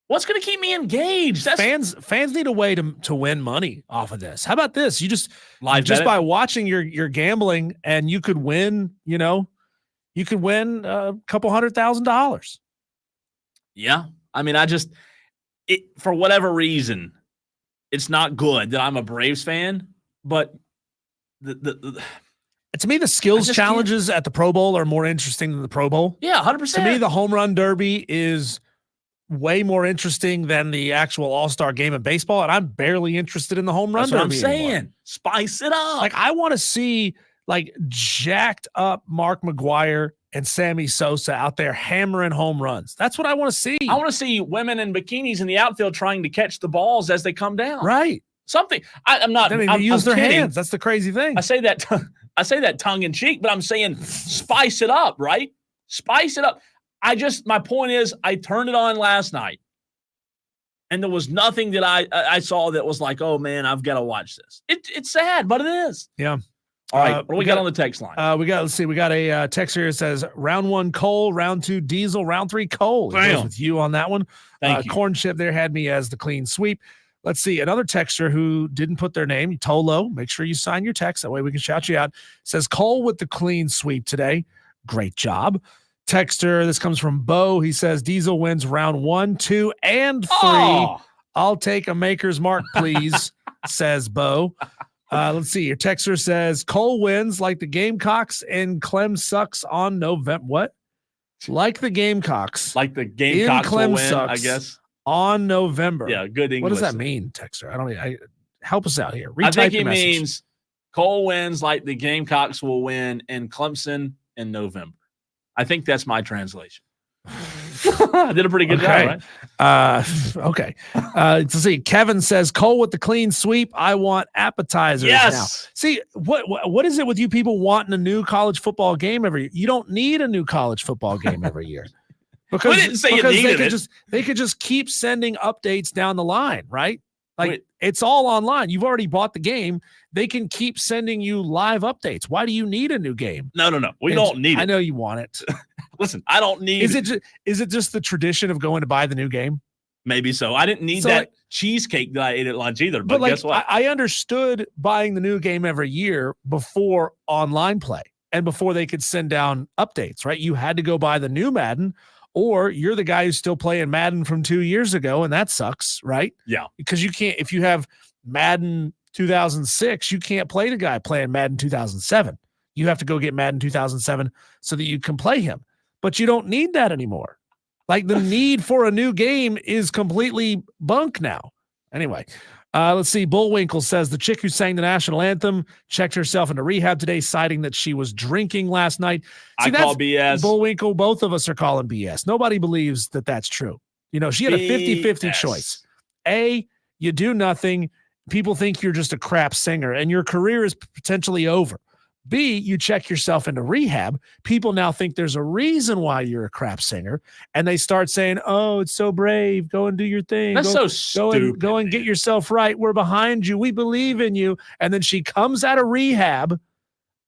engaged? Fans need a way to win money off of this. How about this? You just by watching your gambling, and you could win, you could win a couple $100,000. Yeah. I mean, for whatever reason, it's not good that I'm a Braves fan, but to me, the skills challenges at the Pro Bowl are more interesting than the Pro Bowl. Yeah, 100%. To me, the home run derby is way more interesting than the actual All-Star Game of baseball, and I'm barely interested in the home run derby. That's what I'm saying. Anymore. Spice it up. Like, I want to see jacked up Mark McGwire and Sammy Sosa out there hammering home runs. That's what I want to see. I want to see women in bikinis in the outfield trying to catch the balls as they come down. Right. Something. I'm not. They use their hands. That's the crazy thing. I say that tongue in cheek, but I'm saying spice it up, right? Spice it up. My point is, I turned it on last night, and there was nothing that I saw that was like, oh man, I've got to watch this. It's sad, but it is. Yeah. All right. What do we got on the text line? We got a text here that says round 1 Cole, round 2 Diesel, round 3 Cole. It goes with you on that one. Thank you. Corn Chip there had me as the clean sweep. Let's see. Another texter who didn't put their name, Tolo. Make sure you sign your text. That way we can shout you out. Says Cole with the clean sweep today. Great job. Texter, this comes from Bo. He says Diesel wins round 1, 2, and 3. Oh. I'll take a maker's mark, please, says Bo. Let's see. Your texter says Cole wins like the Gamecocks and Clem sucks on November. What? Like the Gamecocks. Like the Gamecocks will win, I guess. On November. Yeah, good English. What does that mean, texter? Help us out here. I think Retype he your message. means Cole wins like the Gamecocks will win in Clemson in November. I think that's my translation. I did a pretty good job, right? Okay. Let's see. Kevin says Cole with the clean sweep. I want appetizers Yes. now. See, what is it with you people wanting a new college football game every year? You don't need a new college football game every year. Because, We didn't say you needed it. They could just keep sending updates down the line, right? Like it's all online. You've already bought the game. They can keep sending you live updates. Why do you need a new game? No. We don't need it. I know you want it. Listen, I don't need Is it just the tradition of going to buy the new game? Maybe so. I didn't need So, that like- cheesecake that I ate at lunch either. But, like, guess what? I understood buying the new game every year before online play and before they could send down updates, right? You had to go buy the new Madden, or you're the guy who's still playing Madden from 2 years ago, and that sucks, right? Yeah. Because you can't, if you have Madden 2006, you can't play the guy playing Madden 2007. You have to go get Madden 2007 so that you can play him. But you don't need that anymore. Like the need for a new game is completely bunk now. Anyway, let's see. Bullwinkle says the chick who sang the national anthem checked herself into rehab today, citing that she was drinking last night. See, I call BS. Bullwinkle, both of us are calling BS. Nobody believes that that's true. You know, she had a 50-50 choice. A, you do nothing. People think you're just a crap singer and your career is potentially over. B, you check yourself into rehab. People now think there's a reason why you're a crap singer, and they start saying, "Oh, it's so brave. Go and do your thing. That's go, so stupid. Go and get yourself right. We're behind you. We believe in you." And then she comes out of rehab,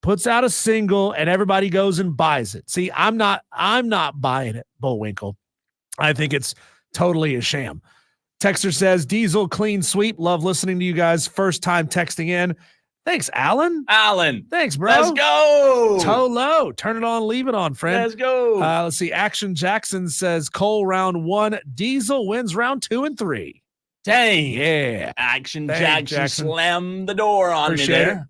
puts out a single, and everybody goes and buys it. See, I'm not buying it, Bullwinkle. I think it's totally a sham. Texter says, Diesel clean sweep. Love listening to you guys. First time texting in. Thanks, Alan. Thanks, bro. Let's go. Toe low. Turn it on, leave it on, friend. Let's go. Let's see. Action Jackson says Cole round 1. Diesel wins round 2 and 3. Dang. Yeah. Action Thanks, Jackson slammed the door on Appreciate me it. there.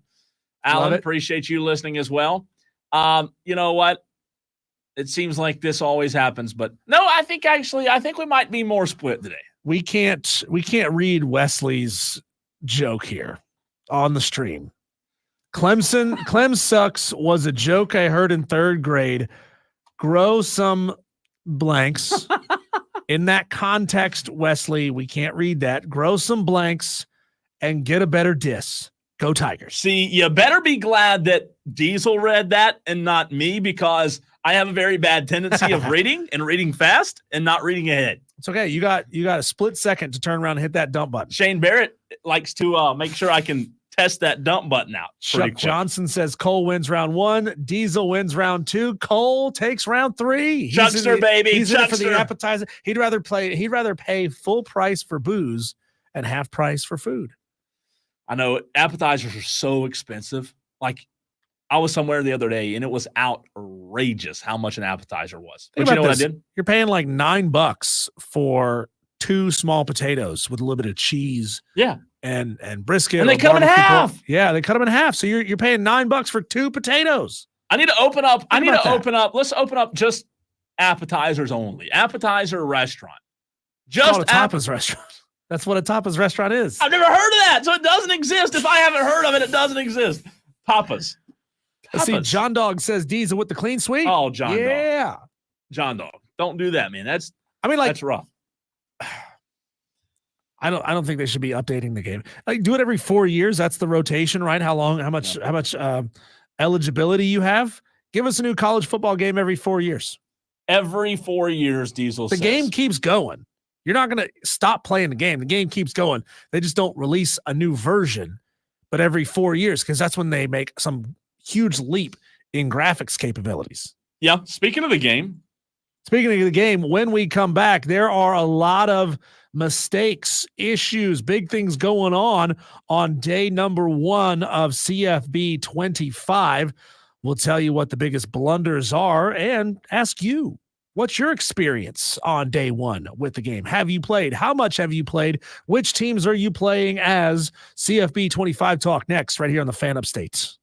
Alan, it. appreciate you listening as well. You know what? It seems like this always happens, but no, I think we might be more split today. We can't read Wesley's joke here on the stream. Clem sucks was a joke I heard in 3rd grade. Grow some blanks. In that context, Wesley, we can't read that. Grow some blanks and get a better diss. Go Tigers. See, you better be glad that Diesel read that and not me, because I have a very bad tendency of reading fast and not reading ahead. It's okay. You got a split second to turn around and hit that dump button. Shane Barrett likes to make sure I can test that dump button out. Chuck Johnson says Cole wins round 1. Diesel wins round 2. Cole takes round 3. Chuckster, baby. He's in it for the Chuckster. appetizer. He'd rather pay full price for booze and half price for food. I know appetizers are so expensive. Like, I was somewhere the other day and it was outrageous how much an appetizer was. But you know what I did? You're paying like $9 for 2 small potatoes with a little bit of cheese. Yeah. And brisket. And they or cut 'em in barbecue half. pork. Yeah, they cut them in half. So you're paying $9 for 2 potatoes. I need to open up. Let's open up just appetizers only. Appetizer restaurant. It's called a tapas restaurant. That's what a tapas restaurant is. I've never heard of that. So it doesn't exist. If I haven't heard of it, it doesn't exist. Tapas. Let's see. John Dog says Diesel with the clean sweep. Oh, John Dog. Yeah. John Dog. Don't do that, man. That's rough. I don't think they should be updating the game. Like, do it every 4 years. That's the rotation, right? How much eligibility you have? Give us a new college football game every 4 years. Every 4 years, Diesel The says. game keeps going. You're not going to stop playing the game. The game keeps going. They just don't release a new version, but every 4 years, because that's when they make some huge leap in graphics capabilities. Yeah. Speaking of the game, when we come back, there are a lot of mistakes, issues, big things going on day number 1 of CFB 25. We'll tell you what the biggest blunders are and ask you, what's your experience on day one with the game? Have you played? How much have you played? Which teams are you playing as? CFB 25 Talk next, right here on the Fan Upstate.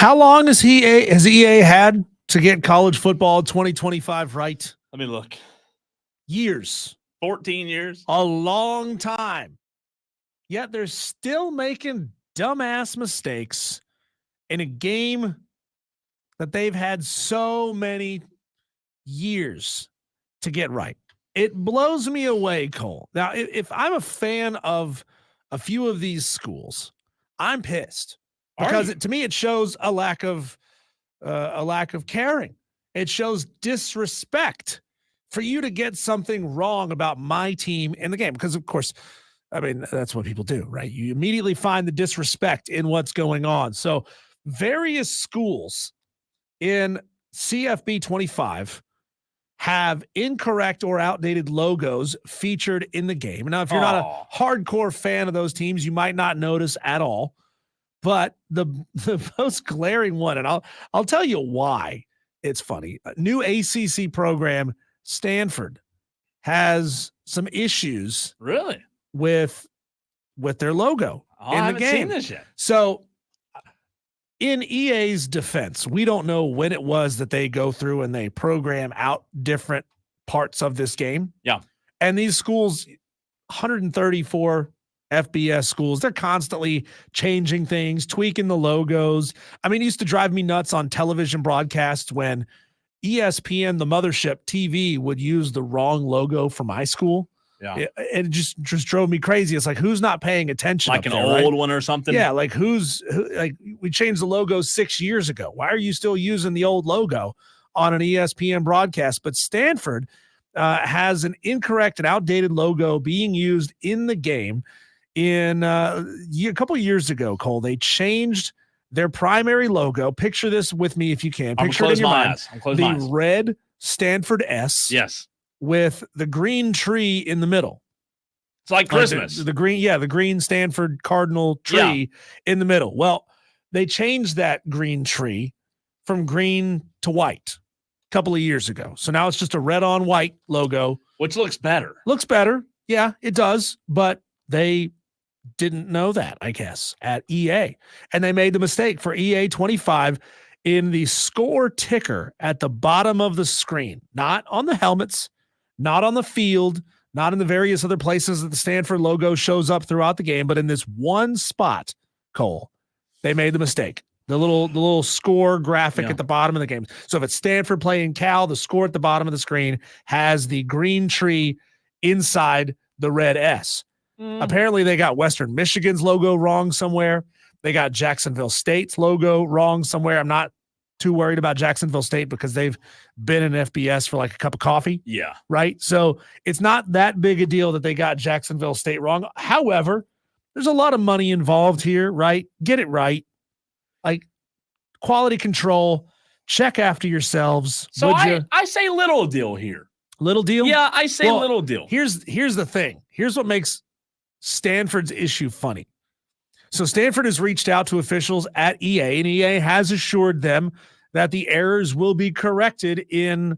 How long has EA had to get college football 2025 right? Let me look. Years. 14 years. A long time. Yet they're still making dumbass mistakes in a game that they've had so many years to get right. It blows me away, Cole. Now, if I'm a fan of a few of these schools, I'm pissed because to me it shows a lack of caring. It shows disrespect for you to get something wrong about my team in the game. Because of course, I mean, that's what people do, right? You immediately find the disrespect in what's going on. So various schools in CFB 25 have incorrect or outdated logos featured in the game. Now, if you're not a hardcore fan of those teams, you might not notice at all. But the most glaring one, and I'll tell you why it's funny. A new ACC program, Stanford, has some issues Really? with their logo I in the haven't game. seen this yet. So in EA's defense, we don't know when it was that they go through and they program out different parts of this game. Yeah. And these schools, 134 FBS schools, they're constantly changing things, tweaking the logos. I mean, it used to drive me nuts on television broadcasts when ESPN, the mothership TV, would use the wrong logo for my school. Yeah. It just drove me crazy. It's like, who's not paying attention? Like up an there, old right? one or something? Yeah, like like we changed the logo 6 years ago. Why are you still using the old logo on an ESPN broadcast? But Stanford has an incorrect and outdated logo being used in the game. In a couple of years ago, Cole, they changed their primary logo. Picture this with me if you can. Picture it in your mind. The red Stanford S. Yes. With the green tree in the middle. It's like Christmas. The green Stanford Cardinal tree in the middle. Well, they changed that green tree from green to white a couple of years ago. So now it's just a red on white logo. Which looks better. Looks better. Yeah, it does. But they didn't know that, I guess, at EA. And they made the mistake for EA 25 in the score ticker at the bottom of the screen, not on the helmets, not on the field, not in the various other places that the Stanford logo shows up throughout the game, but in this one spot, Cole, they made the mistake. The little score graphic at the bottom of the game. So if it's Stanford playing Cal, the score at the bottom of the screen has the green tree inside the red S. Apparently they got Western Michigan's logo wrong somewhere. They got Jacksonville State's logo wrong somewhere. I'm not too worried about Jacksonville State because they've been in FBS for like a cup of coffee. Yeah. Right. So it's not that big a deal that they got Jacksonville State wrong. However, there's a lot of money involved here, right? Get it right. Like quality control, check after yourselves. So I say little deal here. Little deal? Yeah, I say little deal. Here's the thing. Here's what makes Stanford's issue funny. So Stanford has reached out to officials at EA, and EA has assured them that the errors will be corrected in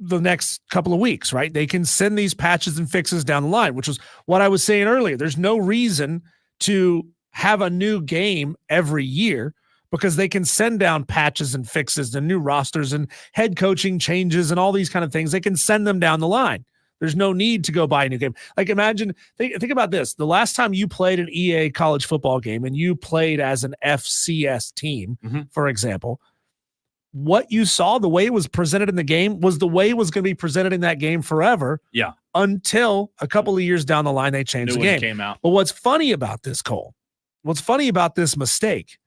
the next couple of weeks, right? They can send these patches and fixes down the line, which was what I was saying earlier. There's no reason to have a new game every year because they can send down patches and fixes and new rosters and head coaching changes and all these kind of things. They can send them down the line. There's no need to go buy a new game. Like imagine, think about this. The last time you played an EA college football game and you played as an FCS team, for example, what you saw, the way it was presented in the game was the way it was going to be presented in that game forever. Yeah. Until a couple of years down the line, they changed the game. Came out. But what's funny about this, Cole, what's funny about this mistake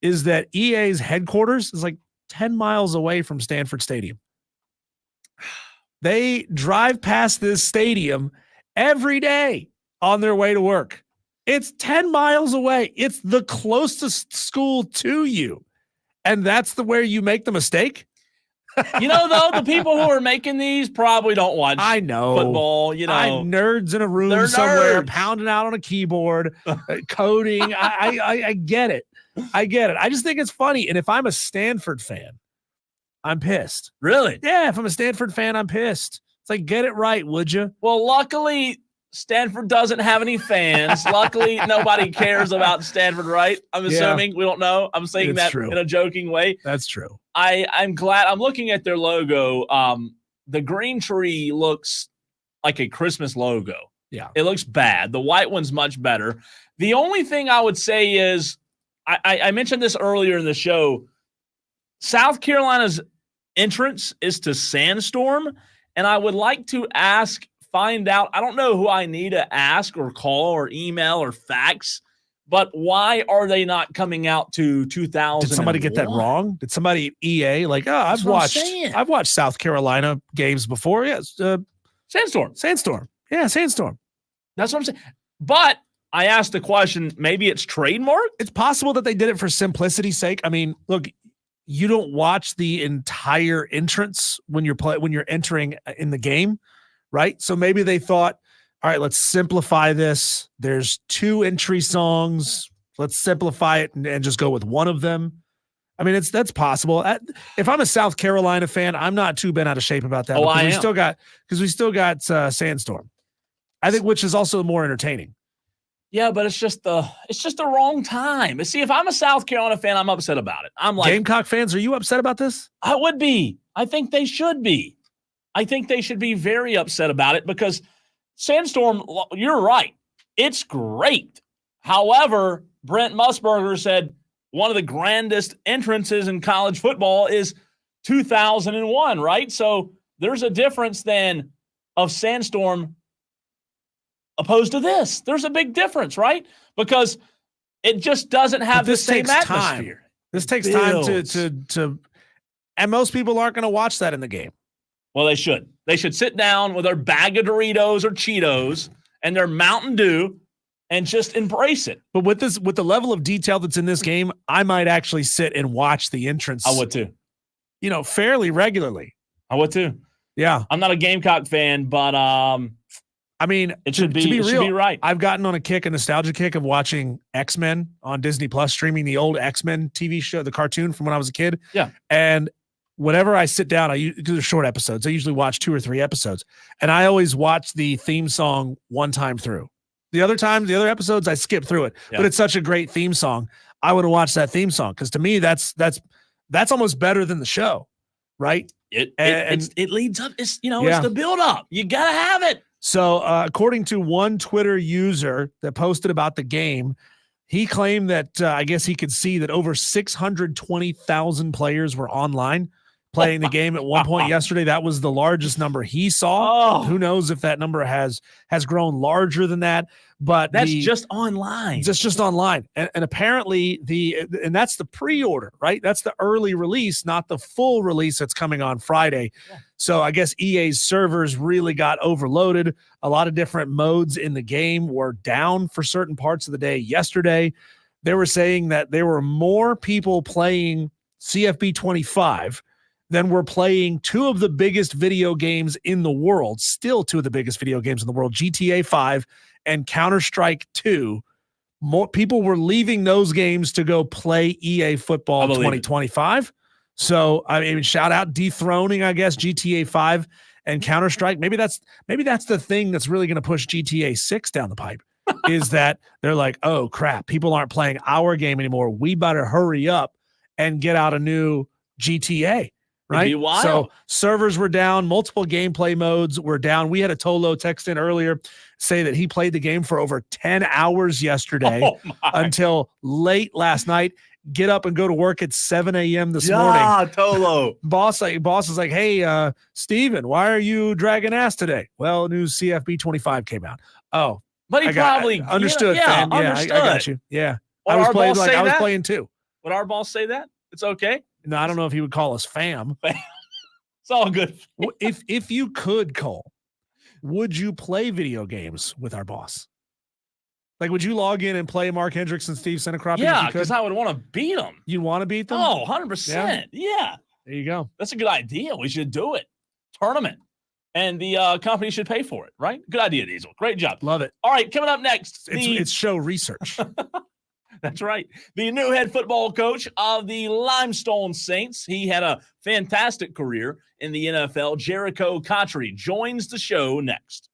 is that EA's headquarters is like 10 miles away from Stanford Stadium. They drive past this stadium every day on their way to work. It's 10 miles away. It's the closest school to you. And that's where you make the mistake? You know, though, the people who are making these probably don't watch football. You know, nerds in a room somewhere pounding out on a keyboard, coding. I get it. I get it. I just think it's funny. And if I'm a Stanford fan, I'm pissed. Really? Yeah, if I'm a Stanford fan, I'm pissed. It's like, get it right, would you? Well, luckily, Stanford doesn't have any fans. Luckily, nobody cares about Stanford, right? I'm assuming. We don't know. I'm saying It's that true. in a joking way. That's true. I'm glad. I'm looking at their logo. The green tree looks like a Christmas logo. Yeah. It looks bad. The white one's much better. The only thing I would say is, I mentioned this earlier in the show, South Carolina's entrance is to Sandstorm, and I would like to find out, I don't know who I need to ask or call or email or fax, but why are they not coming out to 2000? Did somebody get that wrong? Did somebody at EA I've watched South Carolina games before? Yes. Sandstorm. Yeah, Sandstorm. That's what I'm saying. But I asked the question, maybe it's trademark? It's possible that they did it for simplicity's sake. I mean, look, you don't watch the entire entrance when you're entering in the game, right? So maybe they thought, all right, let's simplify this. There's 2 entry songs. Let's simplify it and just go with one of them. I mean, that's possible. If I'm a South Carolina fan, I'm not too bent out of shape about that. Oh, I am. We still got Sandstorm, I think, which is also more entertaining. Yeah, but it's just the wrong time. See, if I'm a South Carolina fan, I'm upset about it. I'm like, Gamecock fans, are you upset about this? I would be. I think they should be. I think they should be very upset about it because Sandstorm, you're right. It's great. However, Brent Musburger said one of the grandest entrances in college football is 2001, right? So there's a difference then of Sandstorm opposed to this. There's a big difference, right? Because it just doesn't have the same atmosphere. Time. This takes time to and most people aren't going to watch that in the game. Well, they should. They should sit down with their bag of Doritos or Cheetos and their Mountain Dew and just embrace it. But with the level of detail that's in this game, I might actually sit and watch the entrance. I would too. Fairly regularly. I would too. Yeah. I'm not a Gamecock fan, but I mean, it should be real. Should be right. I've gotten on a nostalgia kick of watching X-Men on Disney Plus, streaming the old X-Men TV show, the cartoon from when I was a kid. Yeah. And whenever I sit down, because they're short episodes, I usually watch 2 or 3 episodes, and I always watch the theme song one time through. The other episodes, I skip through it. Yeah. But it's such a great theme song. I would have watched that theme song because to me, that's almost better than the show, right? It leads up. It's it's the build up. You gotta have it. So according to one Twitter user that posted about the game, he claimed that I guess he could see that over 620,000 players were online playing the game at one point yesterday. That was the largest number he saw. Oh. Who knows if that number has grown larger than that? But that's just online. Just online. And apparently and that's the pre-order, right? That's the early release, not the full release that's coming on Friday. Yeah. So I guess EA's servers really got overloaded. A lot of different modes in the game were down for certain parts of the day yesterday. They were saying that there were more people playing CFB 25 than were playing 2 of the biggest video games in the world, still 2 of the biggest video games in the world, GTA 5 and Counter-Strike 2. More people were leaving those games to go play EA Football 2025. So, I mean, shout out dethroning, I guess, GTA 5 and Counter-Strike. Maybe that's the thing that's really going to push GTA 6 down the pipe is that they're like, oh, crap, people aren't playing our game anymore. We better hurry up and get out a new GTA. Right. So servers were down. Multiple gameplay modes were down. We had a Tolo text in earlier say that he played the game for over 10 hours yesterday until late last night. Get up and go to work at 7 a.m. this morning. Tolo. Boss is like, hey, Steven, why are you dragging ass today? Well, new CFB 25 came out. Oh, but he probably understood. Understood. I got you. Yeah. I was playing too. Would our boss say that? It's okay. No, I don't know if he would call us fam. It's all good. If you could, Cole, would you play video games with our boss? Like, would you log in and play Mark Hendricks and Steve Senecroppy? Yeah, because I would want to beat them. You want to beat them? Oh, 100%. Yeah. There you go. That's a good idea. We should do it. Tournament. And the company should pay for it, right? Good idea, Diesel. Great job. Love it. All right, coming up next. It's show research. That's right. The new head football coach of the Limestone Saints. He had a fantastic career in the NFL. Jericho Cotchery joins the show next.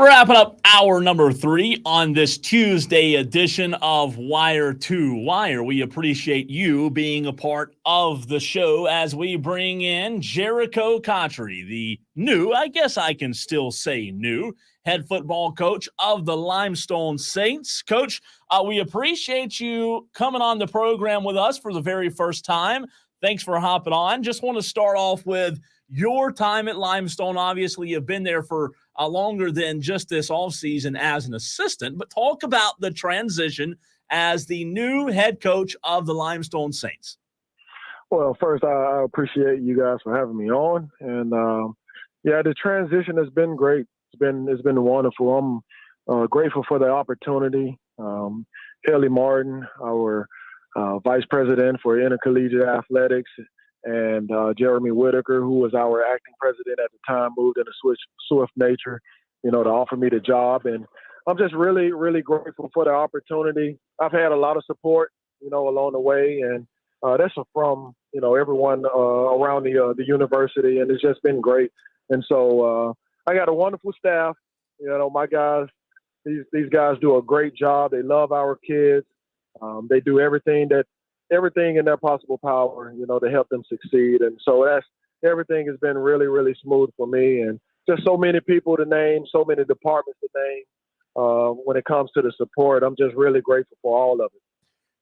Wrapping up hour number 3 on this Tuesday edition of Wire to Wire. We appreciate you being a part of the show as we bring in Jericho Cotchery, the new, I guess I can still say new, head football coach of the Limestone Saints. Coach, we appreciate you coming on the program with us for the very first time. Thanks for hopping on. Just want to start off with your time at Limestone. Obviously, you've been there for longer than just this offseason as an assistant, but talk about the transition as the new head coach of the Limestone Saints. Well, first, I appreciate you guys for having me on. And, the transition has been great. It's been wonderful. I'm grateful for the opportunity. Haley Martin, our vice president for intercollegiate athletics, and Jeremy Whitaker, who was our acting president at the time, moved in a swift nature, to offer me the job. And I'm just really, really grateful for the opportunity. I've had a lot of support, along the way, and that's from, everyone around the university, and it's just been great. And so I got a wonderful staff. My guys, these guys do a great job. They love our kids. They do everything in their possible power, to help them succeed. And so everything has been really, really smooth for me, and just so many people to name, so many departments to name. When it comes to the support, I'm just really grateful for all of it.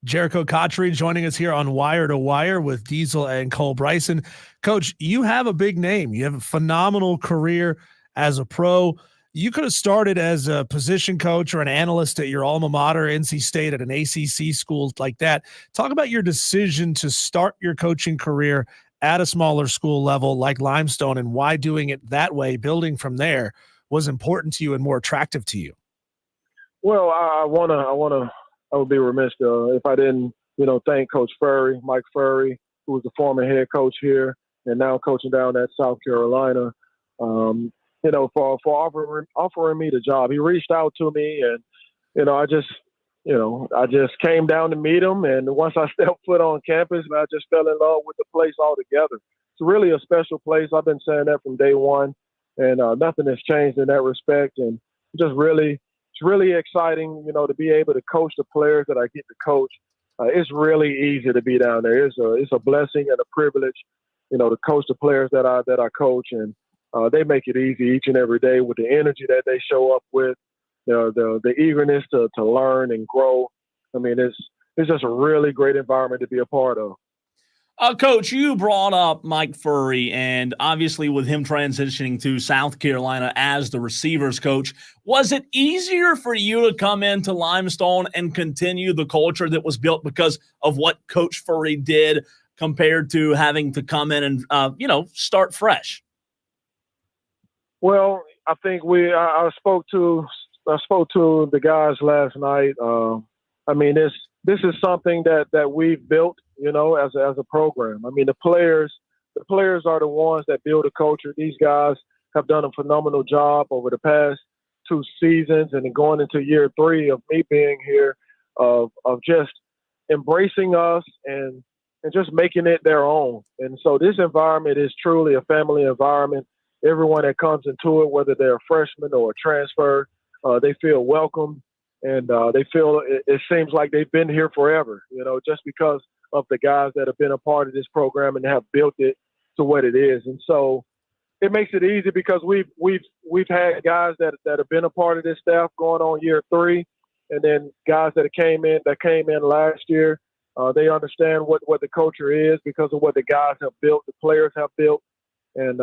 Jericho Cotchery joining us here on Wire to Wire with Diesel and Cole Bryson. Coach, you have a big name. You have a phenomenal career as a pro. You could have started as a position coach or an analyst at your alma mater, NC State, at an ACC school like that. Talk about your decision to start your coaching career at a smaller school level like Limestone, and why doing it that way, building from there, was important to you and more attractive to you. Well, I would be remiss if I didn't, thank Coach Furry, Mike Furry, who was the former head coach here and now coaching down at South Carolina. For offering me the job. He reached out to me, and I just came down to meet him. And once I stepped foot on campus, I just fell in love with the place altogether. It's really a special place. I've been saying that from day one, and nothing has changed in that respect. And it's really exciting, to be able to coach the players that I get to coach. It's really easy to be down there. It's a blessing and a privilege, to coach the players that I coach, and they make it easy each and every day with the energy that they show up with, the eagerness to learn and grow. I mean, it's just a really great environment to be a part of. Coach, you brought up Mike Furry, and obviously with him transitioning to South Carolina as the receivers coach, was it easier for you to come into Limestone and continue the culture that was built because of what Coach Furry did compared to having to come in and, start fresh? Well, I think I spoke to the guys last night. This is something that we've built, as a program. I mean, the players are the ones that build a culture. These guys have done a phenomenal job over the past 2 seasons, and then going into year 3 of me being here, of just embracing us and just making it their own. And so this environment is truly a family environment. Everyone that comes into it, whether they're a freshman or a transfer, they feel welcome, and they feel it seems like they've been here forever, just because of the guys that have been a part of this program and have built it to what it is. And so it makes it easy because we've had guys that have been a part of this staff going on year 3, and then guys that came in last year. They understand what the culture is because of what the guys have built, the players have built, and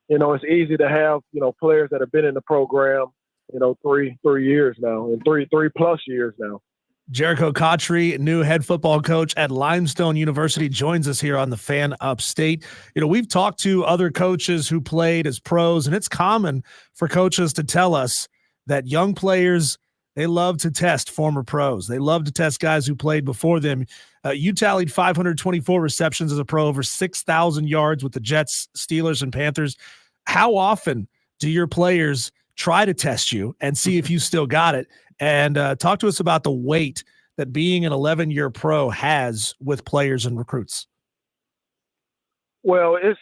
it's easy to have, players that have been in the program, 3 years now, and 3+ years now. Jericho Cotchery, new head football coach at Limestone University, joins us here on the Fan Upstate. We've talked to other coaches who played as pros, and it's common for coaches to tell us that young players, they love to test former pros. They love to test guys who played before them. You tallied 524 receptions as a pro, over 6,000 yards with the Jets, Steelers, and Panthers. How often do your players try to test you and see if you still got it? And talk to us about the weight that being an 11-year pro has with players and recruits. Well, it's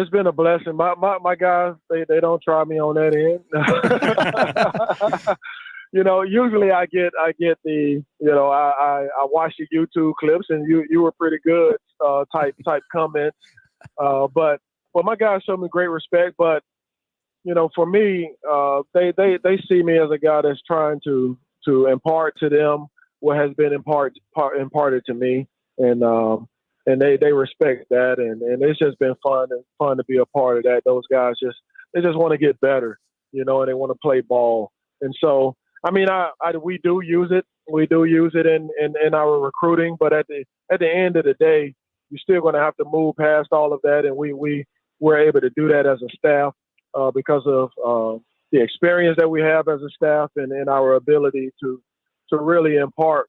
been a blessing. My guys, they don't try me on that end. Usually I get the, I watch the YouTube clips and you were pretty good, type comments. But my guys show me great respect, but, for me, they see me as a guy that's trying to impart to them what has been imparted to me. And they respect that, and it's just been fun to be a part of that. Those guys they just want to get better, and they want to play ball. And so, we do use it. We do use it in our recruiting, but at the end of the day, you're still going to have to move past all of that, and we're able to do that as a staff because of the experience that we have as a staff and our ability to really impart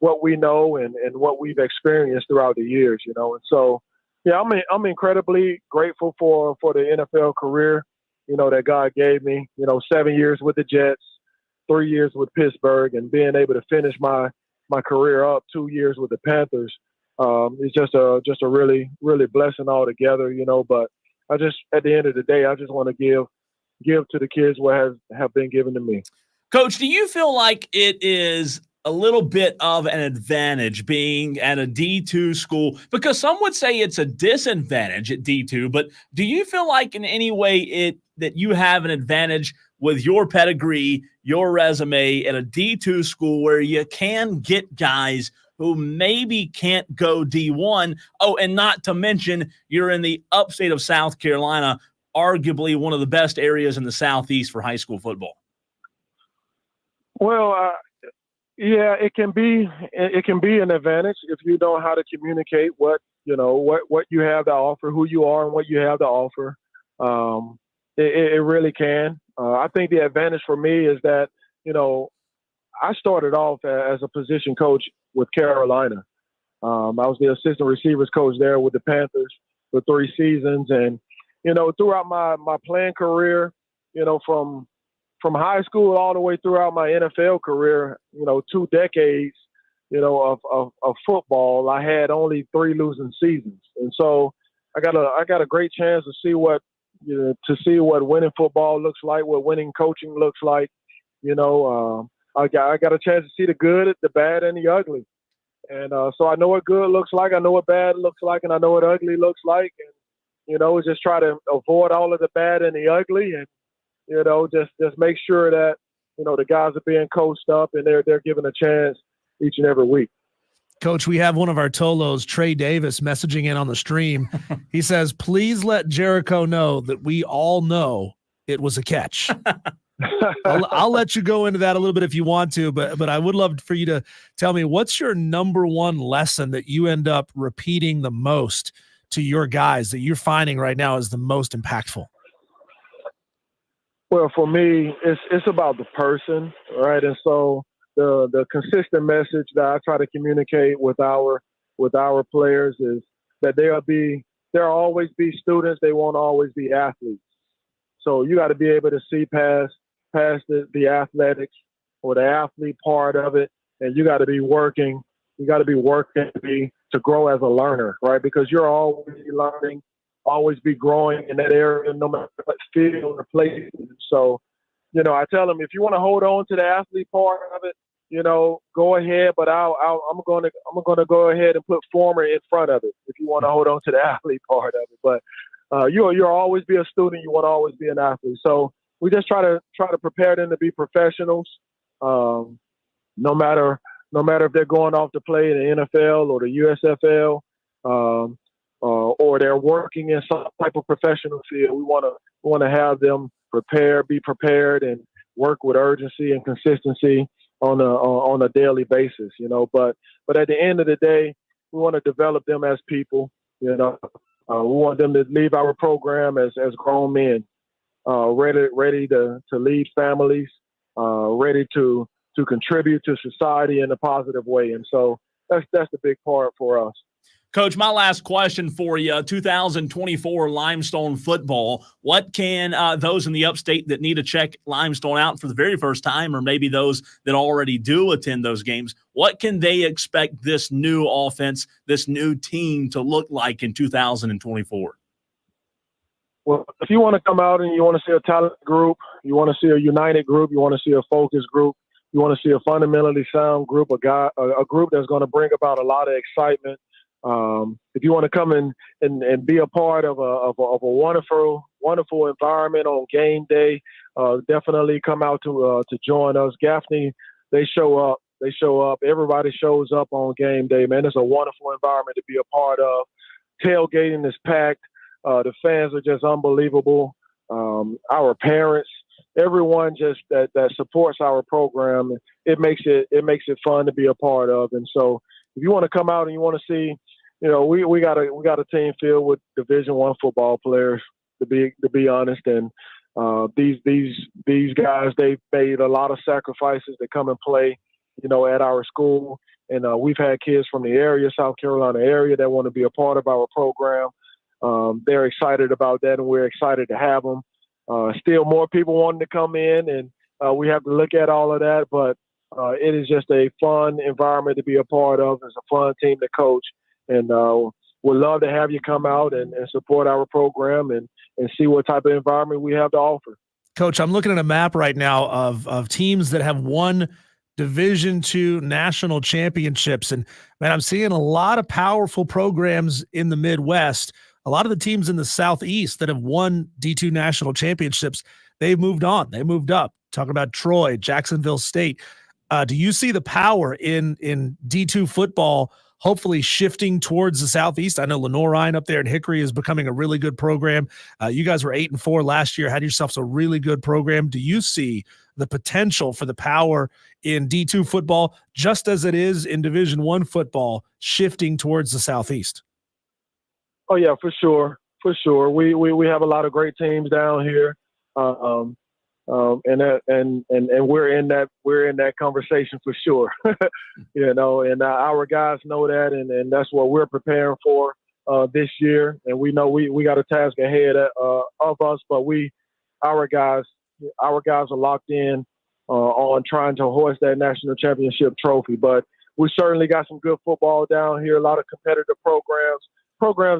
what we know and what we've experienced throughout the years, and so, yeah, I'm incredibly grateful for the NFL career, that God gave me, 7 years with the Jets, 3 years with Pittsburgh, and being able to finish my career up 2 years with the Panthers. It's just a really, really blessing altogether, but at the end of the day, I just want to give to the kids what have been given to me. Coach, do you feel like it is a little bit of an advantage being at a D2 school? Because some would say it's a disadvantage at D2, but do you feel like in any way that you have an advantage with your pedigree, your resume at a D2 school where you can get guys who maybe can't go D1? Oh, and not to mention you're in the upstate of South Carolina, arguably one of the best areas in the Southeast for high school football. Well, yeah, it can be an advantage if you know how to communicate what you have to offer, who you are, and what you have to offer. It really can. I think the advantage for me is that I started off as a position coach with Carolina. I was the assistant receivers coach there with the Panthers for 3 seasons, and throughout my playing career, from high school all the way throughout my NFL career, 2 decades, of football, I had only 3 losing seasons. And so I got a great chance to see what winning football looks like, what winning coaching looks like. I got a chance to see the good, the bad, and the ugly. And so I know what good looks like, I know what bad looks like, and I know what ugly looks like. And, just try to avoid all of the bad and the ugly, and just make sure that, the guys are being coached up and they're given a chance each and every week. Coach, we have one of our Tolos, Trey Davis, messaging in on the stream. He says, please let Jericho know that we all know it was a catch. I'll let you go into that a little bit if you want to, but I would love for you to tell me, what's your number one lesson that you end up repeating the most to your guys that you're finding right now is the most impactful? Well, for me, it's about the person, right? And so the consistent message that I try to communicate with our players is that there'll always be students. They won't always be athletes. So you got to be able to see past the athletics or the athlete part of it, and you got to be working. You got to be working to grow as a learner, right? Because you're always learning, always be growing in that area, no matter what field or place. So, I tell them, if you want to hold on to the athlete part of it, go ahead. But I'm going to go ahead and put former in front of it if you want to hold on to the athlete part of it. But you'll always be a student. You want to always be an athlete. So we just try to prepare them to be professionals, no matter if they're going off to play in the NFL or the USFL, or they're working in some type of professional field. We want to have them be prepared, and work with urgency and consistency on a daily basis. But at the end of the day, we want to develop them as people. We want them to leave our program as grown men, ready to lead families, ready to contribute to society in a positive way. And so that's the big part for us. Coach, my last question for you, 2024 Limestone football. What can those in the upstate that need to check Limestone out for the very first time, or maybe those that already do attend those games, what can they expect this new offense, this new team to look like in 2024? Well, if you want to come out and you want to see a talented group, you want to see a united group, you want to see a focused group, you want to see a fundamentally sound group, a group that's going to bring about a lot of excitement. If you want to come in and be a part of a wonderful environment on game day, definitely come out to join us. Gaffney, they show up. Everybody shows up on game day, man. It's a wonderful environment to be a part of. Tailgating is packed. The fans are just unbelievable. Our parents, everyone just that supports our program, it makes it fun to be a part of. And so, if you want to come out and you want to see, we got a team filled with Division I football players. To be honest, and these guys, they've made a lot of sacrifices to come and play, at our school. And we've had kids from the area, South Carolina area, that want to be a part of our program. They're excited about that, and we're excited to have them. Still more people wanting to come in, and we have to look at all of that. But it is just a fun environment to be a part of. It's a fun team to coach, and we'd love to have you come out and support our program and see what type of environment we have to offer. Coach, I'm looking at a map right now of teams that have won Division II national championships, and man, I'm seeing a lot of powerful programs in the Midwest. A lot of the teams in the Southeast that have won D2 national championships, they've moved on. They moved up. Talking about Troy, Jacksonville State. Do you see the power in D2 football hopefully shifting towards the Southeast? I know Lenore Ryan up there in Hickory is becoming a really good program. You guys were 8-4 last year, had yourselves a really good program. Do you see the potential for the power in D2 football, just as it is in Division I football, shifting towards the Southeast? Oh yeah, for sure. We have a lot of great teams down here, and we're in that conversation for sure. And our guys know that, and that's what we're preparing for this year. And we know we got a task ahead of us, but our guys are locked in on trying to hoist that national championship trophy. But we certainly got some good football down here. A lot of competitive programs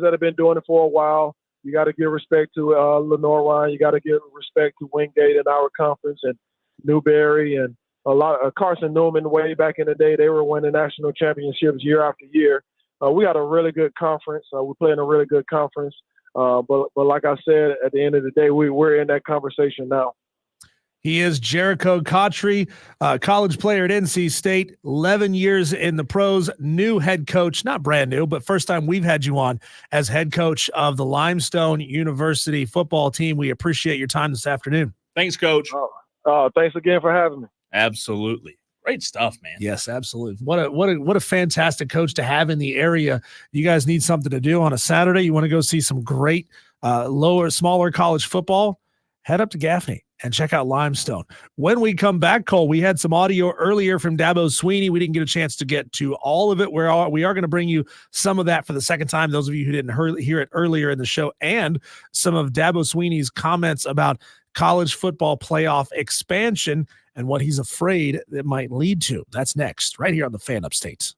that have been doing it for a while. You got to give respect to Lenore Ryan. You got to give respect to Wingate in our conference, and Newberry, and a lot of Carson Newman. Way back in the day, they were winning national championships year after year. We got a really good conference. We play in a really good conference. But like I said, at the end of the day, we're in that conversation now. He is Jericho Cotry, college player at NC State, 11 years in the pros, new head coach, not brand new, but first time we've had you on as head coach of the Limestone University football team. We appreciate your time this afternoon. Thanks, Coach. Thanks again for having me. Absolutely. Great stuff, man. Yes, absolutely. What a fantastic coach to have in the area. You guys need something to do on a Saturday. You want to go see some great smaller college football? Head up to Gaffney and check out Limestone. When we come back, Cole, we had some audio earlier from Dabo Swinney. We didn't get a chance to get to all of it. We are going to bring you some of that for the second time, those of you who didn't hear it earlier in the show, and some of Dabo Swinney's comments about college football playoff expansion and what he's afraid it might lead to. That's next, right here on the Fan Upstate.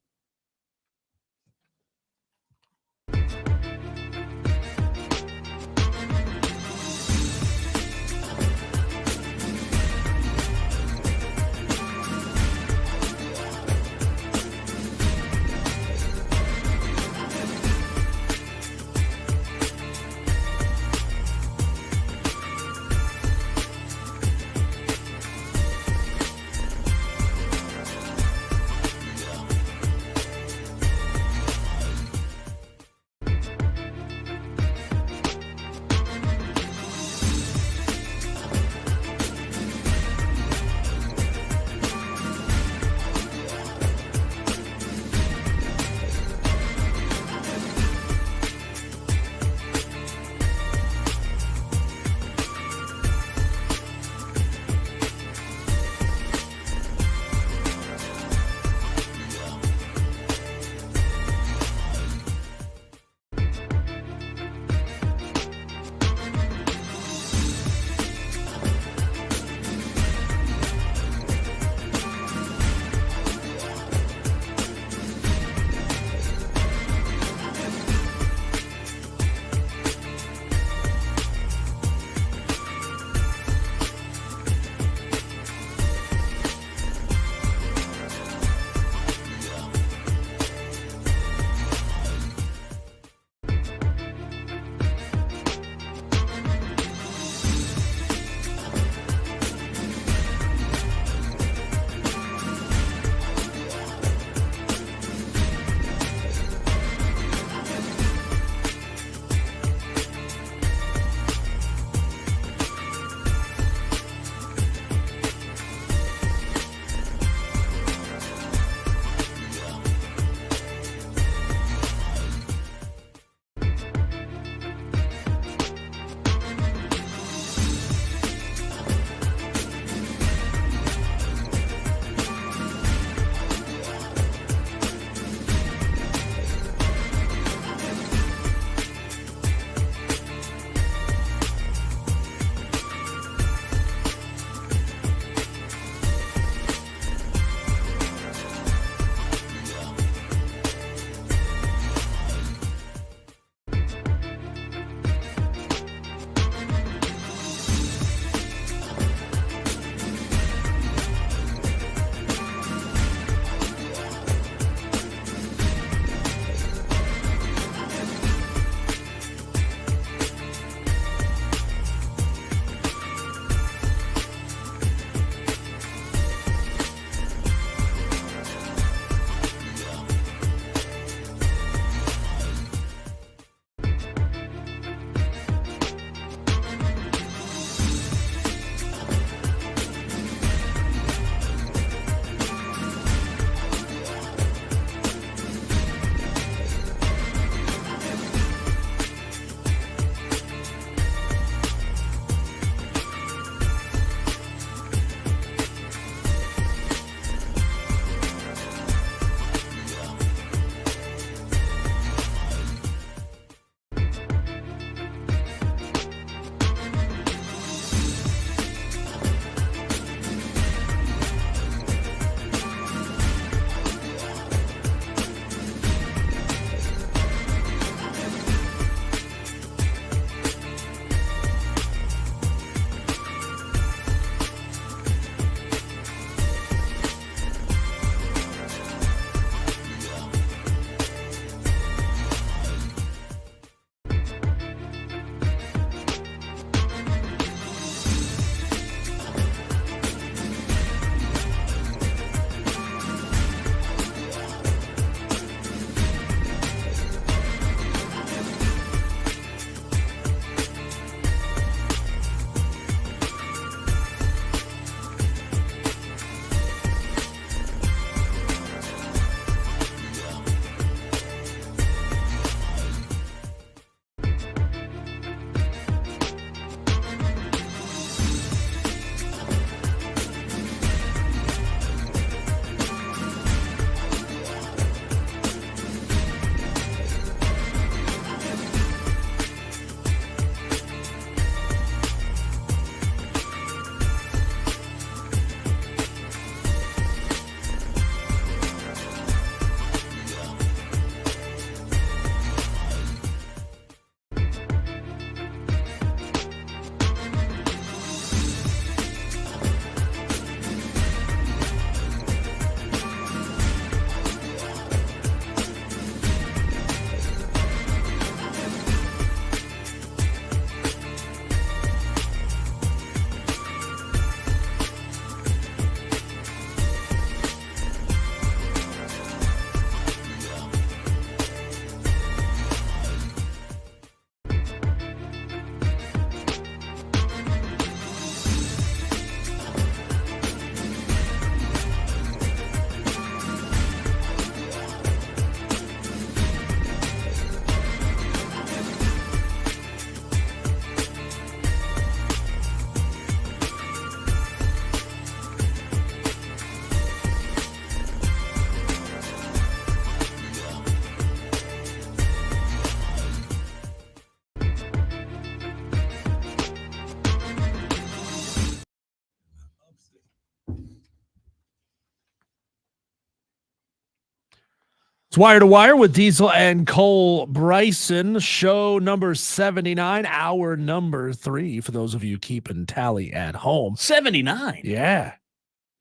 It's Wire to Wire with Diesel and Cole Bryson. Show number 79, hour number 3 for those of you keeping tally at home. 79. Yeah.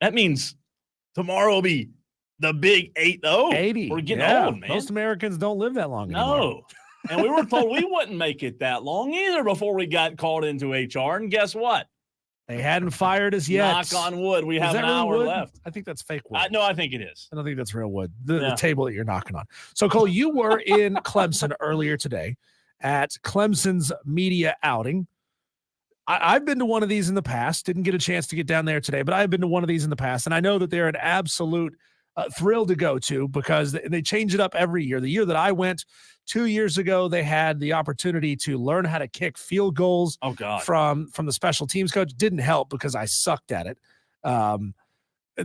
That means tomorrow will be the big 80. 80. We're getting Yeah. old, man. Most Americans don't live that long anymore. No. And we were told we wouldn't make it that long either before we got called into HR. And guess what? They hadn't fired us yet. Knock on wood. We Is have that an really hour wood? left. I think that's fake wood. No, I think it is. I don't think that's real wood. The Yeah. table that you're knocking on. So, Cole, you were in Clemson earlier today at Clemson's media outing. I've been to one of these in the past. Didn't get a chance to get down there today, but I've been to one of these in the past, and I know that they're an absolute thrill to go to because they change it up every year. The year that I went 2 years ago, they had the opportunity to learn how to kick field goals. Oh, God. From the special teams coach. Didn't help because I sucked at it.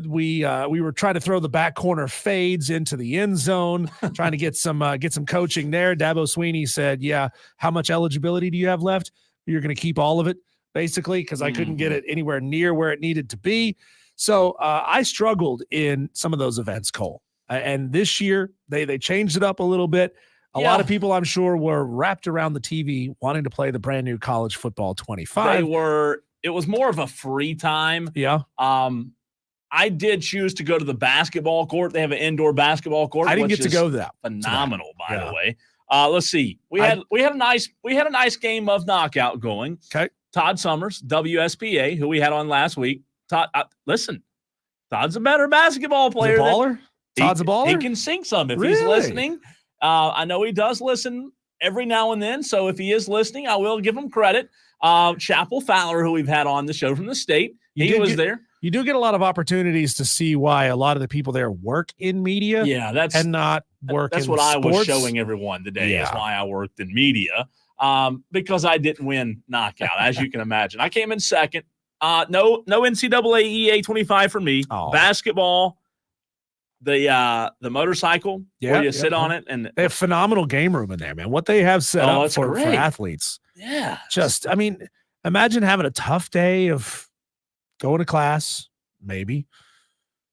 We were trying to throw the back corner fades into the end zone, trying to get some coaching there. Dabo Sweeney said, "Yeah, how much eligibility do you have left? You're going to keep all of it, basically, because I couldn't get it anywhere near where it needed to be." So I struggled in some of those events, Cole. And this year they changed it up a little bit. A lot of people, I'm sure, were wrapped around the TV wanting to play the brand new college football 25. It was more of a free time. Yeah. I did choose to go to the basketball court. They have an indoor basketball court. I didn't which get to is go to that. Phenomenal, by Yeah. the way. Let's see. We had a nice game of knockout going. Okay. Todd Summers, WSPA, who we had on last week. Todd, listen, Todd's a better basketball player. He's a baller? Todd's a baller? He can sing some if he's Really? listening. I know he does listen every now and then, so if he is listening, I will give him credit. Chapel Fowler, who we've had on the show from the state, he was there. You do get a lot of opportunities to see why a lot of the people there work in media. Yeah, and not work. That's in what I was sports. showing everyone today. Is Yeah. why I worked in media. Because I didn't win knockout, as you can imagine. I came in second. No NCAA EA 25 for me. Oh. Basketball, the motorcycle where you sit on it, and They have phenomenal game room in there, man. What they have set up it's for great. athletes. Yeah. I mean, imagine having a tough day of going to class, maybe,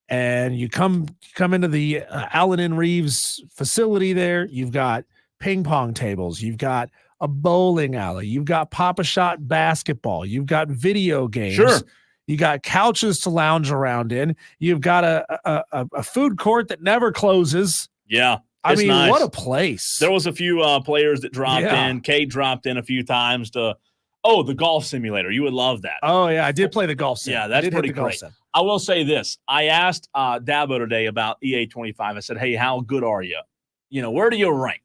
and you come into the Allen and Reeves facility there. You've got ping pong tables. You've got a bowling alley. You've got Pop-A-Shot basketball. You've got video games. Sure. You got couches to lounge around in. You've got a food court that never closes. Yeah. I it's mean, nice. what a place. There was a few players that dropped Yeah. in. Kate dropped in a few times to, the golf simulator. You would love that. Oh, yeah. I did play the golf sim. Yeah, I that's did hit pretty the golf great. sim. I will say this. I asked Dabo today about EA 25. I said, hey, how good are you? Where do you rank?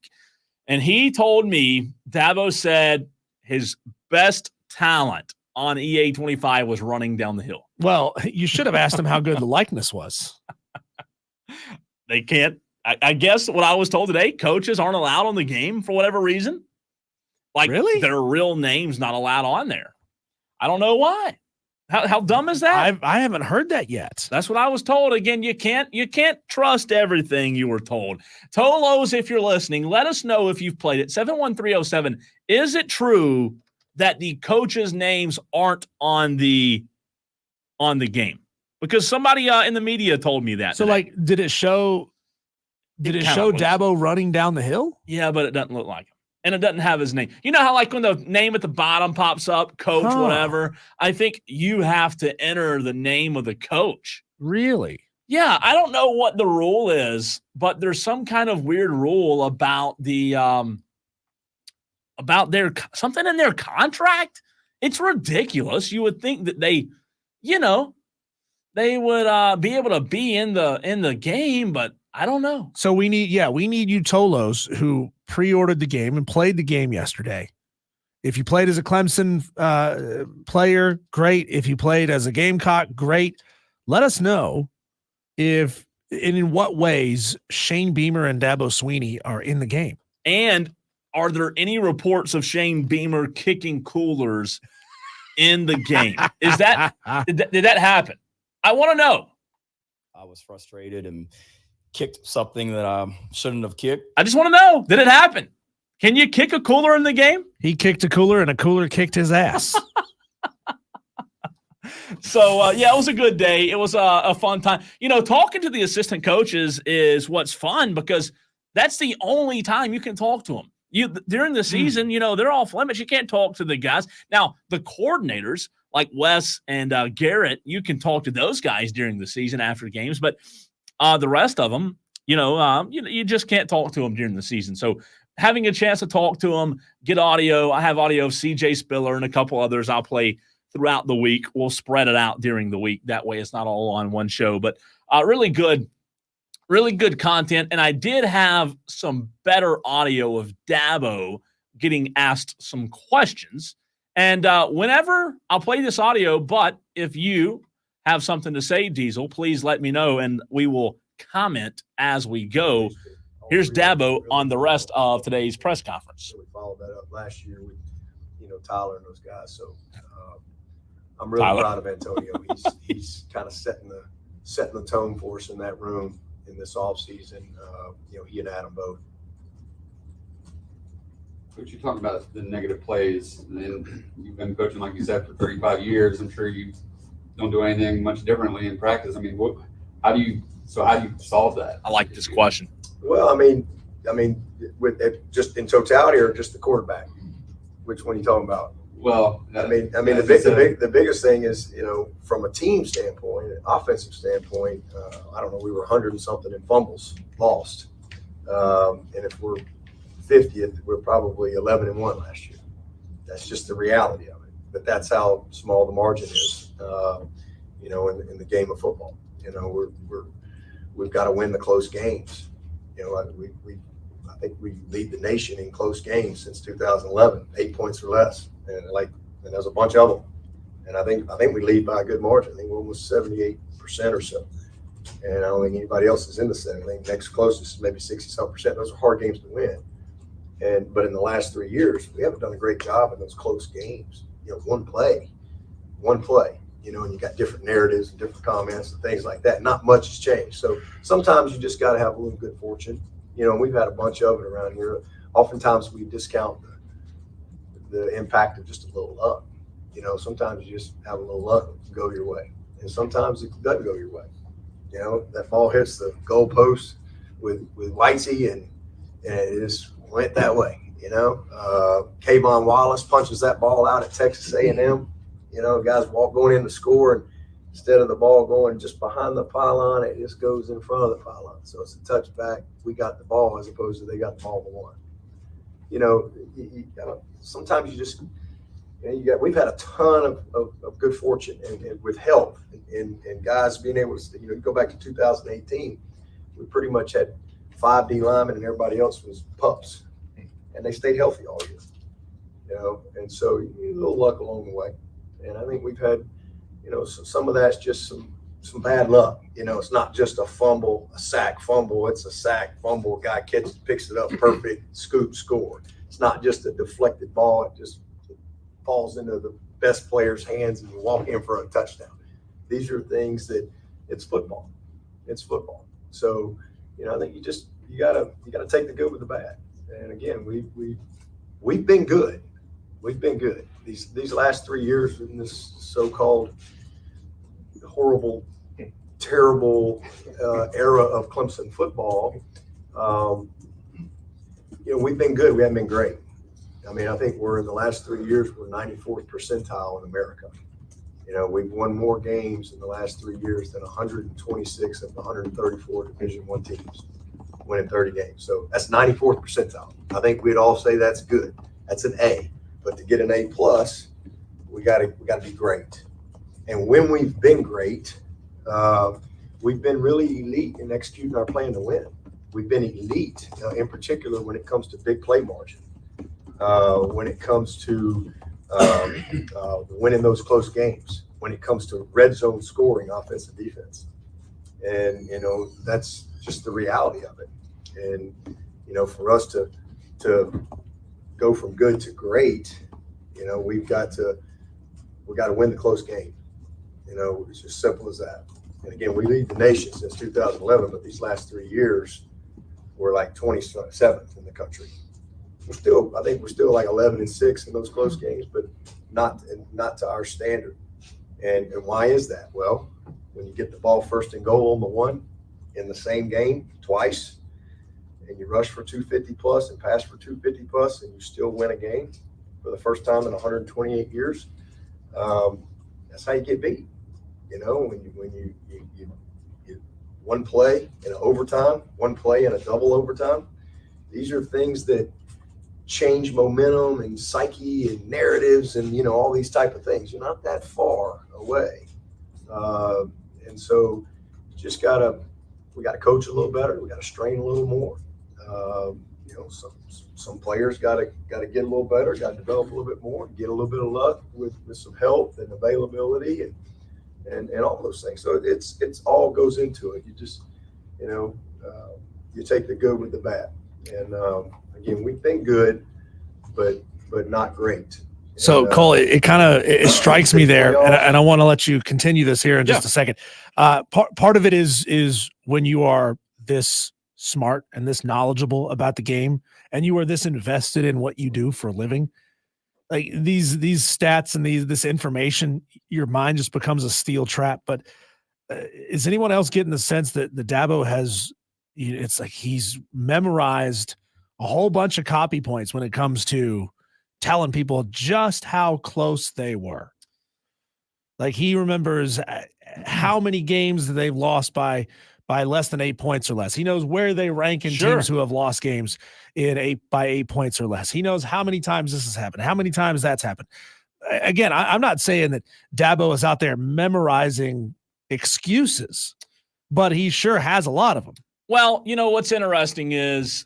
And he told me, Dabo said his best talent on EA 25 was running down the hill. Well, you should have asked him how good the likeness was. They can't. I guess what I was told today, coaches aren't allowed on the game for whatever reason. Like, really? Their real name's not allowed on there. I don't know why. How dumb is that? I haven't heard that yet. That's what I was told. Again, you can't trust everything you were told. Tolos, if you're listening, let us know if you've played it. 71307. Is it true that the coaches' names aren't on the game? Because somebody in the media told me that. So, today. did it show kinda was. Dabo running down the hill? Yeah, but it doesn't look like him. And it doesn't have his name. You know how when the name at the bottom pops up, coach, whatever? I think you have to enter the name of the coach. Really? Yeah, I don't know what the rule is, but there's some kind of weird rule about the about something in their contract. It's ridiculous. You would think that they would be able to be in the game, but I don't know. So we need you Tolos who pre-ordered the game and played the game yesterday. If you played as a Clemson player, great. If you played as a Gamecock, great. Let us know if and in what ways Shane Beamer and Dabo Sweeney are in the game. And are there any reports of Shane Beamer kicking coolers in the game? Is that did that happen? I want to know. I was frustrated and kicked something that I shouldn't have kicked. I just want to know, did it happen? Can you kick a cooler in the game? He kicked a cooler and a cooler kicked his ass. So, it was a good day. It was a fun time. Talking to the assistant coaches is what's fun because That's the only time you can talk to them. During the season, they're off limits. You can't talk to the guys. Now, the coordinators like Wes and Garrett, you can talk to those guys during the season after games, but the rest of them, you just can't talk to them during the season. So having a chance to talk to them, get audio. I have audio of CJ Spiller and a couple others I'll play throughout the week. We'll spread it out during the week. That way it's not all on one show, but really good content. And I did have some better audio of Dabo getting asked some questions. And whenever I'll play this audio, but if you have something to say, Diesel, please let me know and we will comment as we go. Here's Dabo on the rest of today's press conference. We followed that up last year with, Tyler and those guys. So I'm really proud of Antonio. He's kind of setting the tone for us in that room in this offseason. He and Adam both. Coach, you talk about the negative plays, and you've been coaching, like you said, for 35 years. I'm sure you don't do anything much differently in practice. I mean, how do you solve that? I like this question. Well, I mean, with just in totality or just the quarterback? Which one are you talking about? Well, the biggest thing is, from a team standpoint, an offensive standpoint, I don't know, we were 100 and something in fumbles lost. And if we're 50th, we're probably 11-1 last year. That's just the reality of it. But that's how small the margin is, in the game of football. We've got to win the close games. I think we lead the nation in close games since 2011, 8 points or less. And there's a bunch of them. And I think we lead by a good margin. I think we're almost 78% or so. And I don't think anybody else is in the 70. I think next closest is maybe 60-some%. Those are hard games to win. But in the last 3 years, we haven't done a great job in those close games. One play, and you got different narratives and different comments and things like that. Not much has changed. So sometimes you just got to have a little good fortune. And we've had a bunch of it around here. Oftentimes we discount the impact of just a little luck. Sometimes you just have a little luck go your way. And sometimes it doesn't go your way. That ball hits the goal post with Whitesy and it just went that way. Kayvon Wallace punches that ball out at Texas A&M. Guys going in to score, and instead of the ball going just behind the pylon, it just goes in front of the pylon. So it's a touchback. We got the ball as opposed to they got the ball and won. Sometimes you just we've had a ton of good fortune and with help and guys being able to go back to 2018. We pretty much had 5 D linemen and everybody else was pups, and they stayed healthy all year. And so you need a little luck along the way. And I think we've had, some of that's just some bad luck. It's not just a fumble, a sack fumble. It's a sack fumble. A guy picks it up perfect, scoop, score. It's not just a deflected ball. It just falls into the best player's hands and you walk in for a touchdown. These are things that it's football. It's football. So, I think you gotta take the good with the bad. And again, we've been good. We've been good. These last 3 years in this so-called horrible, terrible era of Clemson football, we've been good. We haven't been great. I think we're in the last 3 years, we're 94th percentile in America. We've won more games in the last 3 years than 126 of the 134 Division I teams, winning 30 games. So that's 94th percentile. I think we'd all say that's good. That's an A. But to get an A+, we got to be great. And when we've been great, we've been really elite in executing our plan to win. We've been elite, in particular when it comes to big play margin, when it comes to winning those close games, when it comes to red zone scoring, offensive defense. And, that's just the reality of it. And, for us to go from good to great, we've got to win the close game. It's just simple as that. And again, we lead the nation since 2011, but these last 3 years, we're like 27th in the country. I think we're still like 11-6 in those close games, but not to our standard. And why is that? Well, when you get the ball first and goal on the one in the same game twice, and you rush for 250 plus and pass for 250 plus, and you still win a game for the first time in 128 years, that's how you get beat. You know, when you one play in an overtime, one play in a double overtime, these are things that change momentum and psyche and narratives and, you know, all these type of things. You're not that far away. And so we got to coach a little better. We got to strain a little more. You know, some players got to get a little better, got to develop a little bit more, get a little bit of luck with some health and availability and all those things. So it's all goes into it. You just, you know, you take the good with the bad. And again, we've been good, but not great. So Cole, it strikes me there, and I want to let you continue this here in just a second. Part of it is when you are this smart and this knowledgeable about the game, and you are this invested in what you do for a living. Like these stats and this information, your mind just becomes a steel trap. But is anyone else getting the sense that the Dabo has? It's like he's memorized a whole bunch of copy points when it comes to telling people just how close they were. Like he remembers how many games that they've lost by less than 8 points or less. He knows where they rank in teams who have lost games by 8 points or less. He knows how many times this has happened, how many times that's happened. Again, I'm not saying that Dabo is out there memorizing excuses, but he sure has a lot of them. Well, you know, what's interesting is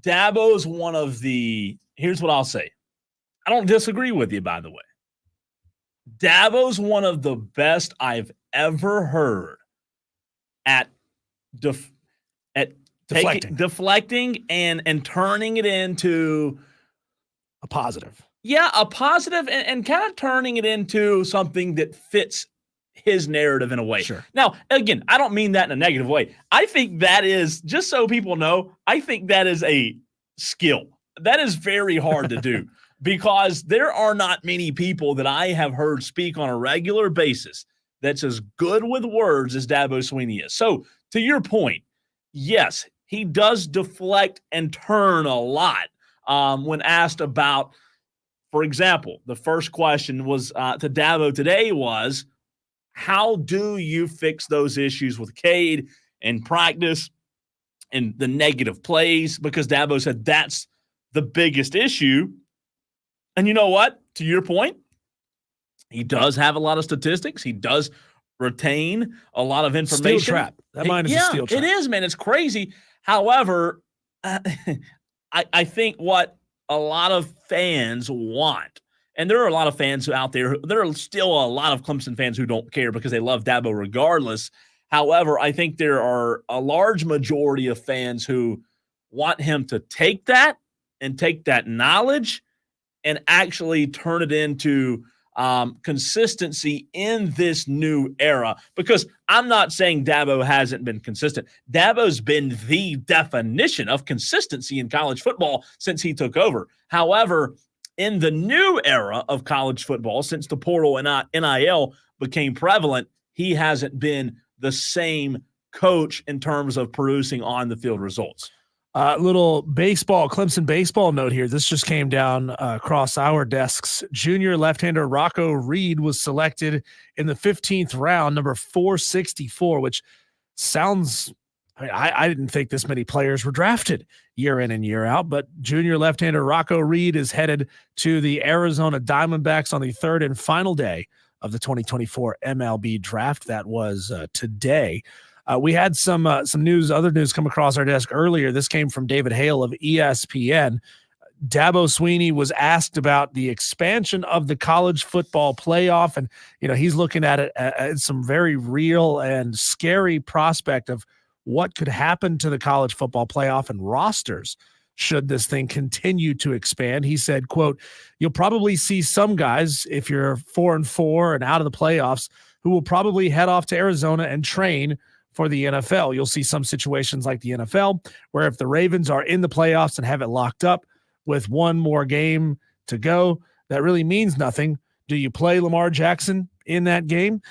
Dabo's one of the – here's what I'll say. I don't disagree with you, by the way. Dabo's one of the best I've ever heard at deflecting and turning it into a positive. Yeah, a positive and kind of turning it into something that fits his narrative in a way. Sure. Now, again, I don't mean that in a negative way. I think that is, just so people know, I think that is a skill. That is very hard to do because there are not many people that I have heard speak on a regular basis that's as good with words as Dabo Swinney is. So, to your point, yes, he does deflect and turn a lot when asked about, for example, the first question was to Dabo today was, how do you fix those issues with Cade in practice and the negative plays? Because Dabo said that's the biggest issue. And you know what? To your point, he does have a lot of statistics. He does retain a lot of information. Steel trap. That mind is a steel trap. It is, man. It's crazy. However, I think what a lot of fans want, and there are a lot of fans out there, there are still a lot of Clemson fans who don't care because they love Dabo regardless. However, I think there are a large majority of fans who want him to take that and take that knowledge and actually turn it into consistency in this new era. Because I'm not saying Dabo hasn't been consistent. Dabo's been the definition of consistency in college football since he took over. However, in the new era of college football, since the portal and NIL became prevalent, he hasn't been the same coach in terms of producing on the field results. Little Clemson baseball note here. This just came down across our desks. Junior left-hander Rocco Reed was selected in the 15th round, number 464, which sounds, I didn't think this many players were drafted year in and year out, but junior left-hander Rocco Reed is headed to the Arizona Diamondbacks on the third and final day of the 2024 MLB draft. That was today. We had some news, other news come across our desk earlier. This came from David Hale of ESPN. Dabo Swinney was asked about the expansion of the college football playoff, and he's looking at it as some very real and scary prospect of what could happen to the college football playoff and rosters should this thing continue to expand. He said, quote, "You'll probably see some guys, if you're 4-4 and out of the playoffs, who will probably head off to Arizona and train for the NFL. You'll see some situations like the NFL where if the Ravens are in the playoffs and have it locked up with one more game to go, that really means nothing. Do you play Lamar Jackson in that game?"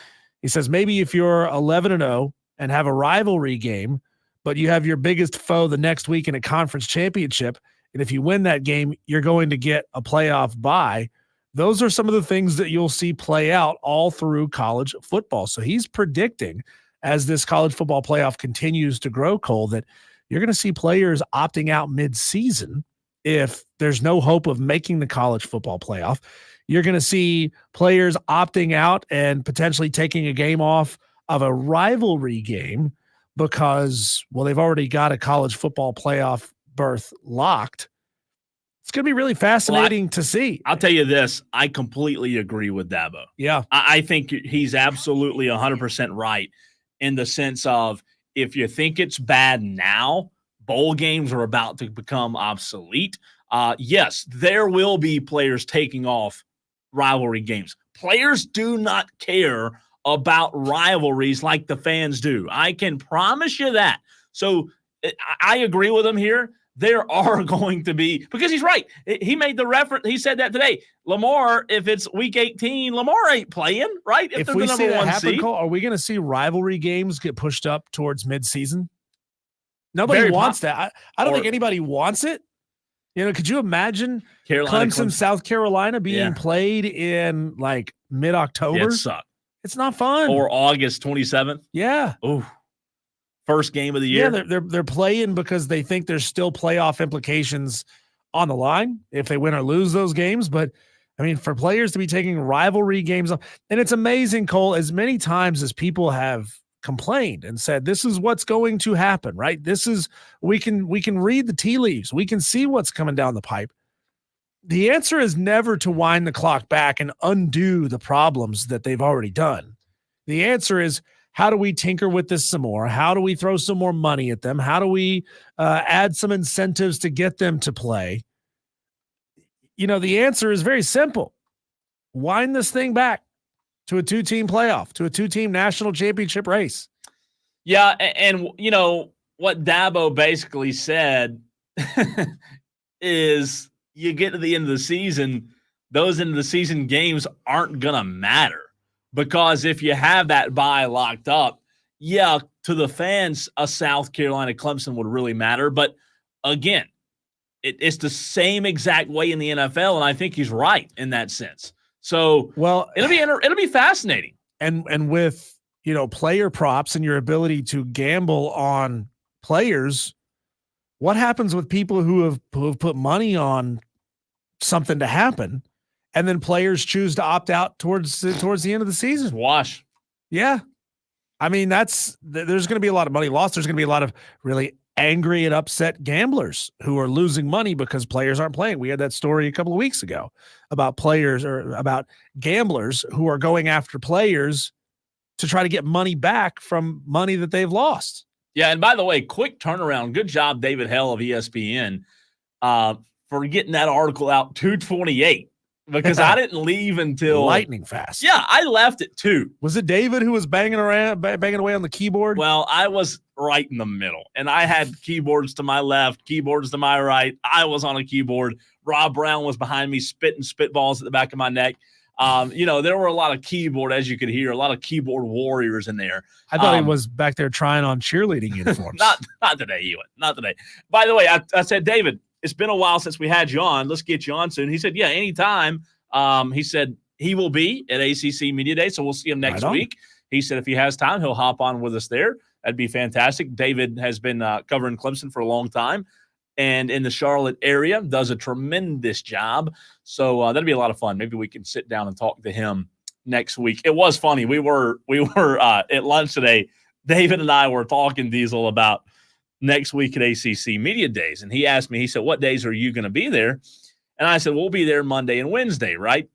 He says, maybe if you're 11-0 and have a rivalry game, but you have your biggest foe the next week in a conference championship. And if you win that game, you're going to get a playoff bye. Those are some of the things that you'll see play out all through college football. So he's predicting, as this college football playoff continues to grow, Cole, that you're going to see players opting out mid-season if there's no hope of making the college football playoff. You're going to see players opting out and potentially taking a game off of a rivalry game because, well, they've already got a college football playoff berth locked. It's going to be really fascinating to see. I'll tell you this. I completely agree with Dabo. Yeah. I think he's absolutely 100% right in the sense of if you think it's bad now, bowl games are about to become obsolete. Yes, there will be players taking off rivalry games. Players do not care about rivalries like the fans do. I can promise you that. So I agree with him here. There are going to be, because he's right. He made the reference. He said that today. Lamar, if it's week 18, Lamar ain't playing, right? If they're we the number see that one happen, seed. Cole, are we going to see rivalry games get pushed up towards mid-season? Nobody Very wants that. I don't think anybody wants it. You know, could you imagine Clemson, South Carolina being played in like mid-October? It sucked. It's not fun. Or August 27th. Yeah. Oh, first game of the year. Yeah, they're playing because they think there's still playoff implications on the line if they win or lose those games. But I mean, for players to be taking rivalry games, and it's amazing, Cole, as many times as people have complained and said, this is what's going to happen, right? This is, we can read the tea leaves. We can see what's coming down the pipe. The answer is never to wind the clock back and undo the problems that they've already done. The answer is, how do we tinker with this some more? How do we throw some more money at them? How do we add some incentives to get them to play? You know, the answer is very simple. Wind this thing back to a 2-team playoff, to a 2-team national championship race. Yeah, and you know, what Dabo basically said is you get to the end of the season, those end of the season games aren't going to matter. Because if you have that bye locked up, yeah, to the fans, a South Carolina Clemson would really matter. But again, it's the same exact way in the NFL, and I think he's right in that sense. So, well, it'll be fascinating. And with, you know, player props and your ability to gamble on players, what happens with people who have put money on something to happen? And then players choose to opt out towards the end of the season. Wash. Yeah. I mean, there's going to be a lot of money lost. There's going to be a lot of really angry and upset gamblers who are losing money because players aren't playing. We had that story a couple of weeks ago about players or about gamblers who are going after players to try to get money back from money that they've lost. Yeah. And by the way, quick turnaround. Good job, David Hell of ESPN, for getting that article out 2:28. Because I didn't leave until lightning fast. Yeah, I left at 2. Was it David who was banging away on the keyboard? Well, I was right in the middle, and I had keyboards to my left, keyboards to my right. I was on a keyboard. Rob Brown was behind me, spitting spitballs at the back of my neck. You know, there were a lot of keyboard, as you could hear, a lot of keyboard warriors in there. I thought he was back there trying on cheerleading uniforms. Not today, Ewan. Not today. By the way, I said, David, it's been a while since we had you on. Let's get you on soon. He said, yeah, anytime. He said he will be at ACC Media Day, so we'll see him next week. He said if he has time, he'll hop on with us there. That'd be fantastic. David has been covering Clemson for a long time and in the Charlotte area, does a tremendous job. So that'd be a lot of fun. Maybe we can sit down and talk to him next week. It was funny. We were at lunch today. David and I were talking, Diesel, about next week at ACC Media Days. And he asked me, he said, what days are you going to be there? And I said, we'll be there Monday and Wednesday, right?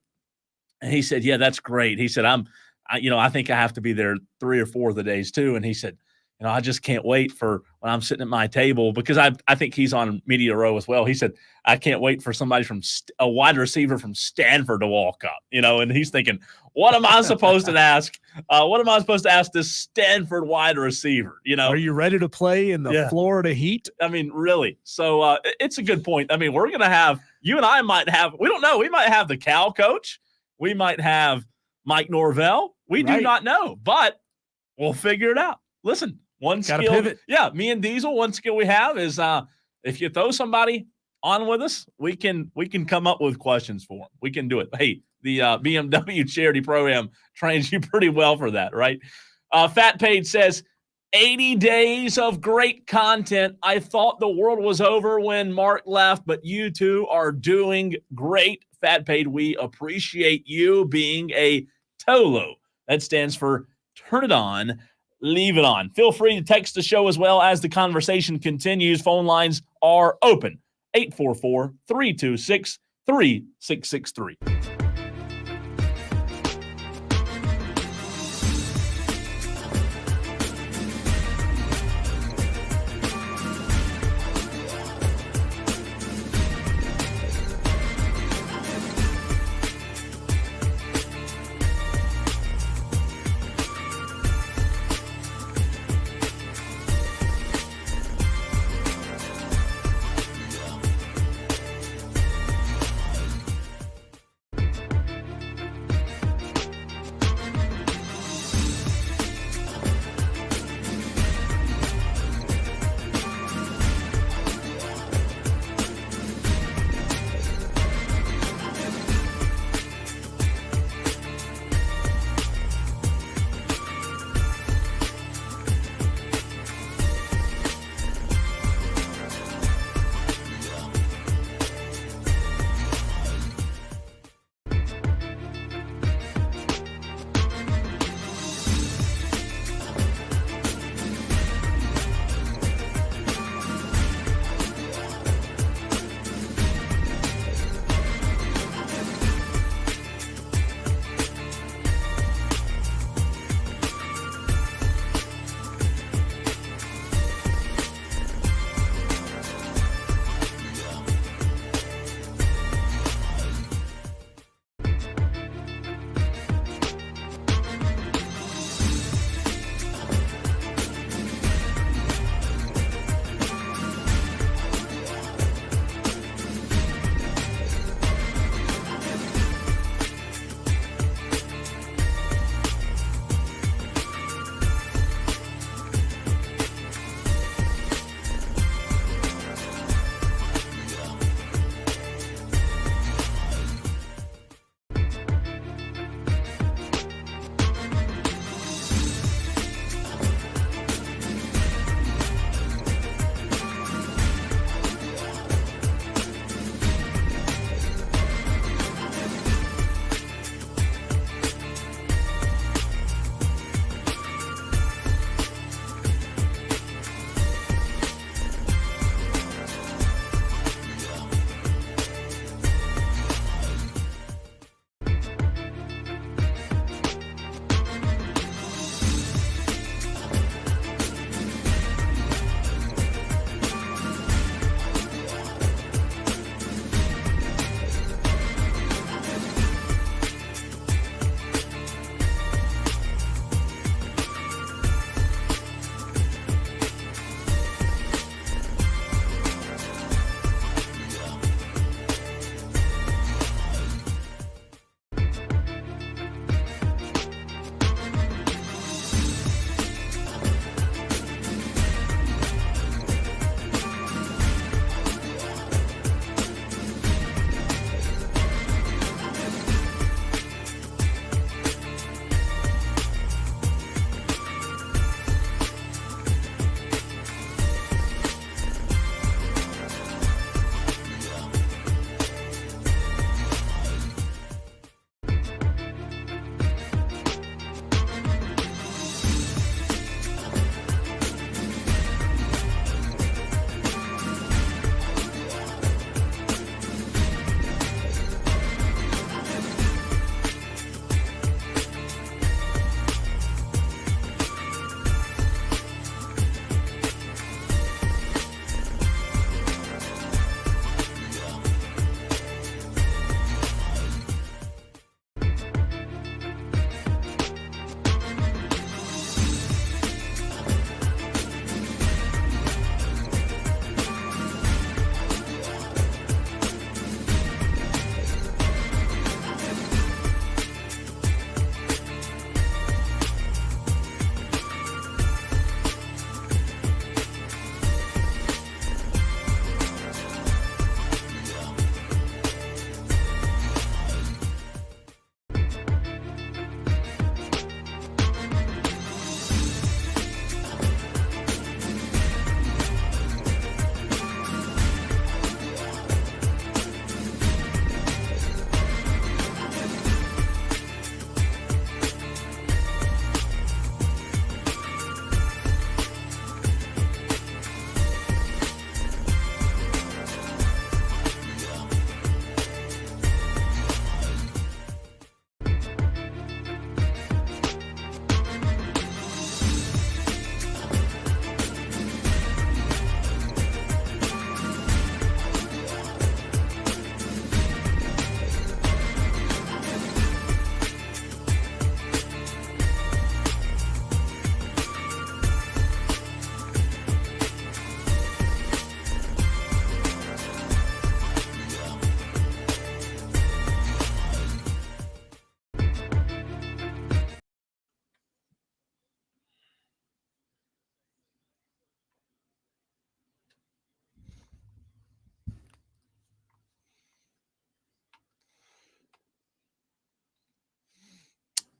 And he said, yeah, that's great. He said, I think I have to be there 3 or 4 of the days too. And he said, I just can't wait for when I'm sitting at my table, because I think he's on Media Row as well. He said, I can't wait for somebody from a wide receiver from Stanford to walk up, and he's thinking, what am I supposed to ask? What am I supposed to ask this Stanford wide receiver? Are you ready to play in the Florida heat? I mean, really. So it's a good point. I mean, we're going to have, you and I might have, we don't know. We might have the Cal coach. We might have Mike Norvell. We do not know, but we'll figure it out. Listen, One Gotta skill. pivot. Yeah, me and Diesel, one skill we have is if you throw somebody on with us, we can come up with questions for them. We can do it. Hey, the BMW charity program trains you pretty well for that, right? Fat Page says, 80 days of great content. I thought the world was over when Mark left, but you two are doing great. Fat Page, we appreciate you being a TOLO. That stands for Turn It On, Leave It On. Feel free to text the show as well as the conversation continues. Phone lines are open. 844-326-3663.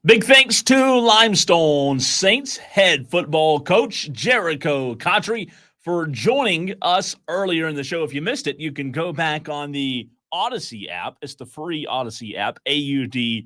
Big thanks to Limestone Saints head football coach Jericho Cotchery for joining us earlier in the show. If you missed it, you can go back on the Odyssey app. It's the free Odyssey app, AUDACY.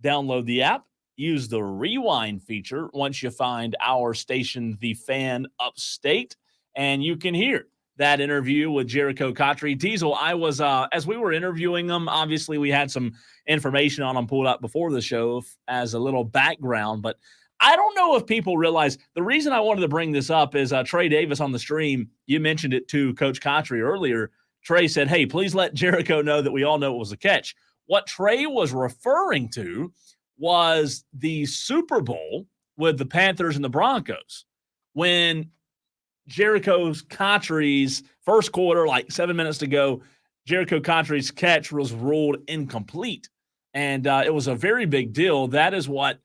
Download the app. Use the rewind feature once you find our station, The Fan Upstate, and you can hear that interview with Jericho Cotchery. Diesel, I was, as we were interviewing him, obviously we had some information on him pulled up before the show as a little background, but I don't know if people realize the reason I wanted to bring this up is Trey Davis on the stream. You mentioned it to Coach Cotchery earlier. Trey said, hey, please let Jericho know that we all know it was a catch. What Trey was referring to was the Super Bowl with the Panthers and the Broncos when Jericho's Cotchery's first quarter, like 7 minutes to go, Jericho Cotchery's catch was ruled incomplete. And it was a very big deal. That is what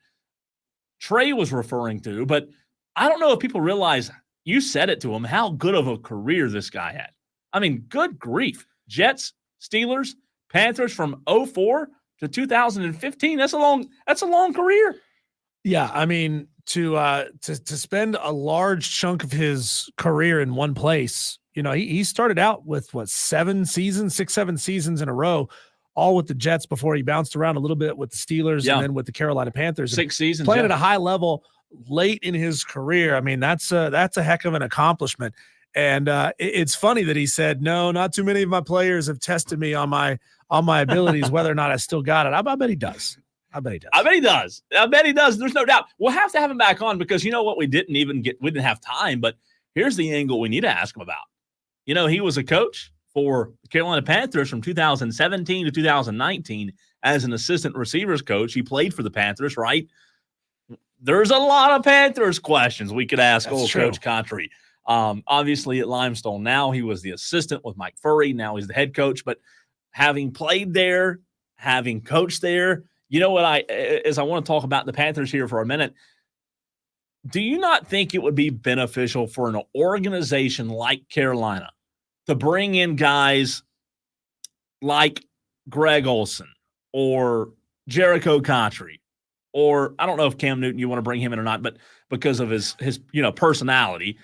Trey was referring to. But I don't know if people realize, you said it to him, how good of a career this guy had. I mean, good grief. Jets, Steelers, Panthers from 2004 to 2015. That's a long career. Yeah, I mean, to spend a large chunk of his career in one place, you know, he started out with what, 7 seasons in a row, all with the Jets before he bounced around a little bit with the Steelers and then with the Carolina Panthers. 6 seasons. Playing at a high level late in his career. I mean, that's a heck of an accomplishment. And it's funny that he said, no, not too many of my players have tested me on my abilities, whether or not I still got it. I bet he does. I bet he does. There's no doubt. We'll have to have him back on because you know what? We didn't have time, but here's the angle we need to ask him about. You know, he was a coach for the Carolina Panthers from 2017 to 2019 as an assistant receivers coach. He played for the Panthers, right? There's a lot of Panthers questions we could ask Coach Cotchery. Obviously at Limestone now, he was the assistant with Mike Furry. Now he's the head coach, but having played there, having coached there, you know what I want to talk about the Panthers here for a minute. Do you not think it would be beneficial for an organization like Carolina to bring in guys like Greg Olsen or Jericho Cotchery, or I don't know if Cam Newton, you want to bring him in or not, but because of his personality,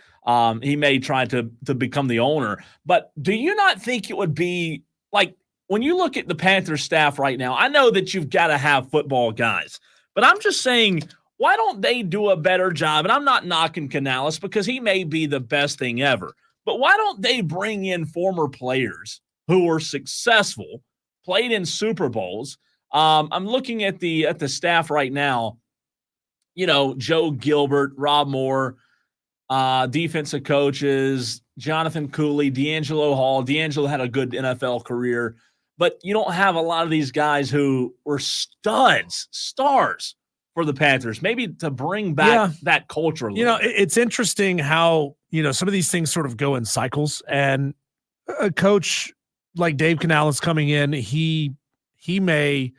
he may try to become the owner. But do you not think it would be like, when you look at the Panthers staff right now, I know that you've got to have football guys, but I'm just saying, why don't they do a better job? And I'm not knocking Canales because he may be the best thing ever, but why don't they bring in former players who were successful, played in Super Bowls? I'm looking at the staff right now. You know, Joe Gilbert, Rob Moore, defensive coaches, Jonathan Cooley, D'Angelo Hall. D'Angelo had a good NFL career. But you don't have a lot of these guys who were stars for the Panthers, maybe to bring back that culture. You know, it's interesting how, some of these things sort of go in cycles. And a coach like Dave Canales coming in, he may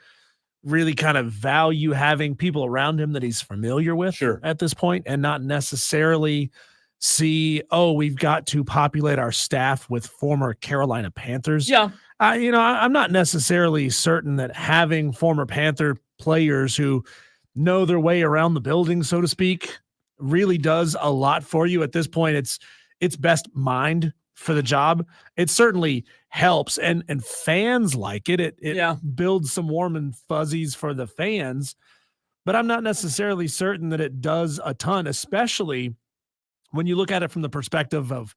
really kind of value having people around him that he's familiar with at this point and not necessarily see, we've got to populate our staff with former Carolina Panthers. Yeah. I'm not necessarily certain that having former Panther players who know their way around the building, so to speak, really does a lot for you at this point. It's best mind for the job. It certainly helps, and fans like it. It builds some warm and fuzzies for the fans, but I'm not necessarily certain that it does a ton, especially when you look at it from the perspective of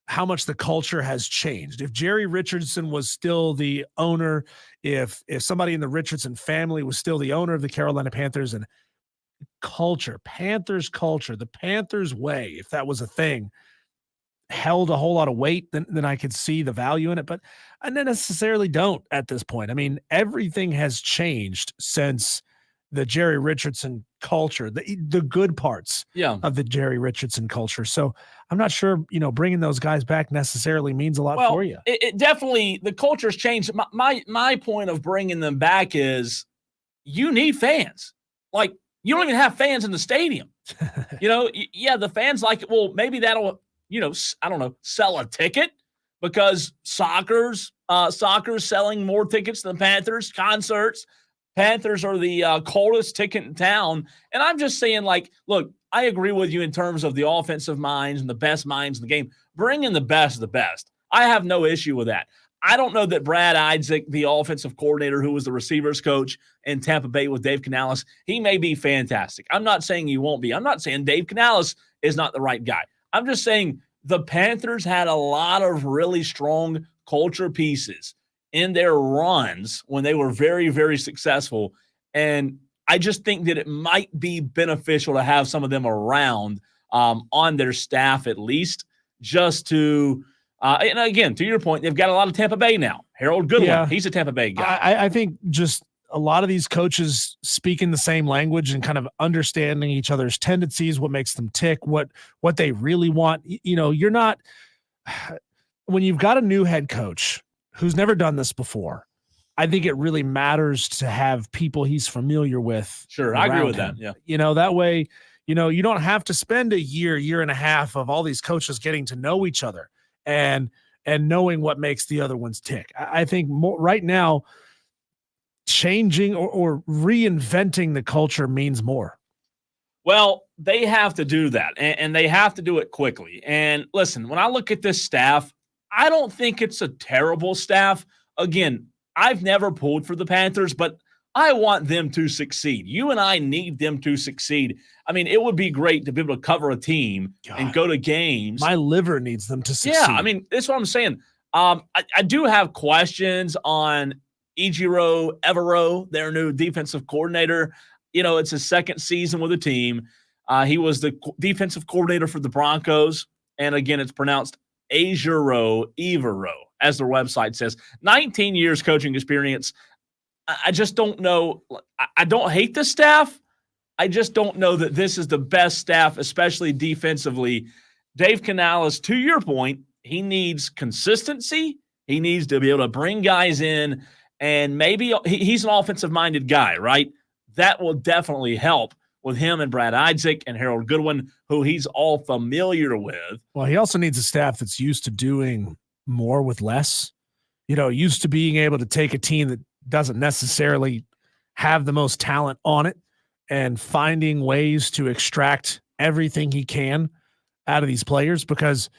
how much the culture has changed. If Jerry Richardson was still the owner, if somebody in the Richardson family was still the owner of the Carolina Panthers, and Panthers culture, the Panthers way, if that was a thing, held a whole lot of weight, then I could see the value in it. But I necessarily don't at this point. I mean, everything has changed since the Jerry Richardson culture, the good parts of the Jerry Richardson culture. So I'm not sure, bringing those guys back necessarily means a lot for you. It definitely, the culture's changed. My point of bringing them back is you need fans. Like, you don't even have fans in the stadium. The fans like it. Well, maybe that'll, I don't know, sell a ticket because soccer's selling more tickets than Panthers, concerts. Panthers are the coldest ticket in town. And I'm just saying, like, look, I agree with you in terms of the offensive minds and the best minds in the game. Bring in the best of the best. I have no issue with that. I don't know that Brad Isaac, the offensive coordinator who was the receivers coach in Tampa Bay with Dave Canales, he may be fantastic. I'm not saying he won't be. I'm not saying Dave Canales is not the right guy. I'm just saying the Panthers had a lot of really strong culture pieces in their runs when they were very, very successful. And I just think that it might be beneficial to have some of them around on their staff at least, just to and again, to your point, they've got a lot of Tampa Bay now. Harold Goodwin, he's a Tampa Bay guy. I think just a lot of these coaches speaking the same language and kind of understanding each other's tendencies, what makes them tick, what they really want. You know, you're not – when you've got a new head coach who's never done this before, I think it really matters to have people he's familiar with. Sure, I agree with that, yeah. You know, that way, you know, you don't have to spend a year and a half of all these coaches getting to know each other and knowing what makes the other ones tick. I think more right now, changing or reinventing the culture means more. Well, they have to do that, and they have to do it quickly. And listen, when I look at this staff, I don't think it's a terrible staff. Again, I've never pulled for the Panthers, but I want them to succeed. You and I need them to succeed. I mean, it would be great to be able to cover a team and go to games. My liver needs them to succeed. Yeah, I mean, that's what I'm saying. I do have questions on Ejiro Evero, their new defensive coordinator. You know, it's his second season with the team. He was the defensive coordinator for the Broncos. And again, it's pronounced Ejiro Evero, as their website says. 19 years coaching experience. I just don't know. I don't hate the staff. I just don't know that this is the best staff, especially defensively. Dave Canales, to your point, he needs consistency. He needs to be able to bring guys in, and maybe he's an offensive-minded guy, right? That will definitely help with him and Brad Isaac and Harold Goodwin, who he's all familiar with. Well, he also needs a staff that's used to doing more with less. You know, used to being able to take a team that doesn't necessarily have the most talent on it and finding ways to extract everything he can out of these players. Because,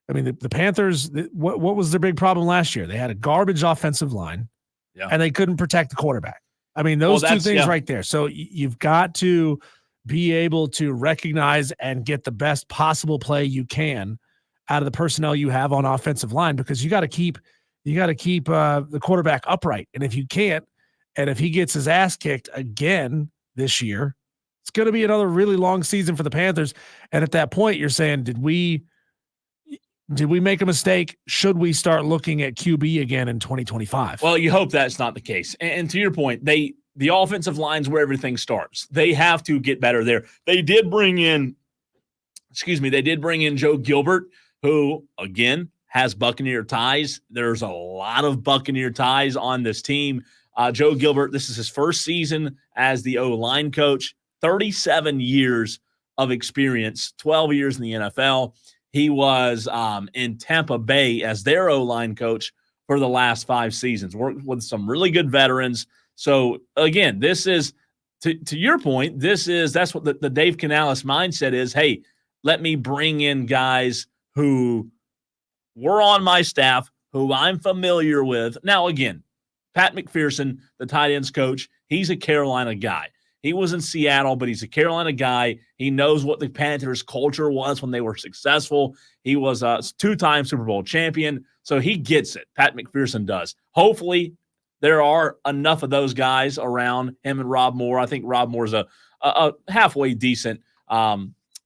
I mean, the Panthers, what was their big problem last year? They had a garbage offensive line, and they couldn't protect the quarterback. I mean, those two things right there. So you've got to be able to recognize and get the best possible play you can out of the personnel you have on offensive line, because you got to keep the quarterback upright. And if you can't, and if he gets his ass kicked again this year, it's going to be another really long season for the Panthers. And at that point, you're saying, did we make a mistake? Should we start looking at QB again in 2025? Well, you hope that's not the case. And to your point, the offensive line's where everything starts. They have to get better there. They did bring in Joe Gilbert, who, again, has Buccaneer ties. There's a lot of Buccaneer ties on this team. Joe Gilbert, this is his first season as the O-line coach, 37 years of experience, 12 years in the NFL. He was in Tampa Bay as their O-line coach for the last 5 seasons, worked with some really good veterans. So, again, this is, to your point, that's what the Dave Canales mindset is. Hey, let me bring in guys who were on my staff, who I'm familiar with. Now, again, Pat McPherson, the tight ends coach, he's a Carolina guy. He was in Seattle, but he's a Carolina guy. He knows what the Panthers' culture was when they were successful. He was a 2-time Super Bowl champion, so he gets it. Pat McPherson does. Hopefully, there are enough of those guys around him and Rob Moore. I think Rob Moore's a halfway decent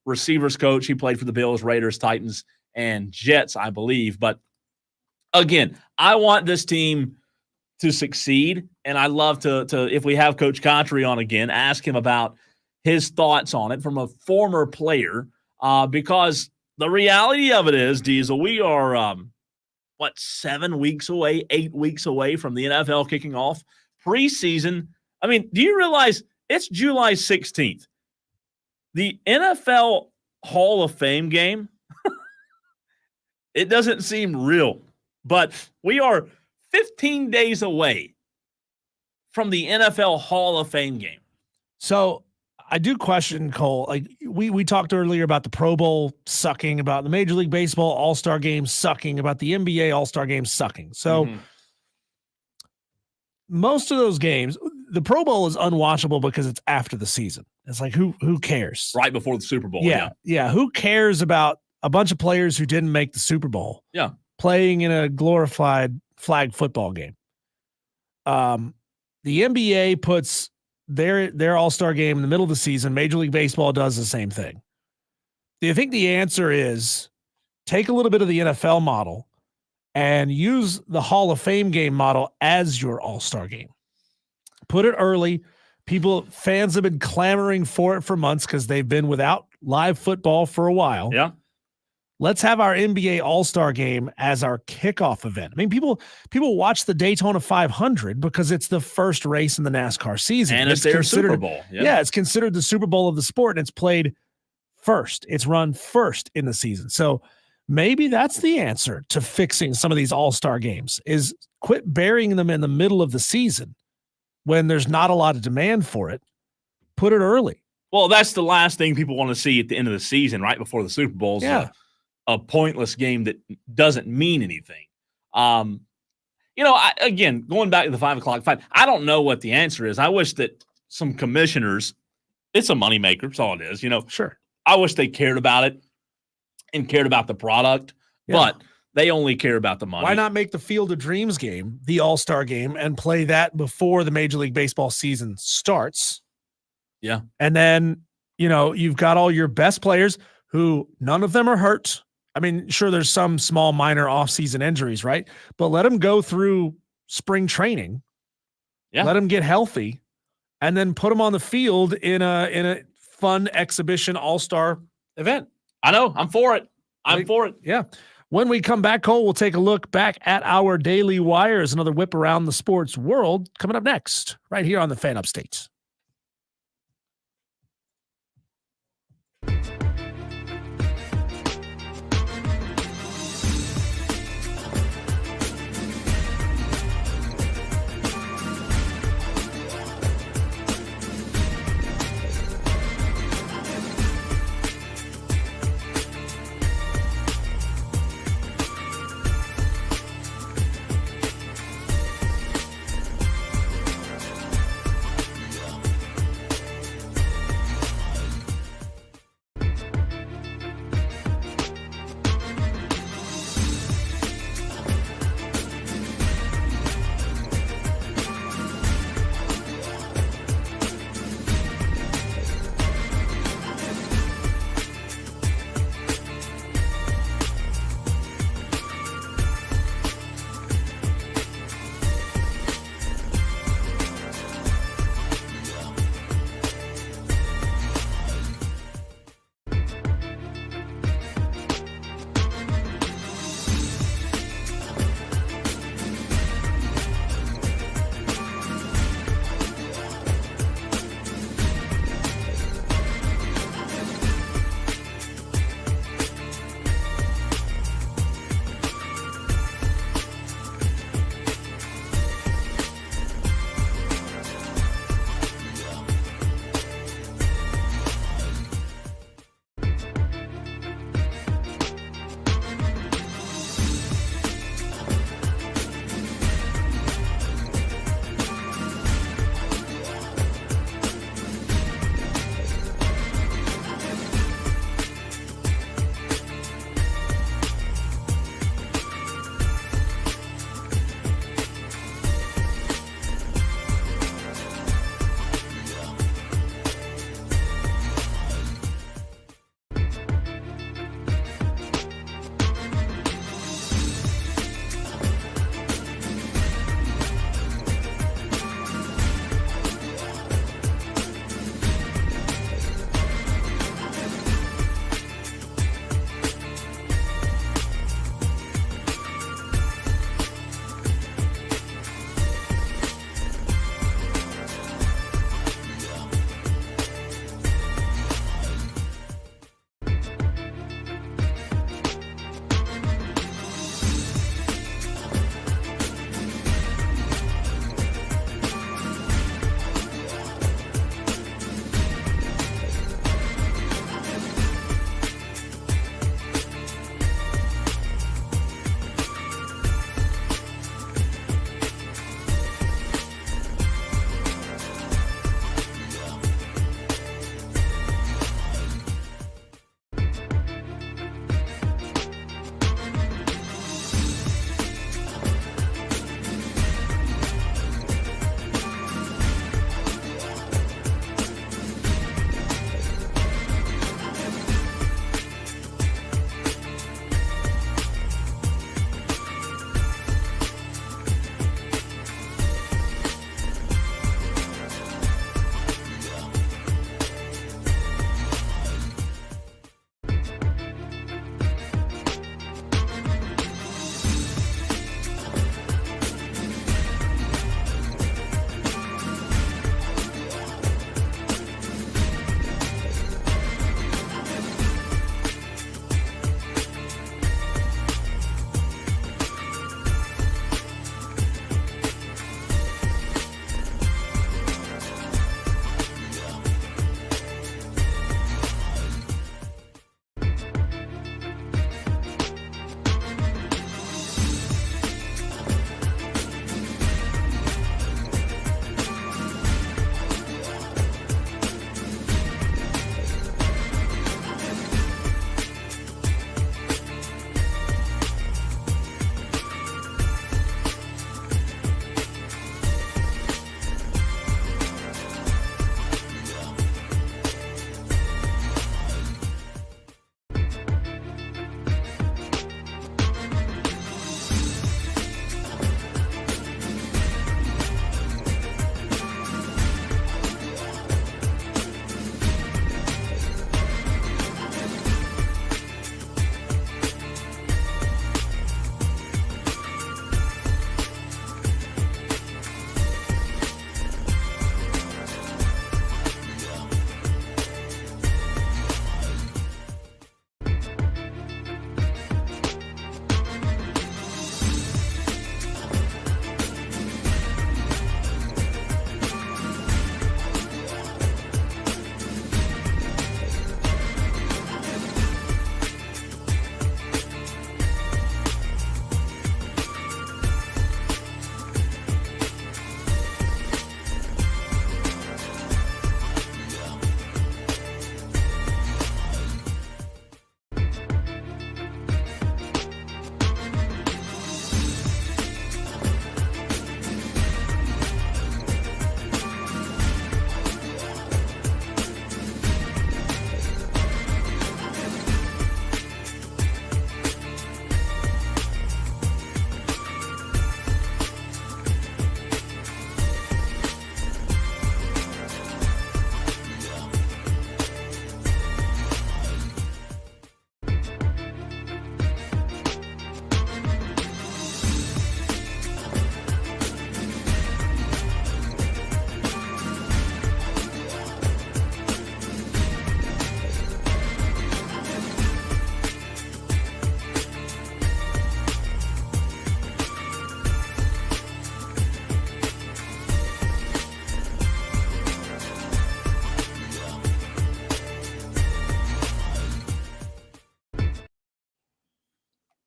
receivers coach. He played for the Bills, Raiders, Titans, and Jets, I believe. But, again, I want this team to succeed, and I love to if we have Coach Contry on again, ask him about his thoughts on it from a former player, because the reality of it is, Diesel, we are 7 weeks away, 8 weeks away from the NFL kicking off preseason. I mean, do you realize it's July 16th? The NFL Hall of Fame game, it doesn't seem real, but we are 15 days away from the NFL Hall of Fame game. So I do question, Cole, like we talked earlier about the Pro Bowl sucking, about the Major League Baseball All-Star Game sucking, about the NBA All-Star Game sucking. So most of those games, the Pro Bowl is unwatchable because it's after the season. It's like, who cares? Right before the Super Bowl. Yeah. Who cares about a bunch of players who didn't make the Super Bowl? Yeah. Playing in a glorified flag football game. The NBA puts their All-Star game in the middle of the season. Major League Baseball does the same thing. Do you think the answer is take a little bit of the NFL model and use the Hall of Fame game model as your All-Star game? Put it early. Fans have been clamoring for it for months because they've been without live football for a while. Yeah. Let's have our NBA All-Star game as our kickoff event. I mean, people watch the Daytona 500 because it's the first race in the NASCAR season. And it's their Super Bowl. Yeah, it's considered the Super Bowl of the sport, and it's played first. It's run first in the season. So maybe that's the answer to fixing some of these All-Star games is quit burying them in the middle of the season when there's not a lot of demand for it. Put it early. Well, that's the last thing people want to see at the end of the season, right before the Super Bowl. Yeah. A pointless game that doesn't mean anything. Again, going back to the 5 o'clock fight, I don't know what the answer is. I wish that some commissioners, it's a moneymaker, that's all it is, Sure. I wish they cared about it and cared about the product, but they only care about the money. Why not make the Field of Dreams game the All-Star game and play that before the Major League Baseball season starts? Yeah. And then, you've got all your best players who none of them are hurt. I mean, sure, there's some small minor off-season injuries, right? But let them go through spring training. Yeah. Let them get healthy, and then put them on the field in a fun exhibition all-star event. I know. I'm for it. I'm for it. Yeah. When we come back, Cole, we'll take a look back at our Daily Wires, another whip around the sports world coming up next, right here on the Fan Upstate.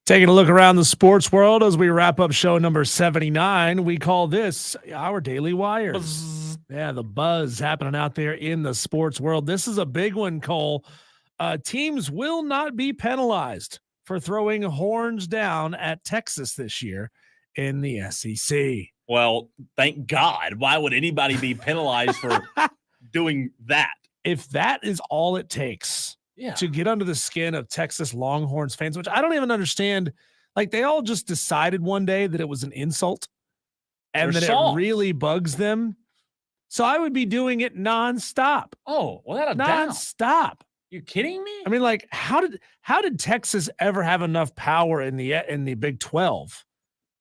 Taking a look around the sports world as we wrap up show number 79, we call this our Daily Wires. Yeah, the buzz happening out there in the sports world. This is a big one, Cole. Teams will not be penalized for throwing horns down at Texas this year in the SEC. Well, thank God. Why would anybody be penalized for doing that? If that is all it takes to get under the skin of Texas Longhorns fans, which I don't even understand. Like, they all just decided one day that it was an insult and They're that soft. it really bugs them. So I would be doing it nonstop. Oh, without a doubt. Nonstop. You kidding me? I mean, like, how did Texas ever have enough power in the Big 12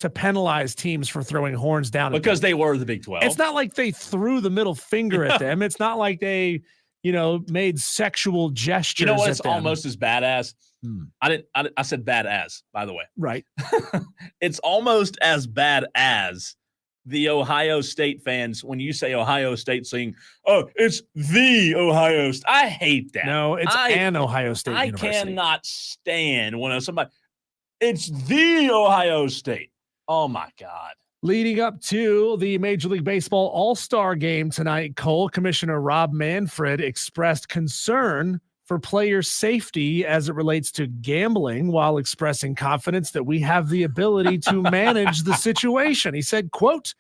to penalize teams for throwing horns down? Because they were the Big 12. It's not like they threw the middle finger at them. It's not like they, made sexual gestures. You know what? at It's them. almost as badass. I said badass, by the way. Right. It's almost as bad as the Ohio State fans when you say Ohio State saying, "Oh, it's the Ohio State." I hate that. No, it's an Ohio State I university. cannot stand when somebody. It's the Ohio State. Oh my God. Leading up to the Major League Baseball All-Star game tonight, Cole, Commissioner Rob Manfred expressed concern for player safety as it relates to gambling while expressing confidence that we have the ability to manage the situation. He said, quote,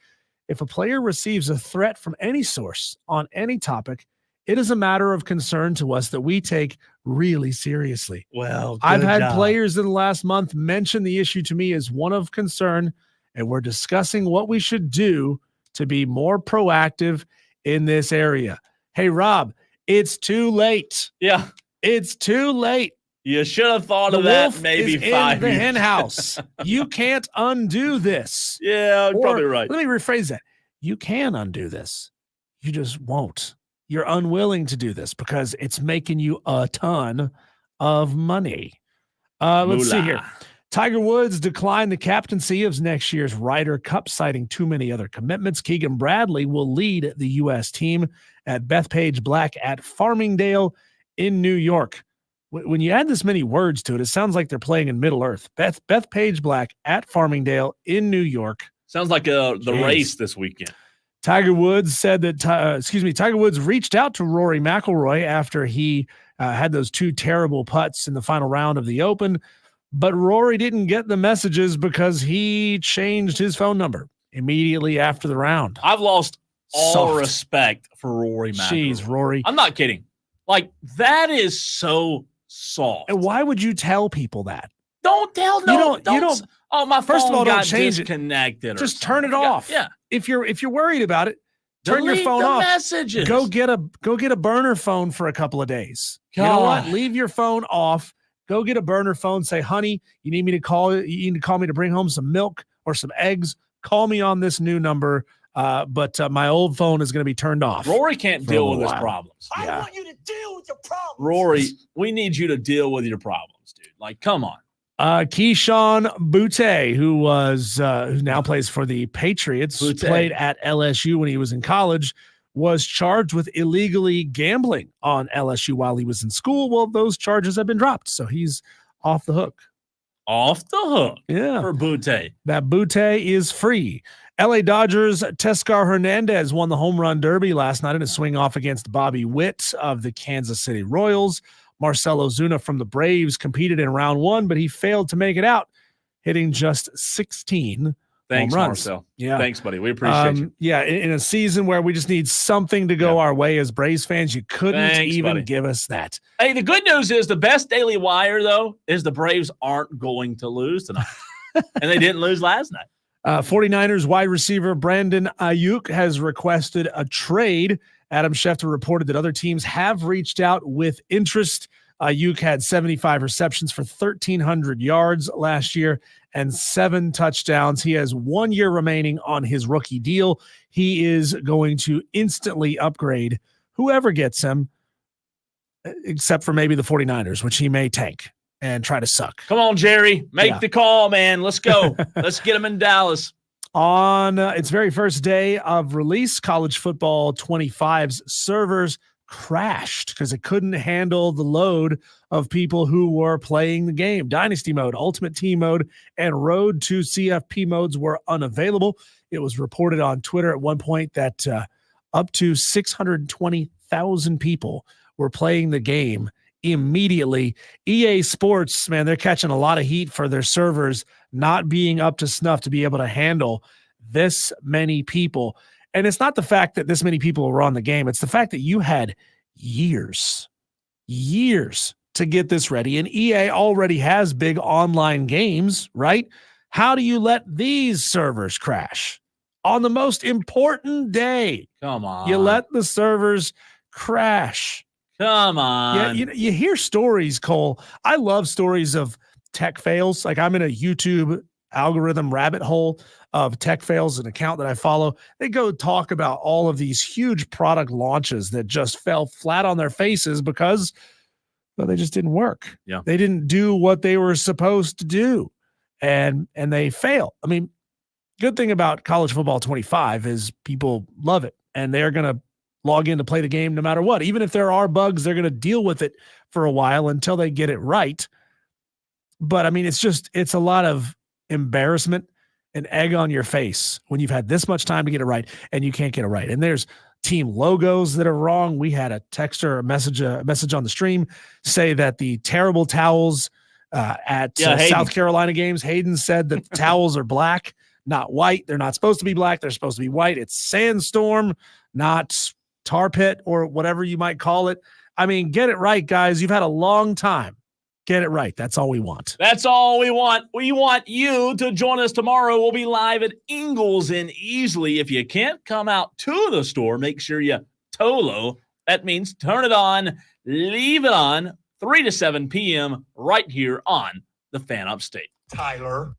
"If a player receives a threat from any source on any topic, it is a matter of concern to us that we take really seriously. Well, I've good had job. players in the last month mention the issue to me as one of concern, and we're discussing what we should do to be more proactive in this area." Hey, Rob, it's too late. Yeah. It's too late. You should have thought The of that wolf maybe is 5 in the years. hen house. You can't undo this. Yeah, you're Or, probably right. Let me rephrase that. You can undo this. You just won't. You're unwilling to do this because it's making you a ton of money. Let's see here. Tiger Woods declined the captaincy of next year's Ryder Cup, citing too many other commitments. Keegan Bradley will lead the U.S. team at Bethpage Black at Farmingdale in New York. When you add this many words to it, it sounds like they're playing in Middle Earth. Bethpage Black at Farmingdale in New York. Sounds like the race this weekend. Tiger Woods said that, Tiger Woods reached out to Rory McIlroy after he had those two terrible putts in the final round of the Open, but Rory didn't get the messages because he changed his phone number immediately after the round. I've lost all Soft. respect for Rory McIlroy. Jeez, Rory. I'm not kidding. Like, that is so soft. And why would you tell people that? Don't tell no. You don't. Oh, my First of phone all, don't got change it. disconnected. or Just something. turn it off. Yeah. If you're worried about it, turn your Delete phone the off. messages. Go get a burner phone for a couple of days. You know what? God. Leave your phone off. Go get a burner phone. Say, honey, you need me to call. You need to call me to bring home some milk or some eggs. Call me on this new number. But my old phone is going to be turned off. Rory can't for a deal little with his while. problems. Yeah. want you to deal with your problems. Rory, we need you to deal with your problems, dude. Like, come on. Keyshawn Butte, who now plays for the Patriots, Butte. played at LSU when he was in college, was charged with illegally gambling on LSU while he was in school. Well, those charges have been dropped, so he's off the hook. Off the hook. Yeah. For Butte. That Butte is free. LA Dodgers Teoscar Hernandez won the home run derby last night in a swing off against Bobby Witt of the Kansas City Royals. Marcell Ozuna from the Braves competed in round one, but he failed to make it out, hitting just 16 Thanks, home runs. Marcel. Yeah. Thanks, buddy. We appreciate you. Yeah, in a season where we just need something to go our way as Braves fans, you couldn't Thanks, even buddy. give us that. Hey, the good news is the best Daily Wire, though, is the Braves aren't going to lose tonight. And they didn't lose last night. 49ers wide receiver Brandon Ayuk has requested a trade. Adam Schefter reported that other teams have reached out with interest. Ayuk had 75 receptions for 1,300 yards last year and 7 touchdowns. He has 1 year remaining on his rookie deal. He is going to instantly upgrade whoever gets him, except for maybe the 49ers, which he may tank and try to suck. Come on, Jerry. Make Yeah. the call, man. Let's go. Let's get him in Dallas. On its very first day of release, College Football 25's servers crashed because it couldn't handle the load of people who were playing the game. Dynasty mode, Ultimate Team mode, and Road to CFP modes were unavailable. It was reported on Twitter at one point that up to 620,000 people were playing the game immediately. EA Sports, man, they're catching a lot of heat for their servers not being up to snuff to be able to handle this many people. And it's not the fact that this many people were on the game. It's the fact that you had years to get this ready. And EA already has big online games, right? How do you let these servers crash on the most important day? Come on. You let the servers crash. Come on. Yeah, you hear stories, Cole. I love stories of tech fails. Like I'm in a YouTube algorithm rabbit hole of tech fails, an account that I follow. They go talk about all of these huge product launches that just fell flat on their faces because, well, they just didn't work. Yeah. They didn't do what they were supposed to do. And they fail. I mean, good thing about College Football 25 is people love it and they're going to log in to play the game no matter what. Even if there are bugs, they're going to deal with it for a while until they get it right. But I mean, it's a lot of embarrassment and egg on your face when you've had this much time to get it right and you can't get it right. And there's team logos that are wrong. We had a texter, a message on the stream say that the terrible towels at South Carolina games, Hayden said that the towels are black, not white. They're not supposed to be black. They're supposed to be white. It's Sandstorm, not Tar Pit or whatever you might call it. I mean, get it right, guys. You've had a long time. Get it right. That's all we want. That's all we want. We want you to join us tomorrow. We'll be live at Ingles in Easley. If you can't come out to the store, make sure you TOLO. That means turn it on, leave it on, 3 to 7 p.m. right here on the Fan Upstate. Tyler.